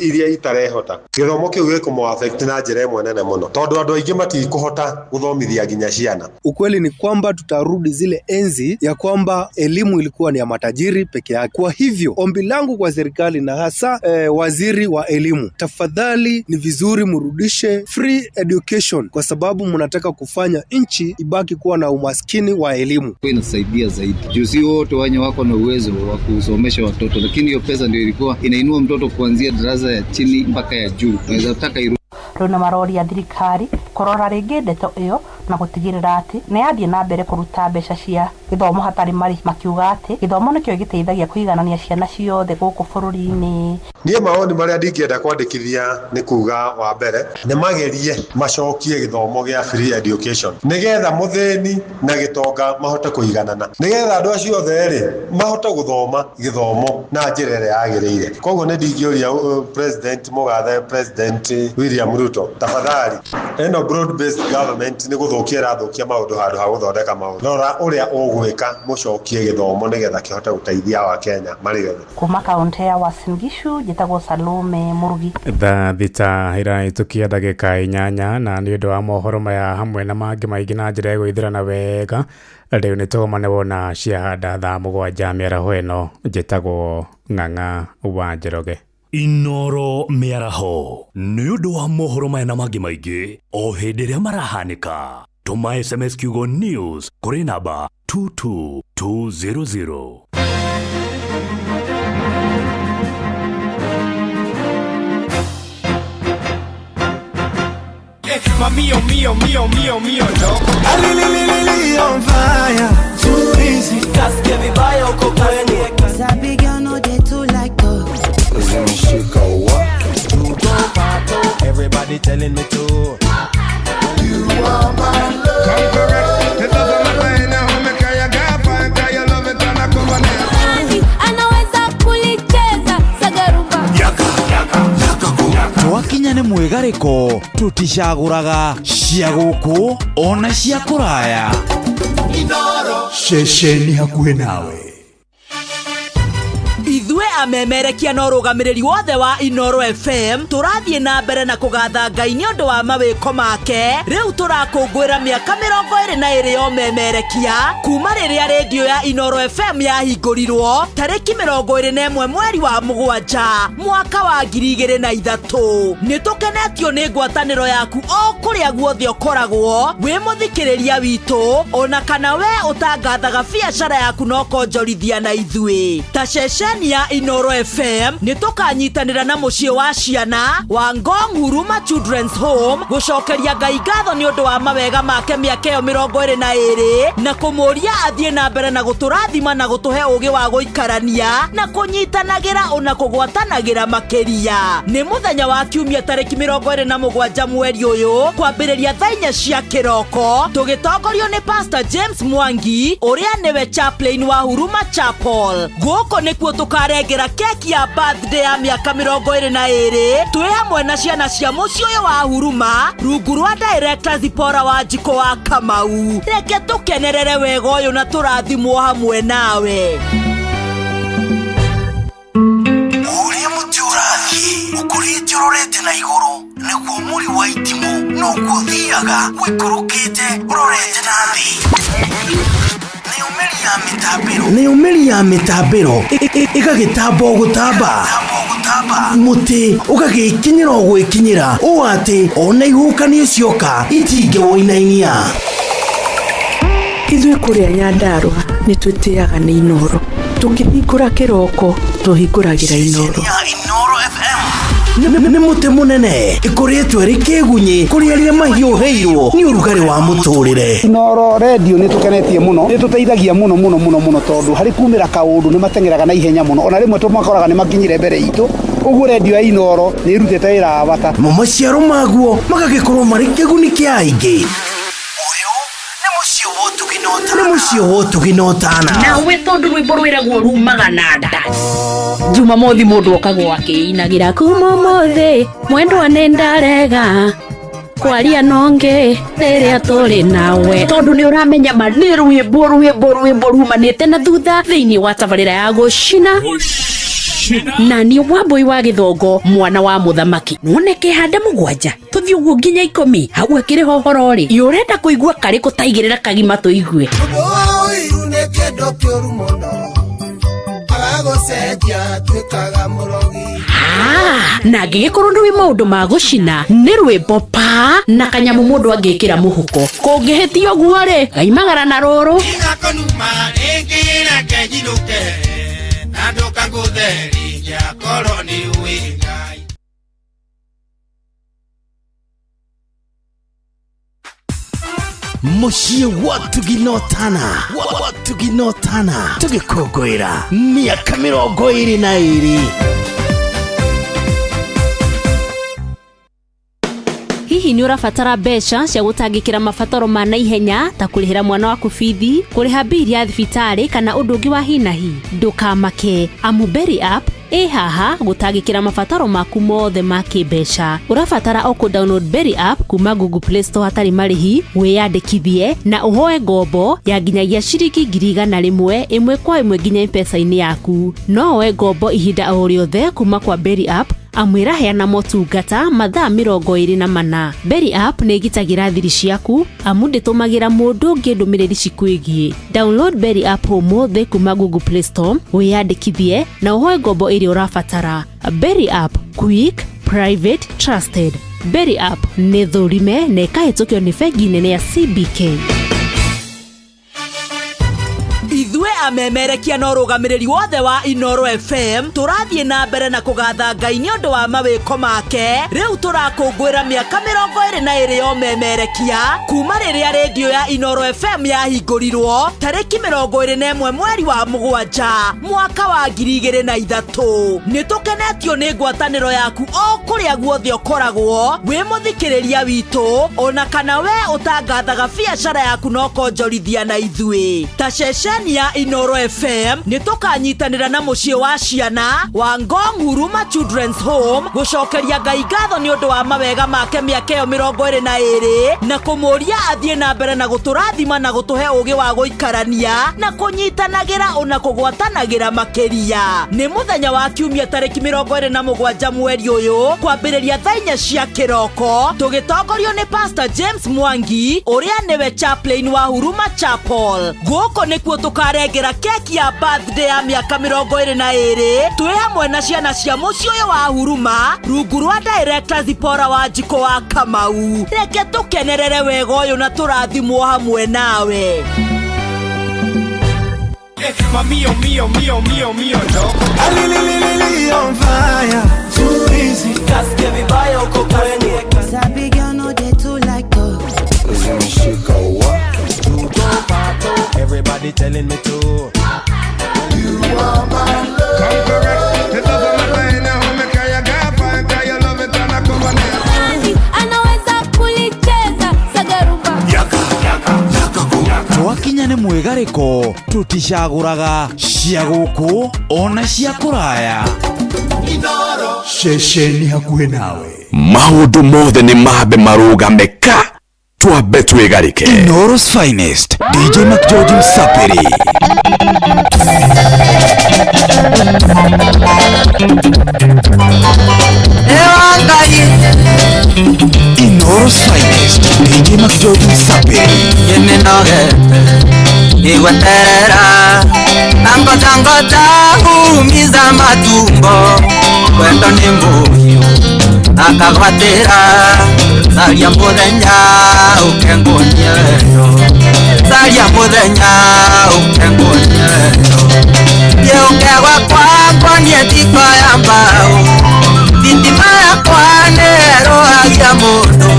iria itarehota gĩthomo kĩu gĩkũmũ-affect na njĩra ĩmwe nene mũno tondũ andũ aingĩ matikũhota gũthomithia nginya ciana.
Ukweli ni kwamba tutarudi zile enzi ya kwamba elimu ilikuwa ni ya matajiri peke yake. Kwa hivyo ombi langu kwa serikali na hasa waziri wa elimu, tafadhali ni vizuri murudishe free education kwa sababu mnataka kufanya nchi ibaki kuwa na umaskini wa elimu.
Inasaidia zaidi. Juzi wote wenye wako na uwezo wa kusomesha watoto, lakini hiyo pesa ndio ilikuwa inainua mtoto kuanzia darasa ya chini mpaka ya juu. Naweza taka
rĩu nĩ maroria thirikari kũrora rĩngĩ ndeto ĩyo na gũtigĩrĩra atĩ nĩ yathiĩ na mbere kũruta mbeca cia gĩthomo hatarĩ marĩhi, makiuga atĩ gĩthomo nĩkĩo gĩteithagia kũiganania ciana ciothe gũkũ bũrũri-inĩ.
Niĩ maoni marĩa ndingĩenda kwandĩkithia nĩ kuga wa mbere nĩ magerie macokie gĩthomo gĩa free education nĩgetha mũthĩni na gĩtonga mahote kũiganana, nĩgetha andũ acio othe rĩ mahote gũthoma gĩthomo na njĩra ĩrĩa yagĩrĩire. Koguo nĩ ndingĩũria President William Ruto, tafadhali eno broad based government nĩ gũthoma guthukia rathukia maundu handu ha guthondeka maundu rora uria ugwika mucokie githomo nigetha kihote guteithia wa Kenya mari yothe.
Kuma kaunti ya Uasin Gishu njitagwo Salome Murugi.
Thaa thita iraitukia ndagika 8 na ni undu wa mohoro maya hamwe na mangi maingi na njira gwithirana wega riu ni tugomane wona ciahanda thaa 7 mĩaraho ĩno njĩtagwo Ng'ang'a wa Njoroge.
Inoro mĩaraho nĩ ũndũ wa mohoro maya na mangi maingi o hĩndĩ ĩrĩa marahanĩka. Tũma SMS kiugo news kũrĩ namba 22200.
Mío, loco.
On fire, too easy. Just give me by your cocaine.
Sabi girl no they too like dog.
Everybody telling me to.
You are my love.
Come correct. It doesn't matter in how me cry, you got fine, cause you love it and I come on it.
Anaweza kulicheza sagaruba.
Yaka.
Twakinya nĩ mwĩgarĩko tuticagũraga cia gũkũ ona cia kũraya.
Inoro
Ceceni hakuhĩ nawe.
Ithue amemerekia no rugamiriri wothe wa Inoro FM turathie na mbere na kugatha Ngai ni undu wa mawiko make. Riu turakungwira miaka 22 yo memerekia kuma riria radio ya Inoro FM yahingurirwo tariki 21 mweri wa 7 mwaka wa 2003. Nitukenetio ni ngwataniro yaku o kuria guothe ukoragwo wi muthikiriria witu ona kana we utangathaga biacara yaku no konjorithia na ithue ta ceceni ya Inoro FM nitukanyitanira na mucii wa ciana wa Ngong Huruma Children's Home gucokeria Ngai ngatho ni undu wa mawega make miaka 22 na kumuria athie na mbere na guturathima na gutuhe ugi wa guikarania na kunyitanagira ona kugwatanagira makiria. Ni muthenya wa kiumia tariki 27 mweri uyu kwambiriria thaa 4 cia kiroko tugitongorio ni Pastor James Mwangi uria niwe chaplain wa Huruma Chapel. Guko nikuo tukarengera keki ya birthday ya miaka 22 twi hamwe na ciana cia mucii uyu wa Huruma rungu rwa director Zipora wa Njiko wa Kamau. Reke tukenerere wega uyu na turathimwo hamwe nawe.
Uria muti urathie ukurite urorete na iguru niguo muri wa itimu no guthiaga wikurukite urorete na thi. Nĩ umeri ya mitambiro ĩgagĩtamba gũtamba muti ũgagĩkinyĩra gwĩkinyĩra ũũ atĩ ona ihukanio cioka itingĩwoinainia.
Ithuĩ kũrĩa Nyandarua nĩ twĩtĩaga nĩ Inoro, tũngĩhingũra kĩroko tũhingũragĩra Inoro.
Nĩ muti munene ikoretwo ri kĩgunyi kũrĩ arĩa mahiũhĩirwo nĩ ũrugarĩ wa mũtũrĩre.
Inoro radio nĩ tũkenetie mũno, nĩ tũteithagia mũno tondũ harĩ kumĩra kaũndũ nĩ matengeraga na ihenya mũno, ona rĩmwe tũmakoraga nĩ makinyire mbere itũ. Ũguo radio ya Inoro nĩ irutĩte wĩra wa bata.
Maciaro maguo magagĩkorwo marĩ kĩguni kĩa aingĩ. Nĩ mũciĩ wotuginotana
nawe tondu rwimbo rwiragwo rumaga na nda. Jumamothi mundu okagwo akiinagira kuma mothi mwendwa nendarega kwaria nonge riria turi nawe tondu ni uramenya ma ni rwimbo rumanite na thutha thiini wa tabarira ya gucina na ni Wambui wa Githongo mwana wa muthamaki noneke handa 7 tuthi uguo nginya 10 hau akiri hohoro ri yurenda kuigua kari kutaigirira kagima tuigue na ngigikorwo ndwi maundu ma gucina ni rwimbo pa na kanyamu mundu angikira muhuko kungihitio guo ri gaimagara na ruru
muciĩ watuginotana tũgĩkũngũĩra mĩaka 22.
Hihi ni urabatara mbeca cia gutangikira mabataro ma naihenya ta kurihira mwana waku bithi, kuriha bili ya thibitari kana undu ungi wa hinahi? Ndukamake, Amuberi app haha gutagikira mabataro maku mothe ma kimbeca. Urabatara o ku download Berry app kuma Google Play Store hatari marihi, wiyandikithie na uhoe ngombo ya nginyagia ciringi 100 imwe kwa imwe nginya M-Pesa-ini yaku. No oe ngombo ihinda o riothe kuma kwa Berry app, amwira heana motungata mathaa 24. Berry app nĩ igitagira thiri ciaku amu ndĩtũmagira mũndũ ũngĩ ndũmĩrĩri cikwigie. Download Berry app ũmũthĩ kuma Google Play Store, wiyandikithie na uhoe ngombo ĩrĩa ũrabatara. Berry app, quick, private, trusted. Berry app nĩ thũrime na ĩkahĩtũkio nĩ bengi nene ya CBK.
Ithue amemerekia no rugamiriri wothe wa Inoro FM turathie na mbere na kugatha Ngai ni undu wa mawiko make. Riu turakungwira miaka 22 yo memerekia kuma riria radio ya Inoro FM yahingũrirwo tariki 21 mweri wa Mugwanja mwaka wa 2003. Nitukenetio ni ngwataniro yaku o kuria guothe ukoragwo wi muthikiriria witu, ona kana we utangathaga biacara yaku no konjorithia na ithue. Ta shesheni ya Inoro FM nitukanyitanira na mucie wa ciana wa Ngong Huruma Children's Home gucokeria Ngai ngatho ni undu wa mawega make miaka 22 na kumuria athie na mbere na guturathima na gutuhe ugi wa guikarania na kunyitanagira ona kugwatanagira makeria. Ni muthenya wa kiumia tariki 27 mweri uyu kwambiriria thaa 4 cia kiroko, tugitongorio ni Pastor James Mwangi uria niwe chaplain wa Huruma Chapel. Guko nikuo tukarengera keki ya birthday ya miaka 22 twi hamwe na ciana cia muci uyu wa Huruma rungu rwa director Zipora wa Njiko wa Kamau. Reke tukenerere wega uyu na turathimwo hamwe nawe.
Mio, mio, mio, mio, mio, no.
Alililili on fire, too easy.
Kasike vibaya uko kwenye.
Sabi girl no dey too like dogs.
Zimshika wa tuto pato. Everybody telling me to. You are my love.
Come correct. It doesn't matter in how me can you get fine, can you love it and I come on it.
Anaweza kulicheza sagarumba.
Yaka, yaka, yaka ku.
Twakinya nĩ mwĩgarĩko tuticagũraga cia gũkũ ona cia kũraya.
Inoro
Ceceni hakuhĩ nawe.
Maũndũ mothe nĩ mambe marũgame ka twambe twĩgarĩke.
Inoro's finest DJ McGeorge Msapiri. Inoro's finest DJ McGeorge Msapiri.
Igweterera Nangota humiza matumbo Kwendo ni muhiu Nakagwatira Saria muthenya ukengonyero Saria muthenya ukengonyero Yeukegwa kwakwa nietiko ya mbao Thitima yakwa nero agia mundu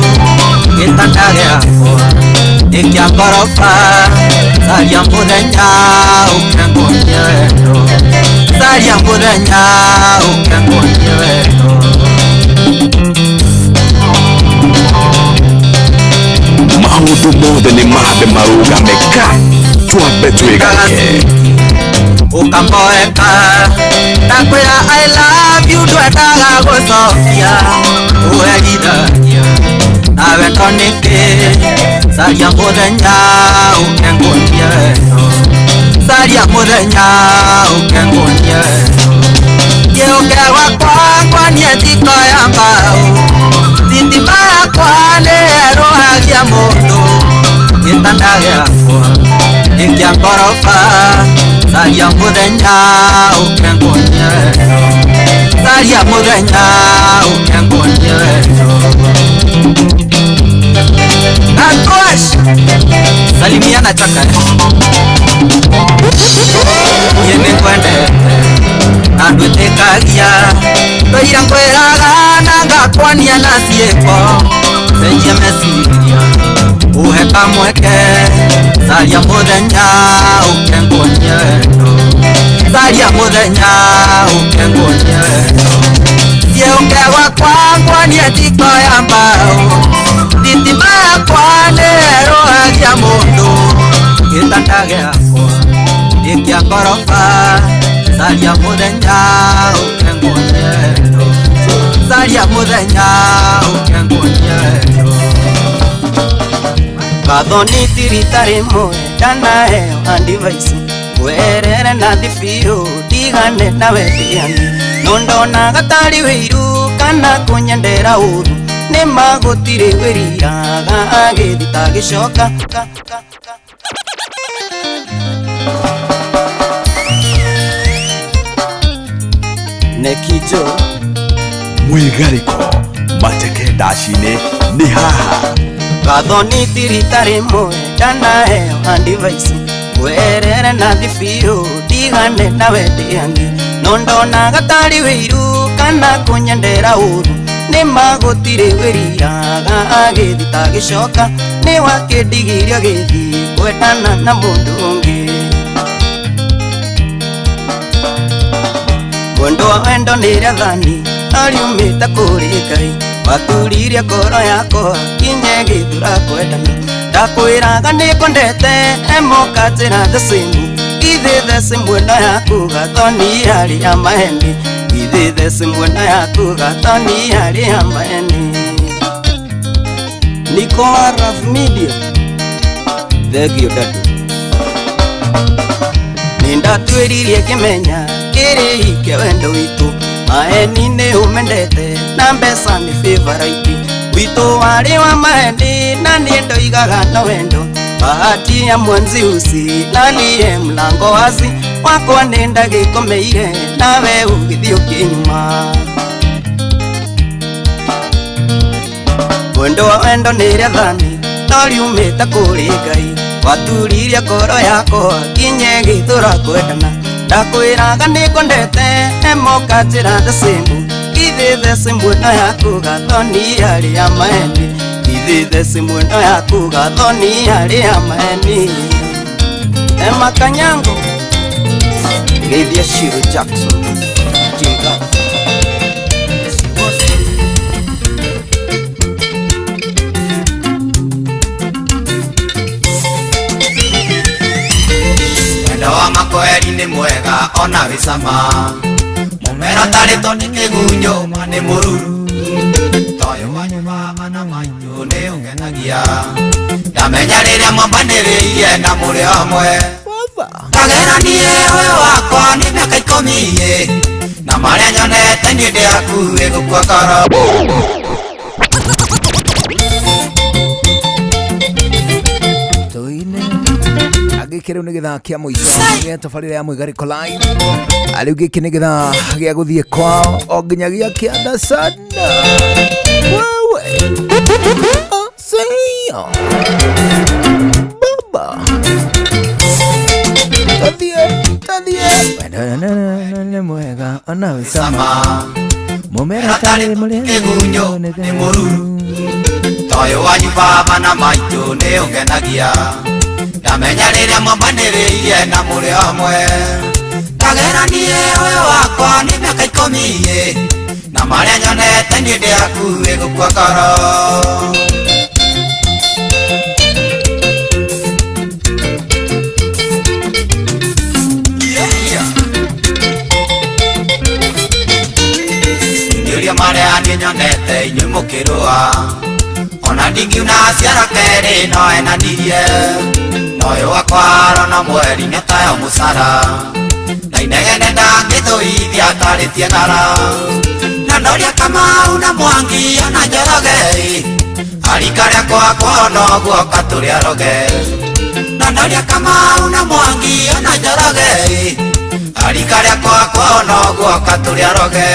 Gitanda giakwa Ikia ngorofa Saria muthenya ukengonyero Saria muthenya ukengonyero
Maũndũ mothe nĩ mambe marũgame ka twambe twĩgarĩke.
Ukamboeka Nakwĩra I love you ndwendaga gũcokia Uherithania Nawe tonĩkĩ Saria muthenya ukengonyero Saria muthenya ukengonyero Yeukegwa kwakwa nietiko ya mbao Thitima yakwa nĩerohagia mũndũ Gĩtanda gĩakwa nĩkĩa ngoroba Saria muthenya ukengonyero Saria muthenya ukengonyero Nakosh Salimiana chaka Yene kwende Andwetekagia Toira nkwĩraga na ngakwania na ciĩko Cenjia meciria Uhe kamweke Saria muthenya ukengonyero Saria muthenya ukengonyero Yeukegwa kwakwa nietiko ya mbao Thitima yakwa nĩerohagia mũndũ Gĩtanda gĩakwa gĩkĩa ngoroba Saria muthenya gathoni tiritari mwe dana heo andivaisi werere na thifio digane na wediani nondona gatari wiru kana kunyendera uru ni magutire wiriraga agithita gicoka nekijo
mwigariko mateke ndacine ni haha
gathoni tiritari mwe dana heo andivaisi werere na thifio digane na wediani nondona gatari wiru kana kunyendera uru ni magutire wiriraga agithita gicoka ni wakindigirio githi kwendana na mundu ungi Mwendo wa wendo nirathani ariumite kuri Ngai waturirie ngoro yakwa kinye githura kwendana ndakwiraga nikondete emoka njira thecimu ithe theci mwena yaku gathoni hari ya maheni ithe theci mwena yaku gathoni hari ya maheni Niko Araf Media thegio dadu nindatwiririe kimenya kiri ike wendo witu maheni ni umendete na mbeca ni favorite witu wari wa maheni na niendo igaga na wendo bahati ya mwanzi usi na niye mlango wazi wakwa nenda gikomeire nawe ugithio kinyuma mwendo wa wendo nirathani noriumite kuri Ngai waturirie ngoro yakwa kinye githura kwendana ndakwiraga nikondete emoka njira thecimu ithe theci mwena yaku gathoni hari ya maheni ithe theci mwena yaku gathoni hari ya maheni Emma Kanyango Geithia Shiro Jackson Jinga wa makweri ni mwega ona wisama mumera tarito ni kigunyo mane mururu toyo wanyu mama na manyu ni ungenagia ndamenya riria mwambaniririe na muri hamwe kagera nie we wakwa ni miaka 10 na maria nyonete ni ndi aku igukua kara
gikireu ni githaa kia muico gia tabarira ya Mwigariko Live ariu giki ni githaa gia guthie kwao o nginyagia kianda sana wewe seyo baba tadie ne mwega ona wisama mumera tare mulene
gunyo ni mururu toyo wanyu baba na maitu ni ungenagia ndamenya riria mwambaniririe na muri hamwe kagera nie we wakwa ni miaka 10 na maria nyonete ni ndi aku igukua koro ndiuria maria ni nyonete inyu mukirua ona ndingiuna ciara keri no enanirie noyo wakwaro na mweri nyatayo musara na inegene ndangithuithia taritie ngara na ndoria Kamau na Mwangi ona Njoroge arika riakwa kono guoka turi aroge na ndoria Kamau na Mwangi ona Njoroge arika riakwa kono guoka turi aroge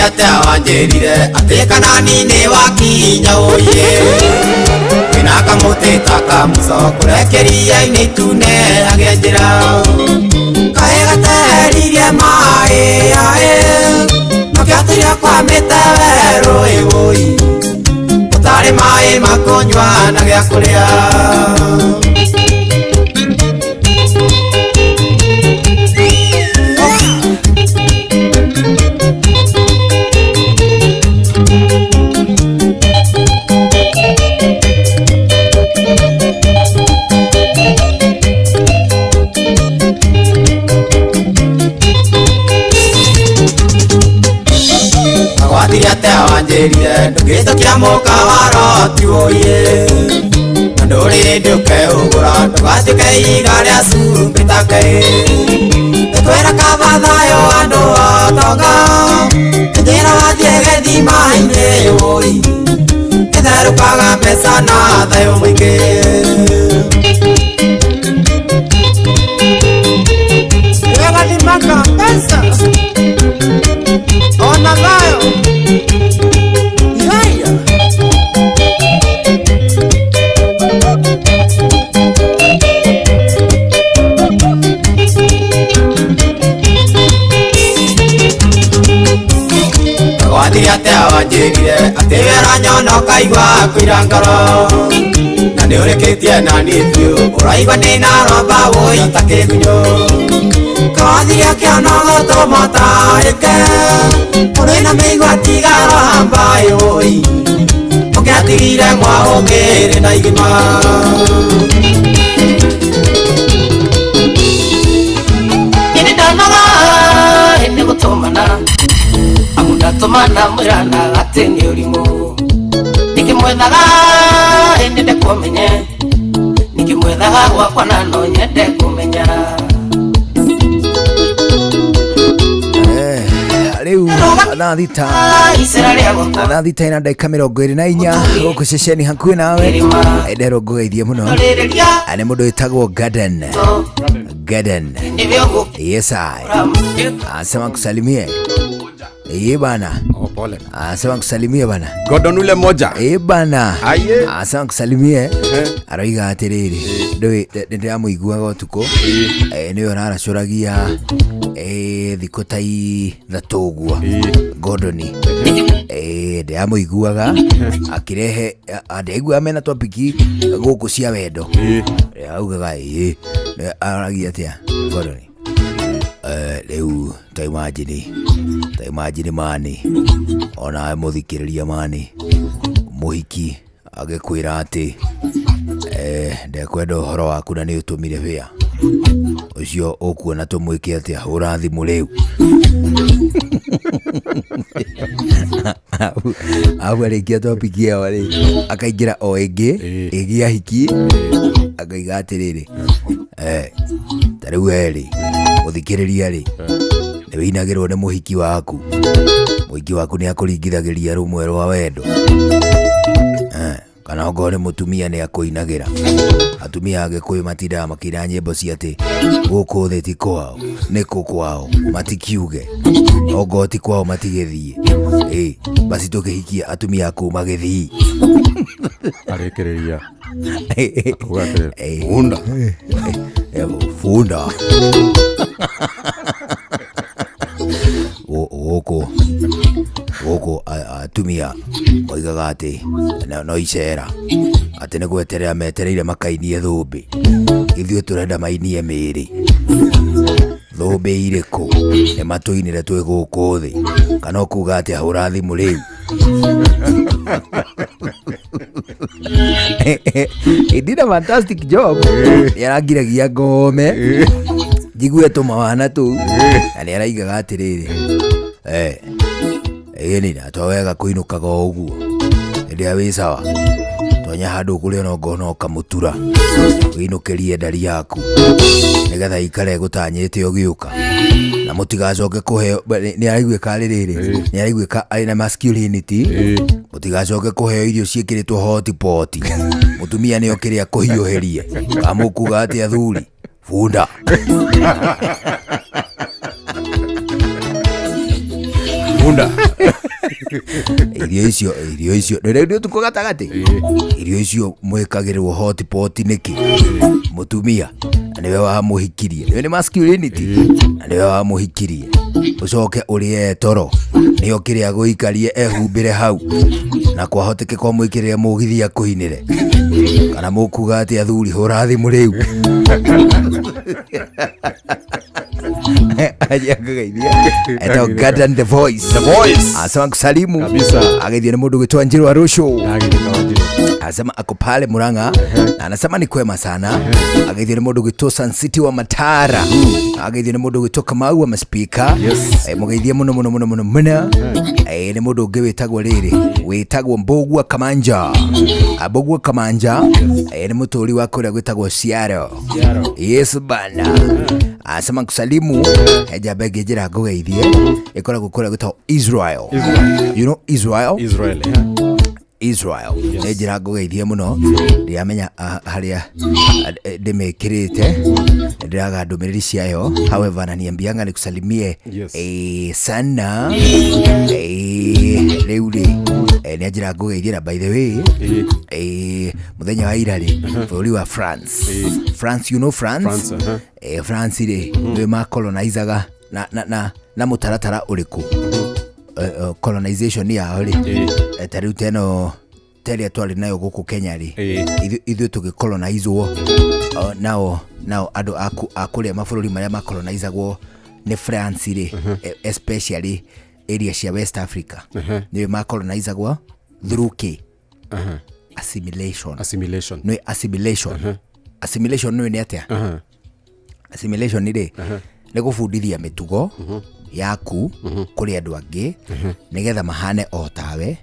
Ate wanjerire ate kanani ni wakinya oye wina kamuti taka muso kurekeria ini tune agenjira kae gateririe mai ae nokiatiria kwa mitewero iwoi utari mai makonywa na gya kuria wathirete wanjirire ndugito kia muka waro tiwoye nduri nduke ugura ndugatuke iga ria cumbitake twera kabathayo andu atonga njira wathie gethima-ini woi itherũkaga mbeca na thayo mũingĩ wega ni maka pesa ona thayo yaya wathire atea wanjĩrire atĩ wĩra nyono kaigua kwĩra ngoro na nĩ ũrĩkĩtie na niĩ biũ ũraigua ndĩna romba wũi ta kĩgunyũ kawathire kĩonogo tũmotarĩke ũrĩ na mĩigua tigaro hambaĩ wũi ũkĩatigire mwa ũngĩrĩ na igima ini ndanoga ĩnĩ gũtũmana ndatumana mwirana ati ni urimu nikimwethaga indi ndekumenye nikimwethaga gwakwa na no nyende kumenya
riu anathita ina ndagika 24 guku ceceni hakuhi nawe ndero ngugeithie muno nĩ mũndũ wĩtagwo Garden yes I asema kusalimie bana.
Oh, pole.
Asema kusalimia bana.
Gordon ule moja.
Bana. Asema kusalimia. Araiga atiriri. Ndĩ muiguaga utuko. Nĩ aracuragia thikũ ta ithatũ ũguo. Gordon. Ndĩ muiguaga akirehe ndaigua mena topiki gũkũ cia wendo. Augaga aragia atia Gordon. Rĩu ta imagine mani ona mũthikĩrĩria mani mũhiki agĩkwĩra atĩ ndekwenda ũhoro waku na nĩ ũtũmire wĩa ũcio ũkuona tũmwĩke atĩa ũrathimũ rĩu au arĩkia topiki ĩyo rĩ akaingĩra o ĩngĩ ĩgĩ ahiki akaiga atĩrĩrĩ ta rĩu erĩ mũthikĩrĩria rĩ nĩ wĩinagĩrwo nĩ mũhiki waku nĩ akũringithagĩria rũmwe rwa wendo kana ongorwo nĩ mũtumia nĩ akũinagĩra atumia Agĩkũyũ matindaga makĩina nyĩmbo cia atĩ gũkũ thĩ ti kwao nĩkũ kwao matikiuge ongorwo ti kwao matigĩthiĩ basi tũkĩhikia atumia akũ magĩthiĩ
arĩkĩrĩria
funda gũkũ atumia moigaga atĩ no icera atĩ nĩ gweterera metereire makainie thũmbĩ ithuĩ tũrenda mainie mĩĩrĩ thũmbĩ irĩkũ nĩ matũinĩre twĩ gũkũ thĩ kana ũkuga atĩ ahũra thimũ rĩu he did a fantastic job yarangiragia ngome jigue tũmawana tũu na nĩ araigaga atĩrĩrĩ nĩ atowega kũinũkaga ũguo hĩndĩ wĩ sawa tonya handũ kũrĩa no ngona ũkamũtura wĩinũkĩrie ndari yaku nĩgetha ikare gũtanyĩte ũgĩũka na mũtigacoke kũheo nĩ araiguĩka rĩrĩ nĩ araiguĩka arĩ na masculinity mũtigacoke kũheo irio ciĩkĩrĩtwo hotpot mũtumia nĩo kĩrĩa kũhiũhĩrie kamũkuga atĩ athuri funda
funda
irio icio ndio tuko gatagati irio icio mwĩkagĩrwo hotpot nĩkĩ mũtumia nĩwe wa mũhikirie nĩ masculinity nĩwe wa mũhikirie ũcoke ũrĩe toro nĩo kĩrĩa gũikarie ehumbĩre hau na kwahoteke kwa mwĩkĩrĩre mũgithia kũinĩre kana mũkuga atĩ athuri hũra thimũ rĩu Eto Garden the voice asema kusalimu agithie nĩ mũndũ gwĩtwa Njĩrũ Arusho Anasema ako pale Murang'a na anasema ni kwema sana. Agaithio ni mundu gwitwo Sun City wa Matara. Agaithio ni mundu gwitwo Kamau wa Maspika. Mugeithie muno muno muno muno muno. Ni mundu ungi witagwo riri witagwo Mbogua Kamanja. Mbogua Kamanja ni muturi wa kuria gwitagwo Ciaro. Yes bana. Anasema kusalimu ejabe gejera ngugeithie ikora gukora gwitagwo Israel. You know Israel? Israel. Ejira ngugeithie muno ndiamenya haria ndimekirite ndiraga ndumiriri ciayo. However naniambianga nikusalimie sana riuri niajira ngugeithie na by the way muthenya wa irari bũrũri wa France you know France France ri we ma colonizaga na mutaratara uriku colonization ya ri tariu teno teria twari nayo guku Kenya ri ithu tugicolonizwo nao andu akuria mabũrũri maria ma colonizagwo ni France ri especially area cia West Africa ni ma colonizagwo through assimilation no assimilation no ni atia assimilation ni ri ni gubundithia mitugo yaku kuri andu angi nigetha mahane o tawe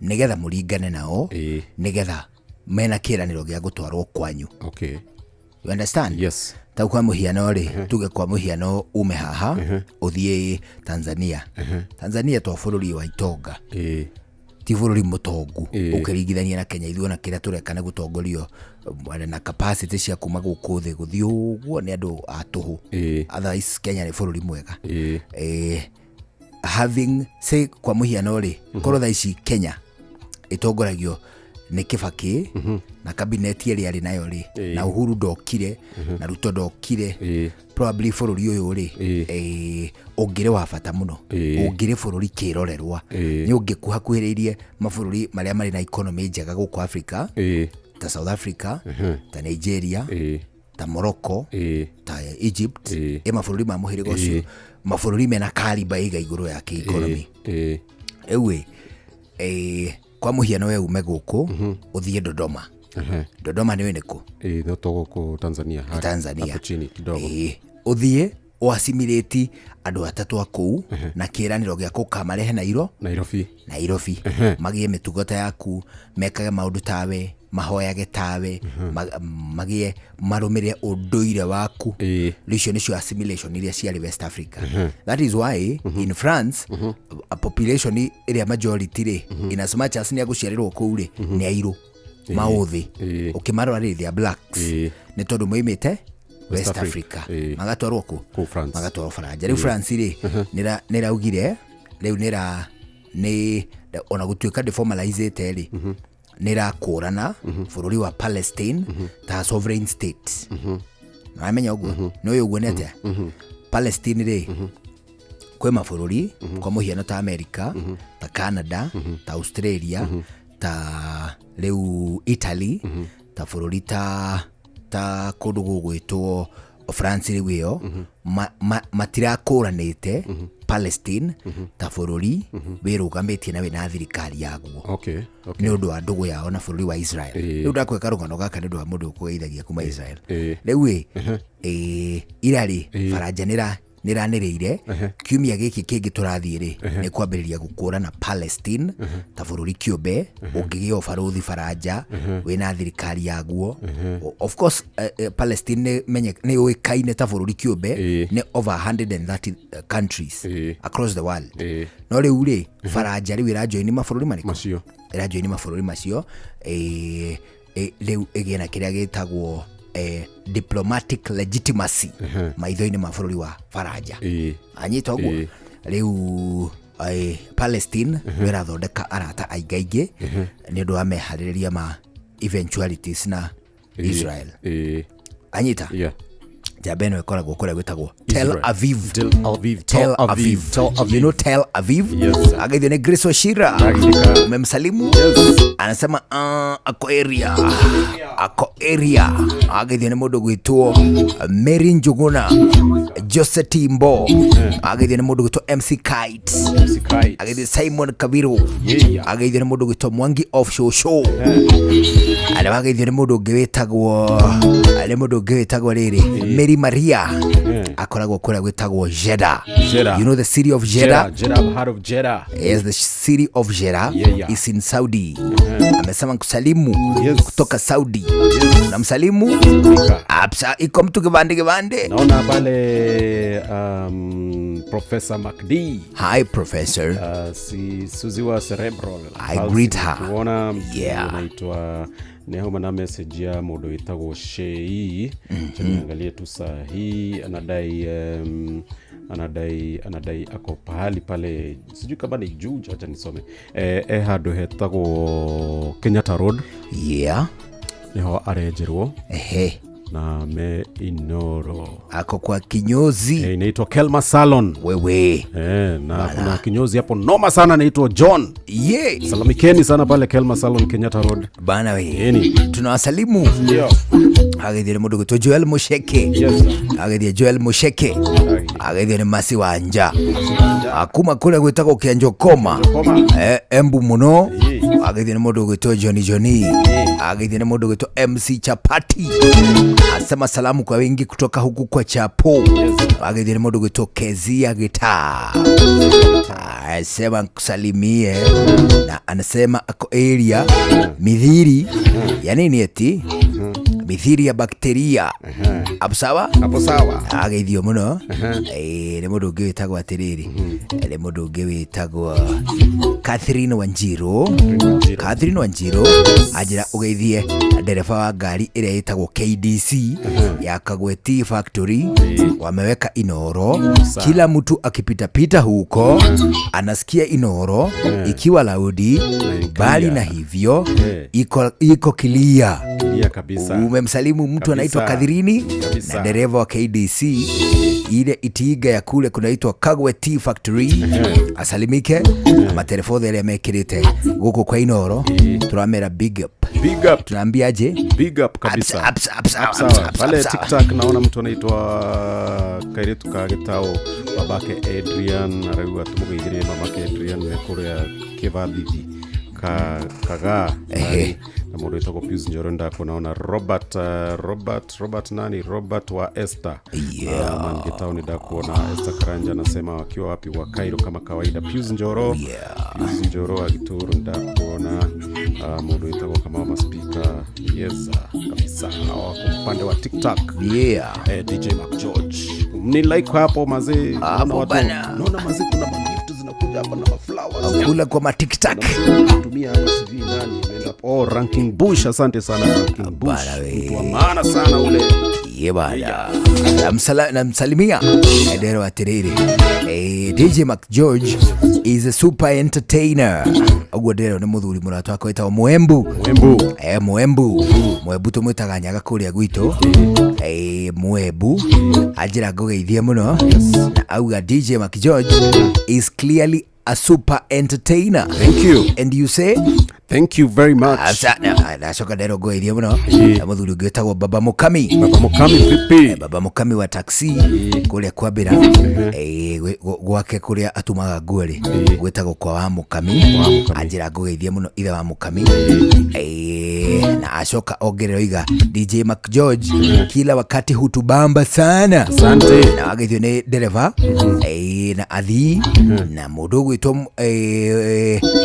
nigetha muringane nao nigetha mena kiraniro gia gutwarwo kwanyu.
Okay,
you understand?
Yes.
Ta kwa muhiano ri tuge kwa muhiano ume haha uthie Tanzania. Tanzania to bũrũri wa itonga ti bũrũri mutongu ukiringithania na Kenya ithuona kira turekane gutongorio na capacity cia kuma guku thi guthio guo ni andu atuhu. Otherwise Kenya ni bũrũri mwega. Having say kwa muhiano ri korwo tha ici Kenya itongoragio ni Kibaki na cabinet iri ari nayo ri na Uhuru ndokire na Ruto ndokire probably bũrũri uyu ri ungire wa bata muno ungire bũrũri kirorerwa ni ungikuhakuhiririe mabũrũri maria mari na economy njega guku Africa ta South Africa ta Nigeria ta Morocco ta Egypt mabũrũri ma muhirigo ucio mabũrũri mena kaliba iga iguru ya economy ewe kwa muhiano we ume guku uthie Dodoma. Dodoma ni weneko
no togo Tanzania
Tanzania
chini kidogo
uthie oassimilate andu atatu akuu na kiraniro gia kukamarehe Nairobi magie mitugota yaku mekage maundu tawe mahoyage tawe magie marumire unduire waku ricio nicio assimilation iria ciari West Africa. That is why in France a population area majority ri in as much as ni aguciarirwo kuu ri ni airu mauthi ukimarwa ri they are blacks ni tondu moimite West Africa magatwarwo ku France magatwarwo Faranja. Riu France ri niraugire riu ni ona gutuika deformalizate ri nirakurana bũrũri wa Palestine ta sovereign state. Na amenya uguo no uguo nete Palestine ri kwe mabũrũri kwa muhiano ta America ta Canada ta Australia ta riu Italy ta bũrũri ta kundu gugwitwo France riu iyo matirakuranite Palestine ta bũrũri wirugametie na wina thirikari yaguo. Ni undu wa ndugu yao na bũrũri wa Israel. Riu ndakweka rugano gaka ni undu wa mundu ukugeithagia kuma Israel. Riu irari Faranja niranireire kiumia giki kingi turathie ri ni kwambiriria gukurana Palestine ta bũrũri kiumbe ungigio baruthi Faranja wina thirikari yaguo. Of course Palestine ni uikaine ta bũrũri kiumbe ni over 130 countries across the world. No riu ri Faranja riu irajoini mabũrũri mariko irajoini mabũrũri macio riu igena kiria gitagwo diplomatic legitimacy maitho-ini ma bũrũri wa Faranja anyita uguo. Riu Palestine wirathondeka arata aingaingi ni undu wa meharĩrĩria ma eventualities na Israel anyita njamba ĩno ĩkoragwo kũrĩa gwĩtagwo Tel
Israel.
Aviv.
Tel Aviv.
Tel Aviv. You know Tel Aviv?
Yes.
Agaithio ni Grace Wachira. Umemsalimu? Anasema ako area. Agaithio ni mũndũ gwĩtwo Mary Njuguna, Jose Timbo. Agaithio ni mũndũ gwĩtwo MC Kite. Agaithio Simon Kabiru. Agaithio ni mũndũ gwĩtwo Mwangi Offshore Show. Agaithio ni mũndũ gwĩtagwo rĩrĩ Mary Maria. Akoragwo kũrĩa gwĩtagwo Jeddah. You know the city of Jeddah?
Jeddah, heart of Jeddah.
Yes, the city of Jeddah is in Saudi. Amesema kusalimu kutoka Saudi. Na msalimu apsa iko mtu kivande.
Naona pale Professor McD.
Hi Professor.
Si Suziwa Cerebral.
I greet her.
Kuona anaitwa neho mana message ya modo witagwo Shei. Tunaangalia tu sahi anadai ako pahali pale sijui kama ni Juja, acha nisome hado hetagwo Kenyatta Road. Neho arejerwo na me Inoro
ako kwa kinyozi
inaitwa Kelma Salon
wewe
na kuna kinyozi hapo noma sana inaitwa John. Salamikeni sana pale Kelma Salon Kenyatta Road
bana we. Tunawasalimu. Agaithio mũndũ gwĩtwo Joel Musheke. Agaithio Joel Musheke. Agaithio ni Masi Wanja. Akuma kũrĩa gwĩtagwo Kĩanjokoma. Embu muno. Agaithio ni mũndũ gwĩtwo Johnny. Agaithio ni mũndũ gwĩtwo MC Chapati. Asema salamu kwa wengi kutoka huku kwa Chapo. Agaithio ni mũndũ gwĩtwo Kezia Guitar. Asema kusalimie na anasema ako area Mithiri. Ya nini eti? Mithiri ya bakteria. Hapo sawa?
Hapo sawa.
Agaithio muno. Ni mũndũ ũngĩ wĩtagwo atiriri. Ni mũndũ ũngĩ wĩtagwo Catherine Wanjiru. Catherine Wanjiru ajira ugeithie dereva wa gari ĩrĩa ĩtagwo KDC ya Kagweti Factory. Wameweka Inoro. Kila mtu akipita pita huko anasikia Inoro ikiwa laudi, bali na hivyo iko kilia
kabisa.
Umemsalimu mtu anaitwa Kadhirini na dereva wa KDC ile itiga ya kule kunaitwa Kagweti Factory. Asalimike ama telefoni ile amekirite huko kwa Inoro. Turamera big up. Tunaambia aje?
Big up kabisa. Pale TikTok naona mtu anaitwa Kairetu Kagetao, babake Adrian araua tumugeithire mamake Adrian mekuria Kivadhithi kaga na modo itako Pius Njoronda. Kunaona Robert wa Esther. Getao nida kuona Esther Karanja anasema wakiwa wapi wa Cairo kama kawaida. Pius Njoro agituru nda kuona modo itako kama wa speaker. Kabisa kwa upande wa TikTok. DJ Mark George ni like hapo mazee. Naona mazee kuna magift zinakuja hapa na maflowers
kula kwa ma TikTok.
Tumia CV ndani imeenda Ranking Bush. Asante sana Ranking Bush, mtu wa maana sana ule. Namsalimia Edero wa Terere. DJ Mark George is a super entertainer. Ogwadero ni muthuri muratu wako wetagwo Mwembu. Mwembu tumwitaga nyaga kuria gwito. Mwembu ajira ngogeithie muno na auga DJ Mark George is clearly a super entertainer. Thank you.
And you say?
Thank you very much.
Nacoka ndero ngoithie muno na muthuri gwitagwo Baba Mukami
pipi.
Baba Mukami wa taxi kuria kwambira gwake kuria atumaga nguori gwitagwo kwa wa Mukami. Anjira ngogeithie muno ithe wa Mukami. Na acoka ongerero iga DJ Mark George kila wakati hutubamba sana.
Asante.
Na wageithio ni dereva na athi na mundu gwitwo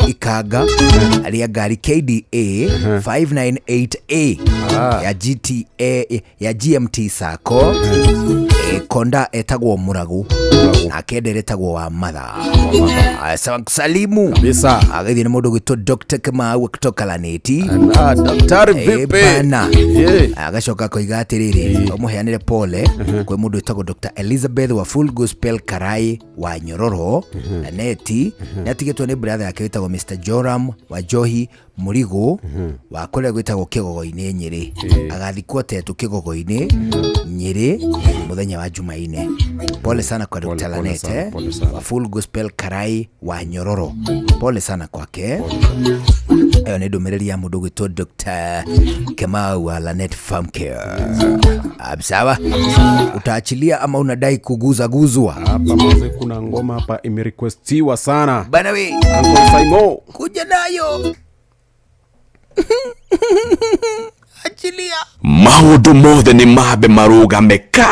Ikanga alia gari KDA 598A ya GTA ya GMT Sacco konda etagwo Muragu akenderetagwo wa matha sawa kusalimu agaithie ni mundu gwitwo Dr. Kamau kutoka Laneti
daktari vipi
agacoka koiga atiriri umuheanire pole kwi mundu witagwo Dr. Elizabeth wa Full Gospel Karai wa Nyororo Laneti natigitwo ni brother yake witagwo Mr. Joram wa Johi Murigo wa kule gwitagwo Kigogo-ini Nyeri agathikwo tetu Kigogo-ini Nyeri muthenya wa Jumaine. Pole sana kwa Dr. Lanete wa Full Gospel Karai wa Nyororo, pole sana kwake. Eyo ni ndumiriri ya mundu gwitwo Dr. Kamau wa Lanet Farm Care. Sawa, utaachilia ama unadai kuguzwa?
Hapa mzee kuna ngoma hapa imerequestiwa sana
bana we
Uncle Saimo,
kuja nayo achilia.
Maundu mothe ni mabe maruga meka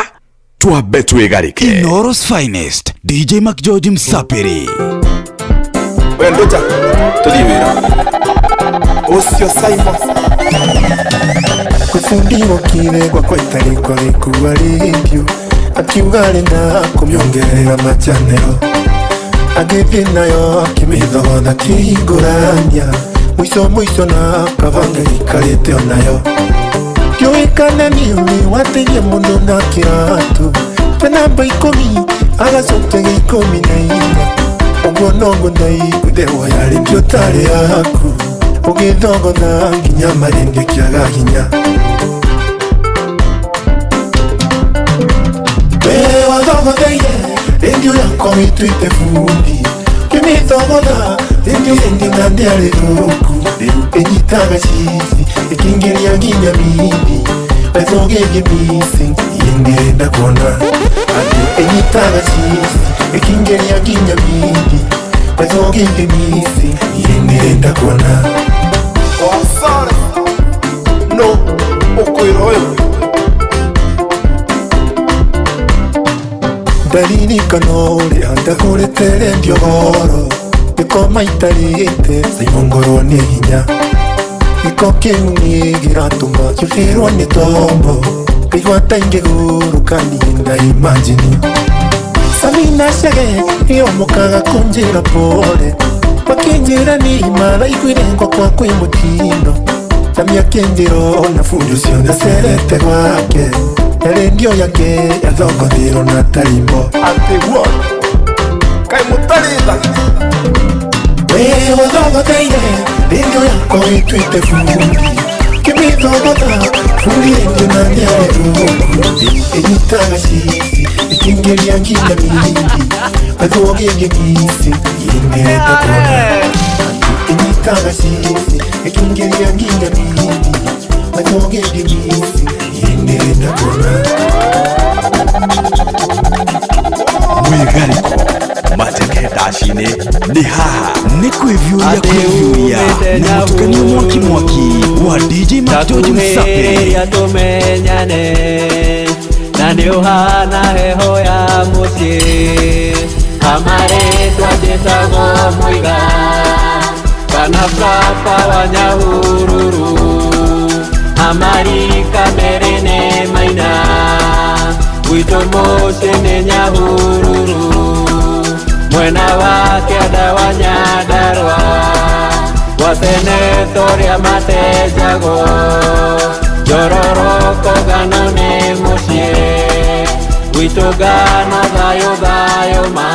twabe twigarike.
Inoros finest DJ Mac George Msapiri.
Wendoja tuliwira Osio Saimo kufundiwa kiregwa kwa itariko rikuwa ribyo akiugare na kumyongerera machanero agithie nayo kimithogotha kihingurania mwiso na kabanga ikarite onayo kyoikana niumi watirie mundu na kiratu namba 10 agacoke 14 uguo nongo ndaiguthewa yari mbio tari yaku ugithogotha nginya marenge kiaga hinya we wathogotheire rendio yakwa ituite bundi kimithogotha rendio yendi na ndiari thuku riu inyitaga cici ikingeria nginya mindi wethogege missing yengenda kuona inyitaga cici ikingeria nginya mindi wethogege missing yengenda kuona. Oh sorry no ukwiroyo dalili kanori andakurete ndiogoro niko maitarite saimongoro ni hinya niko kiuni giratuma kifirwa ni tombo kigwata ingeguru kandi nda imagine samina shage iyo mukaga kunjira pole makinjira ni mara igwirengwa kwa kwimutino tamya kenjiro na fundu sionda serete gwake ndio yake yathogothiro na tarimbo ati what kai mutarida we wathogotheire ndio yako itwite fundi kimithogotha fundi ndio na ndiaru inyitaga cici ikingeria nginya mindi athogege misi yengenda kuona inyitaga cici ikingeria nginya mindi athogege misi yengenda kuona.
Mwigariko mateke dashine ni haha ni kuivyuya na mutukanio mwaki wa DJ Mac George Msapiri
tumenyane na ni uhana heho ya muci amare twajetago mwiga kana papa wa Nyahururu amari kamerene maina wito mose ne Nyahururu mwena wake adawa Nyandarua wasenetoria matejago jororoko gano ne mucie wito gano dayo ma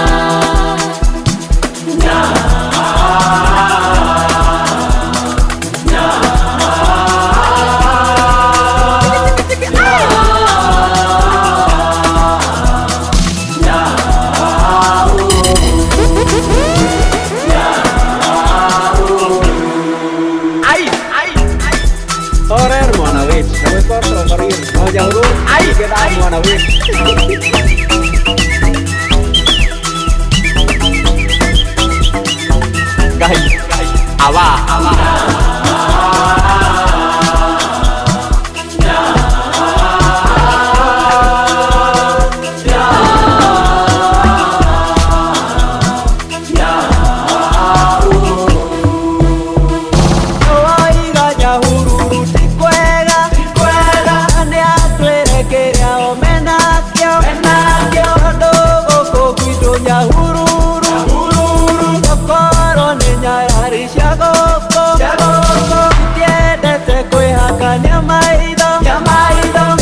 Chagoko Tiendete kwihakania maitho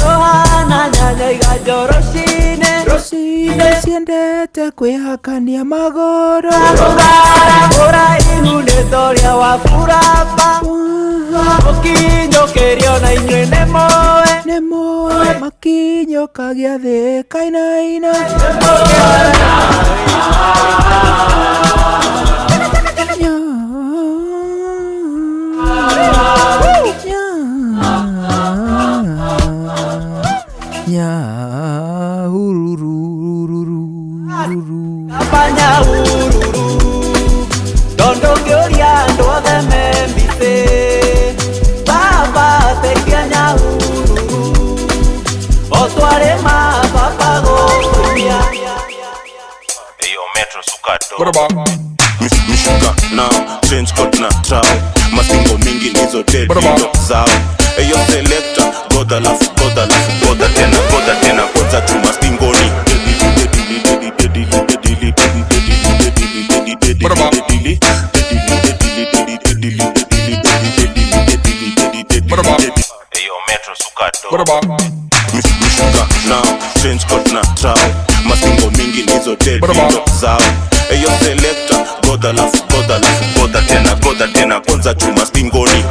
Yohana nyanya igajoroshine Roshine Siendete kwihakania magoro Ora inu netoria wa furapa Okinyo kerio na inywe nemoe Makinyo kagia the kainaina Apanya ururu Dondo gyoria ndoze membite Baba tekianya ururu Otware ma papa goya
Eyo metro sukato Mishuka na change code na trao Mastingo mingi nizo dead zao Eyo selector goda lafu goda tena goda tu mastingoni Eyo metro sukato Mishuka na change code na trao Mastingo mingi nizo dead zao Eyo selector goda lafu goda tena kwanza chuma stingoni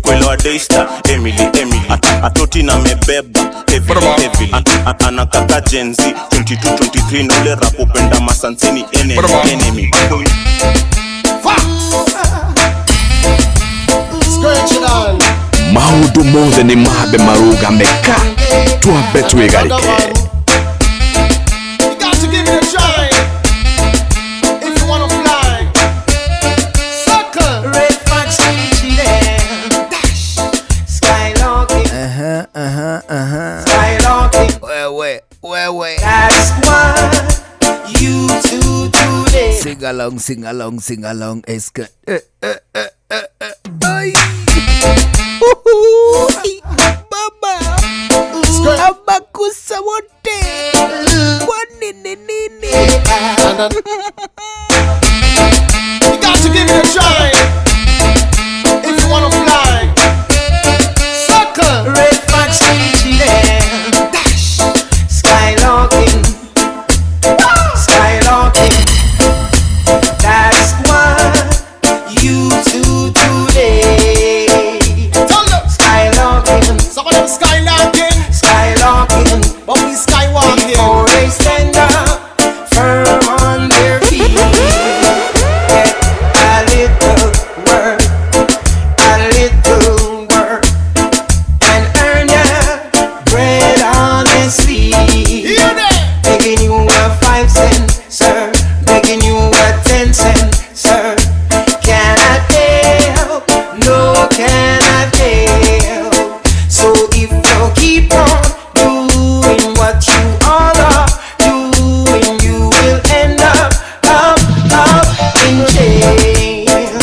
Kwelo Daystar, Emily Atoti na mebeba heavily Anakaka Gen Z 22-23 na ule rapo penda masansini enemy
Maundu mothe ni mabe maruga meka Tuambe tuigarike
Wewe.
That's what you do today.
Sing along, Eska. Baba. Abakusa wote. Kwa nini?
You got to give it a try if you wanna fly. Sucker.
Red Fox there. Skylarking. That's what you do today. Skylarking.
Some of them skylarking, but we skywalking.
Before they stand up firm on their feet, get a little work, and earn your bread honestly. Begging you a 5 cent, sir. Begging you a 10 cent, sir. Cannot help, no cannot help. So if you keep on doing what you all are doing, you will end up in jail.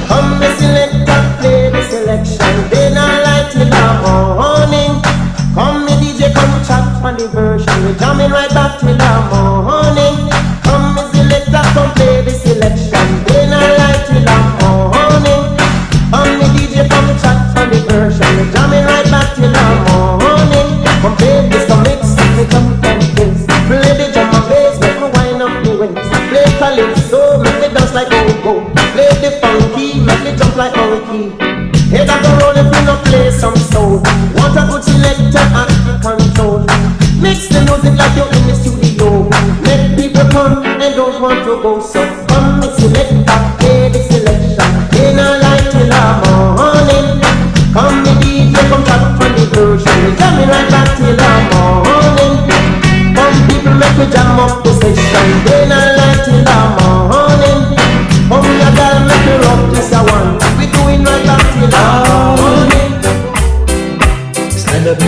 Come the selector, play the selection. They not like till the morning. Come the DJ, come chat on the version. We jamming right back till the morning. Come the selector, come play the selection. They not like till the morning. Come the DJ, come chat on the version. We jamming right back till the morning. Come play this, come mix, me come and dance. Play the drum and bass, make me wind up the waist. Play calypso, make me dance like go-go. Play the funky, make me jump like monkey. Head up the road if we no play some soul. Want a good selector and control. Mix the music like you're in the studio. Make people come and don't want to go. So come mix selector, play the selection. In a light till the morning. Come the DJ, come tap on the version. We jamming right back till the morning. Come people make we jam up the session. In a light till the morning.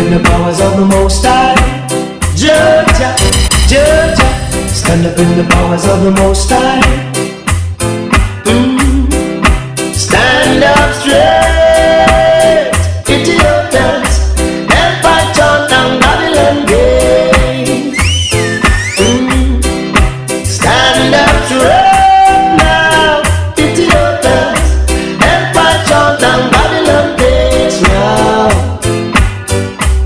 in the powers of the Most High. Georgia, Georgia, stand up in the powers of the Most High. Stand up straight, Ethiopians, and fight on down Babylon gates. Stand up straight now, Ethiopians, and fight on down Babylon gates now.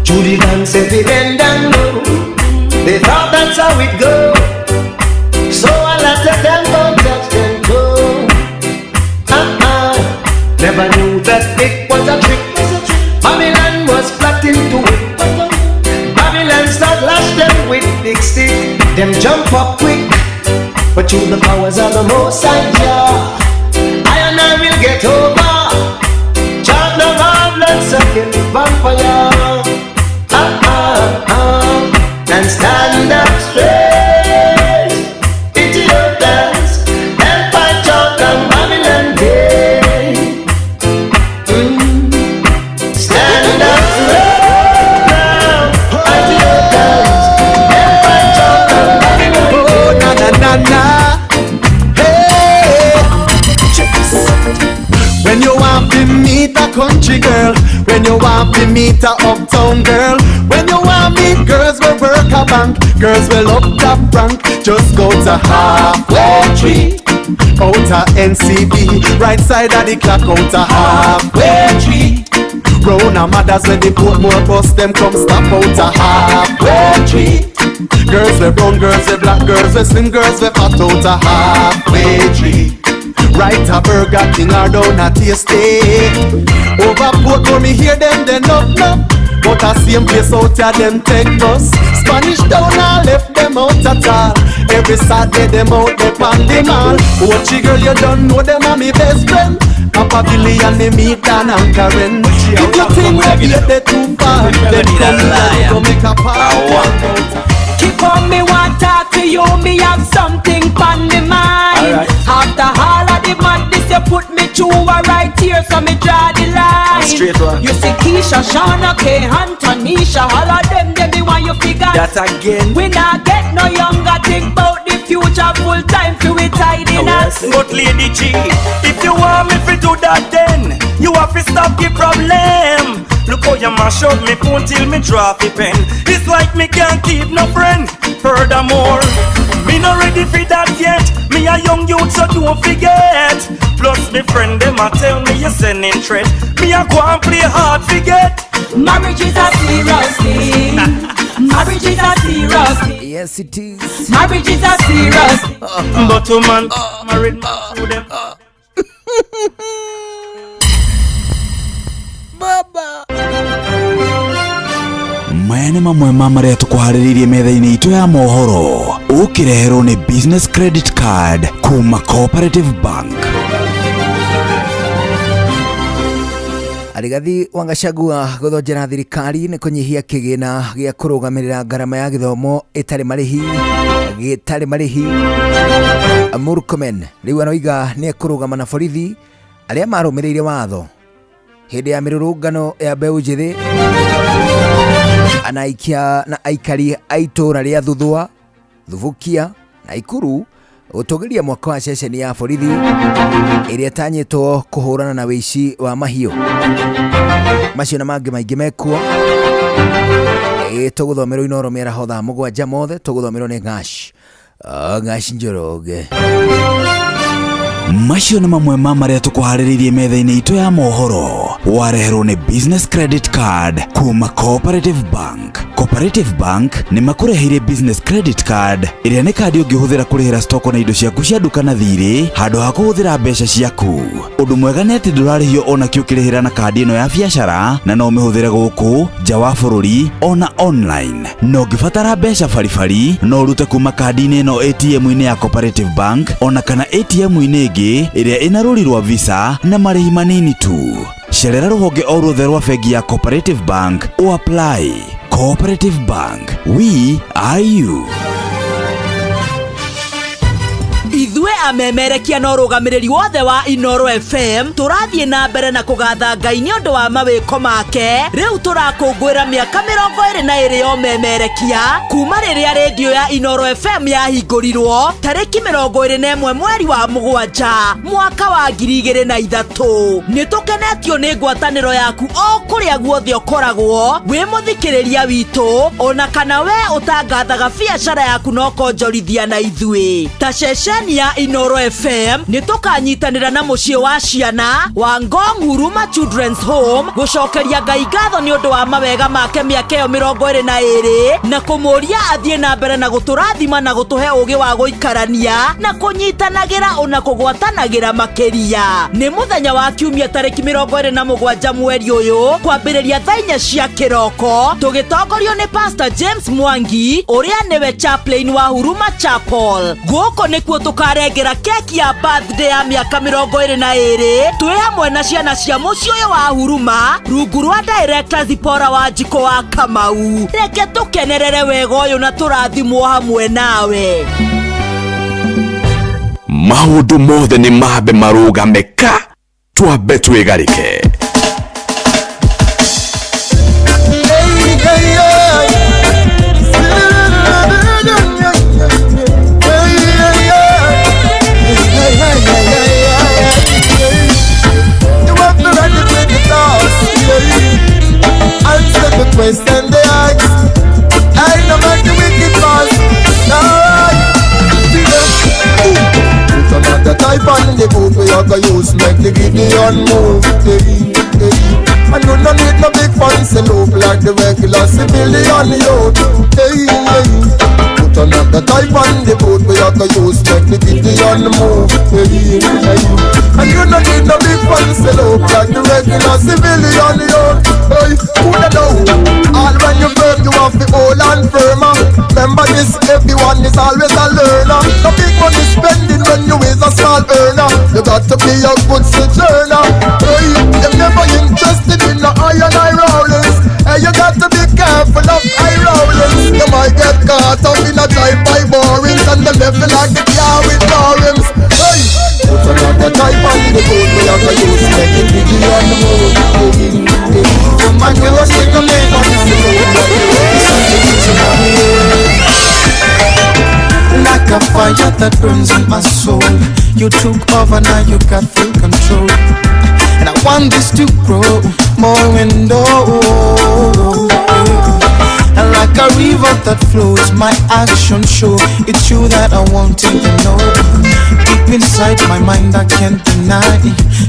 Judy Gang said they bend and go. They thought that's how it go. So I let them go touch them toe. Never knew that it was a trick. Babylon was plotting to it. Babylon start lash them with big stick. Them jump up quick. But through the powers of the Most High Jah, I and I will get over. Chant the blood sucking vampire. And stand up straight, Ethiopians, and fight out on Babylon gate. Stand up straight now, Ethiopians, and fight out on Babylon gate. Oh, na na na na, hey. When you want to meet a country girl, when you want to meet a uptown girl, when you want to meet girls will work a bank, girls will up top rank, just go to Halfway Tree, out of NCB, right side of the clock, out of Halfway Tree. Round a mothers when they put more bus, them come stop out of Halfway Tree. Girls with brown, girls with black, girls with slim, girls with fat, out of Halfway Tree. Right a Burger King or down a Tasty. Over Portmore me hear them then up. But a same place out here them take bus. Spanish Town I left them out at all. Every Saturday them out there on the mall. Watchy girl you don't know them are me best friend. Papa Billy and me meet Dan and Karen. If you think we get they too far, then come here to make a part. Keep on me want talk to you, me have something on me mind. After all of the madness you put me through right here, so me draw the line. Straight one. You see Keisha, Shauna, K, and Tanisha, all of them me want you figure. That again. We not get no younger, think about the future full time for we tidy us.
But Lady G, if you want me to do that then, you have to stop the problem. Look how you mash up me phone till me drop the pen. It's like me can't keep no friend. Furthermore, me not ready for that yet. Me a young youth so don't forget. Plus me friend them a tell me you sending threat. Me a go and play hard forget. Marriage is a serious thing. Marriage is a serious thing.
Yes it is.
Marriage is a serious thing. But a man married through them.
Baba.
maya nĩ mamwe ma marĩa tũkũharĩrĩirie metha-inĩ itũ ya mohoro. Ũkĩreherwo nĩ business credit card kuma Cooperative Bank.
Arigathi wa Gachagua gũthonjera thirikari nĩ kũnyihia kĩgĩna gĩa kũrũgamĩrĩra ngarama ya gĩthomo ĩtarĩ marĩhi. Murkomen rĩu anoiga nĩ ekũrũgama na borithi arĩa marũmĩrĩire watho hĩndĩ ya mĩrũrũngano ya mbeũ njĩthĩ anaikia na aikari a itũra rĩa Thuthwa, Thuvukia na Ikuru gũtũgĩria mwaka wa ceceni ya borithi ĩrĩa ĩtanyĩtwo kũhũrana na wĩici wa mahiũ. Macio na mangĩ maingĩ mekuo tũgũthomerwo Inooro mĩaraho thaa 7 mothe, tũgũthomerwo nĩ Ng'ash Njoroge.
Macio nĩ mamwe ma marĩa tũkũharĩrĩirie metha-inĩ itũ ya mohoro. Wareherwo nĩ business credit card kuma Cooperative Bank. Cooperative Bank nĩ makũreheire business credit card ĩrĩa nĩ kandi ũngĩhũthĩra kũrĩhĩra stoko na indo ciaku cia nduka na thirĩ handũ ha kũhũthĩra mbeca ciaku. Ũndũ mwega nĩ atĩ ndũrarĩhio ona kĩ ũkĩrĩhĩra na kandi ĩno ya biacara, na no ũmĩhũthĩre gũkũ nja wa bũrũri ona online. No ũngĩbatara mbeca baribari no ũrute kuma kandi-inĩ ĩno ATM-inĩ ya Cooperative Bank ona kana ATM-inĩ ĩngĩ ĩrĩa ĩna rũri rwa Visa na marĩhi manini tu. Cerera rũhonge o ruothe rwa bengi ya Cooperative Bank o apply. Cooperative Bank, we are you.
Ithue amemerekia no rugamiriri wothe wa Inoro FM turathie na mbere na kugatha Ngai ni undu wa mawiko make. Riu turakungwira miaka 22 yo memerekia kuma riria radio ya Inoro FM yahingurirwo tariki 21 mweri wa 7 mwaka wa 2003. Nitukenetio ni ngwataniro yaku o kuria guothe ukoragwo wi muthikiriria witu ona kana we utangathaga biacara yaku no konjorithia na ithui. Ta ceceni ya Inoro FM nitukanyitanira na mucii wa ciana wa Ngong Huruma Children's Home gucokeria Ngai ngatho ni undu wa mawega make miaka 22 na kumuria athie na mbere na guturathima na gutuhe ugi wa guikarania na kunyitanagira ona kugwatanagira makiria. Ni muthenya wa kiumia tariki 27 mweri uyu kwambiriria thaa 4 cia kiroko tugitongorio ni Pastor James Mwangi uria niwe chaplain wa Huruma Chapel. Guko nikuo tukarengera keki ya birthday ya miaka 22 twi hamwe na ciana cia mucii uyu wa Huruma rungu rwa director Zipora wa Njiko wa Kamau. Reke tukenerere wega uyu na turathimwo hamwe nawe.
Maundu mothe ni mabe marugameka twabe twigarike.
Answer the question they ask. I know about the wicked boss. Put another type on the boat we are gonna use make the Gideon move. And you don't need no big fancy loop like the regular civilian youth. Put another type on the boat we are gonna use make the Gideon move. And you don't need no big fancy loop like the regular civilian youth. Who the know? All when you firm you have the old and firmer. Remember this, everyone is always a learner. No big money spending when you is a small earner. You got to be a good sojourner. You're never interested in the iron rollers. You got to be careful of high rollers. You might get caught up in a drive-by borings and the level like the car with rims. Put another type on the boat we are gonna use make it biggie on the road. Man, you don't take a man on the road. Like a fire that burns in my soul. You took over, now you got full control. And I want this to grow more and more. And like a river that flows, my actions show it's you that I want to know. Deep inside my mind I can't deny.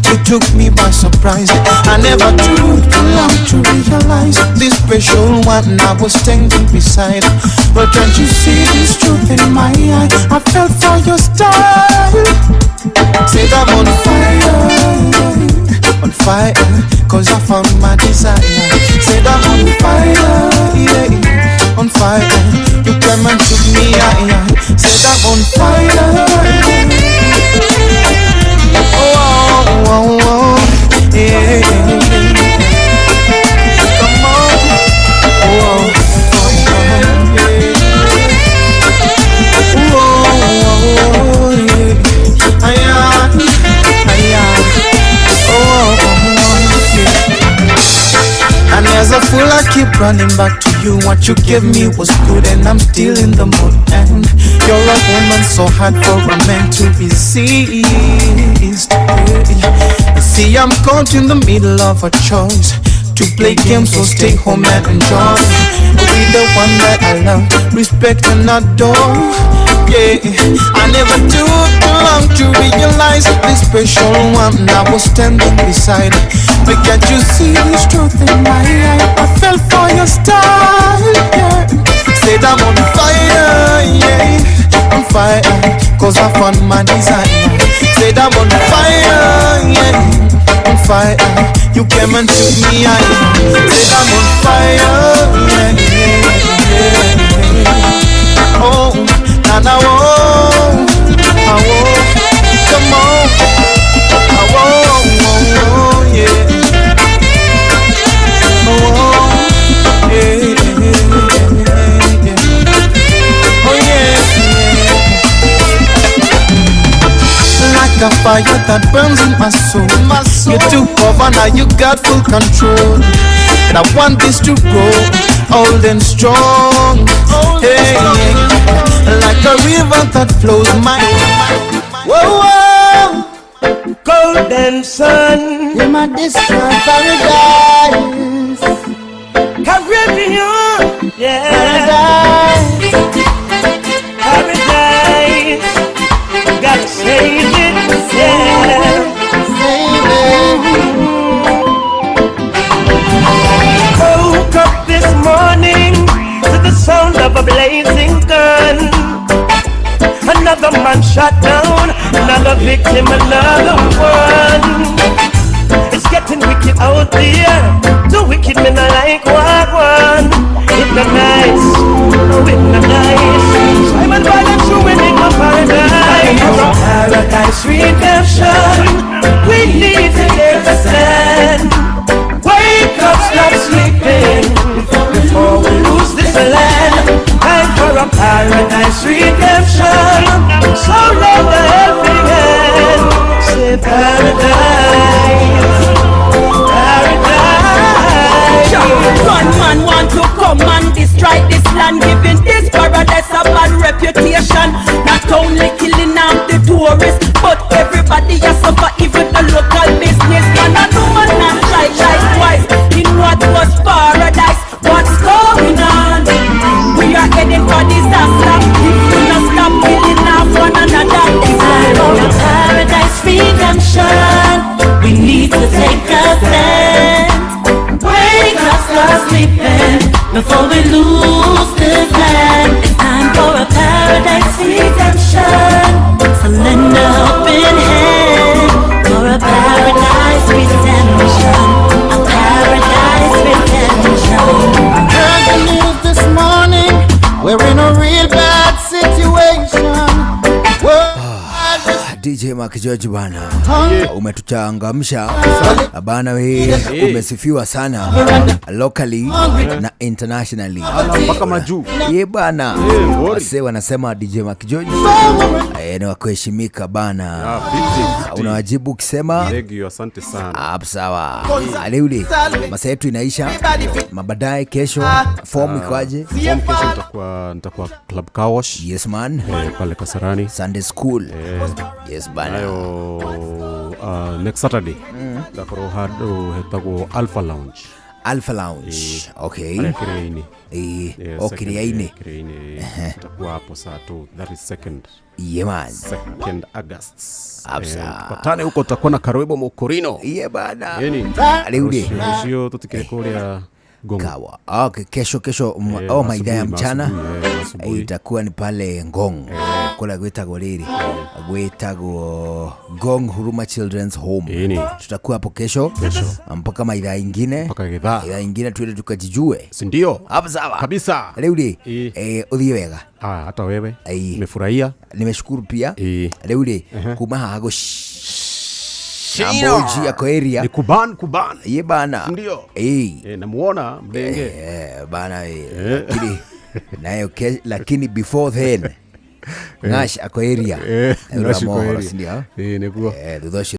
You took me by surprise. I never took too long to realize this special one I was standing beside. But can't you see this truth in my eye? I fell for your style. Said I'm on fire, cause I found my desire. Said I'm on fire, yeah, on fire. You came and took me higher. Said I'm on fire. Oh, oh, oh, oh, yeah. Come on, oh, oh, oh, yeah. Oh, oh, yeah. And as a fool I keep running back to you. What you gave me was good and I'm still in the mood. And you're a woman so hard for a man to resist. See, I'm caught in the middle of a choice to play games, so stay home and enjoy. Be the one that I love, respect and adore. Yeah, I never took too long to realize this special one I was standing beside. But can't you see this truth in my eye? I fell for your style, yeah. Said I'm on fire, yeah, on fire, cause I found my desire. Said I'm on fire, yeah, on fire. You came and took me high. Said I'm on fire, yeah, yeah, yeah. Oh, and I won't, come on, I won't, yeah. Oh, yeah, yeah. Oh, yeah, yeah. that burns in my soul. You took over, now you got full control. And I want this to grow old and strong. Hey, like a river that flows my. Whoa, whoa.
Golden sun,
you're my distant paradise.
Caribbean, yeah. Paradise. Gotta save it, yeah.
Save it.
Woke up this morning to the sound of a blazing gun. Another man shot down, another victim, another one. It's getting wicked out there. The wicked men are like one. It's not nice, no, it's not nice. Simon Violence ruining my paradise. Paradise redemption. We need to take a stand. Wake up, stop sleeping before we lose this land. Time for a paradise redemption. So let the helping hand say paradise, paradise.
One man want to come and destroy this land, giving this paradise a bad reputation. Not only killing off the tourists, but everybody has suffer, even the local businessman. And no man not try likewise in what was paradise. What's going on? We are heading for disaster if we not stop killing off one another. It's paradise redemption. We need to take a stand. Wake up, start sleeping before we lose this land. It's time for a paradise redemption. So lend a helping hand for a paradise redemption. A paradise redemption.
I heard the news this morning. We're in a real bad situation.
DJ Mark George bana, umetuchangamsha bana, we umesifiwa sana locally na internationally
mpaka majuu.
Ye bana, wase wanasema DJ Mark George ni wa kuheshimika bana. Unawajibu ukisema
thank you, asante sana.
Sawa. Aliuli masa yetu inaisha mabadaye. Kesho form ikoaje?
Form kesho nitakuwa Club Car Wash.
Yes man,
pale Kasarani
Sunday School. Yes bana.
Next Saturday ndakoro hado hetago Alpha Lounge.
Alpha Lounge. Okay.
Kireini.
Kireini.
Tutakuwa hapo saa 2. That is 2nd.
Yeah man.
2nd August.
Patane
huko tutakuwa na Karwebo Mokorino.
Yeah bana.
Aliudi. Sio tutikikolia
Kawa. Okay, kesho maida ya mchana itakuwa ni pale Ngong. Kula gwetago riri. Gwetago Ngong Huruma Children's Home. Tutakuwa hapo kesho mpaka maida ingine.
Mpaka githaa.
Maida ingine tuende tukajijue.
Si ndio?
Hapo sawa.
Kabisa.
Leudi. Udhiye wega.
Hata wewe. Nimefurahia.
Nimeshukuru pia. Leudi. Kuma hago Amboji yako area
ni kuban.
Ye bana.
Ndio. Namuona Mdenge.
Bana lakini nayo lakini before then Nash ako area.
Nash ako area.
Ndio.
Nikuwa.